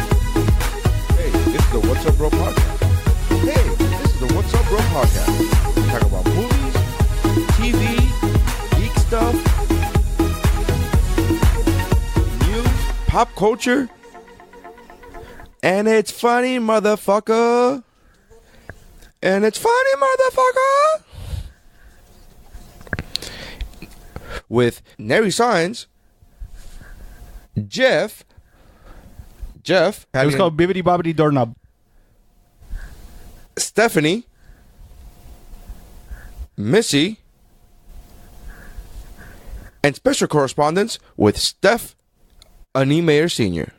B: Hey, this is the What's Up Bro podcast. Hey, this is the What's Up Bro podcast. We talk about movies, TV, geek stuff, news, pop culture, and it's funny, motherfucker. And it's funny, motherfucker. With Neri Signs, Jeff.
C: It was called Bibbidi Bobbidi Doorknob.
B: Stephanie, Missy, and special correspondence with Steph Mayer Sr.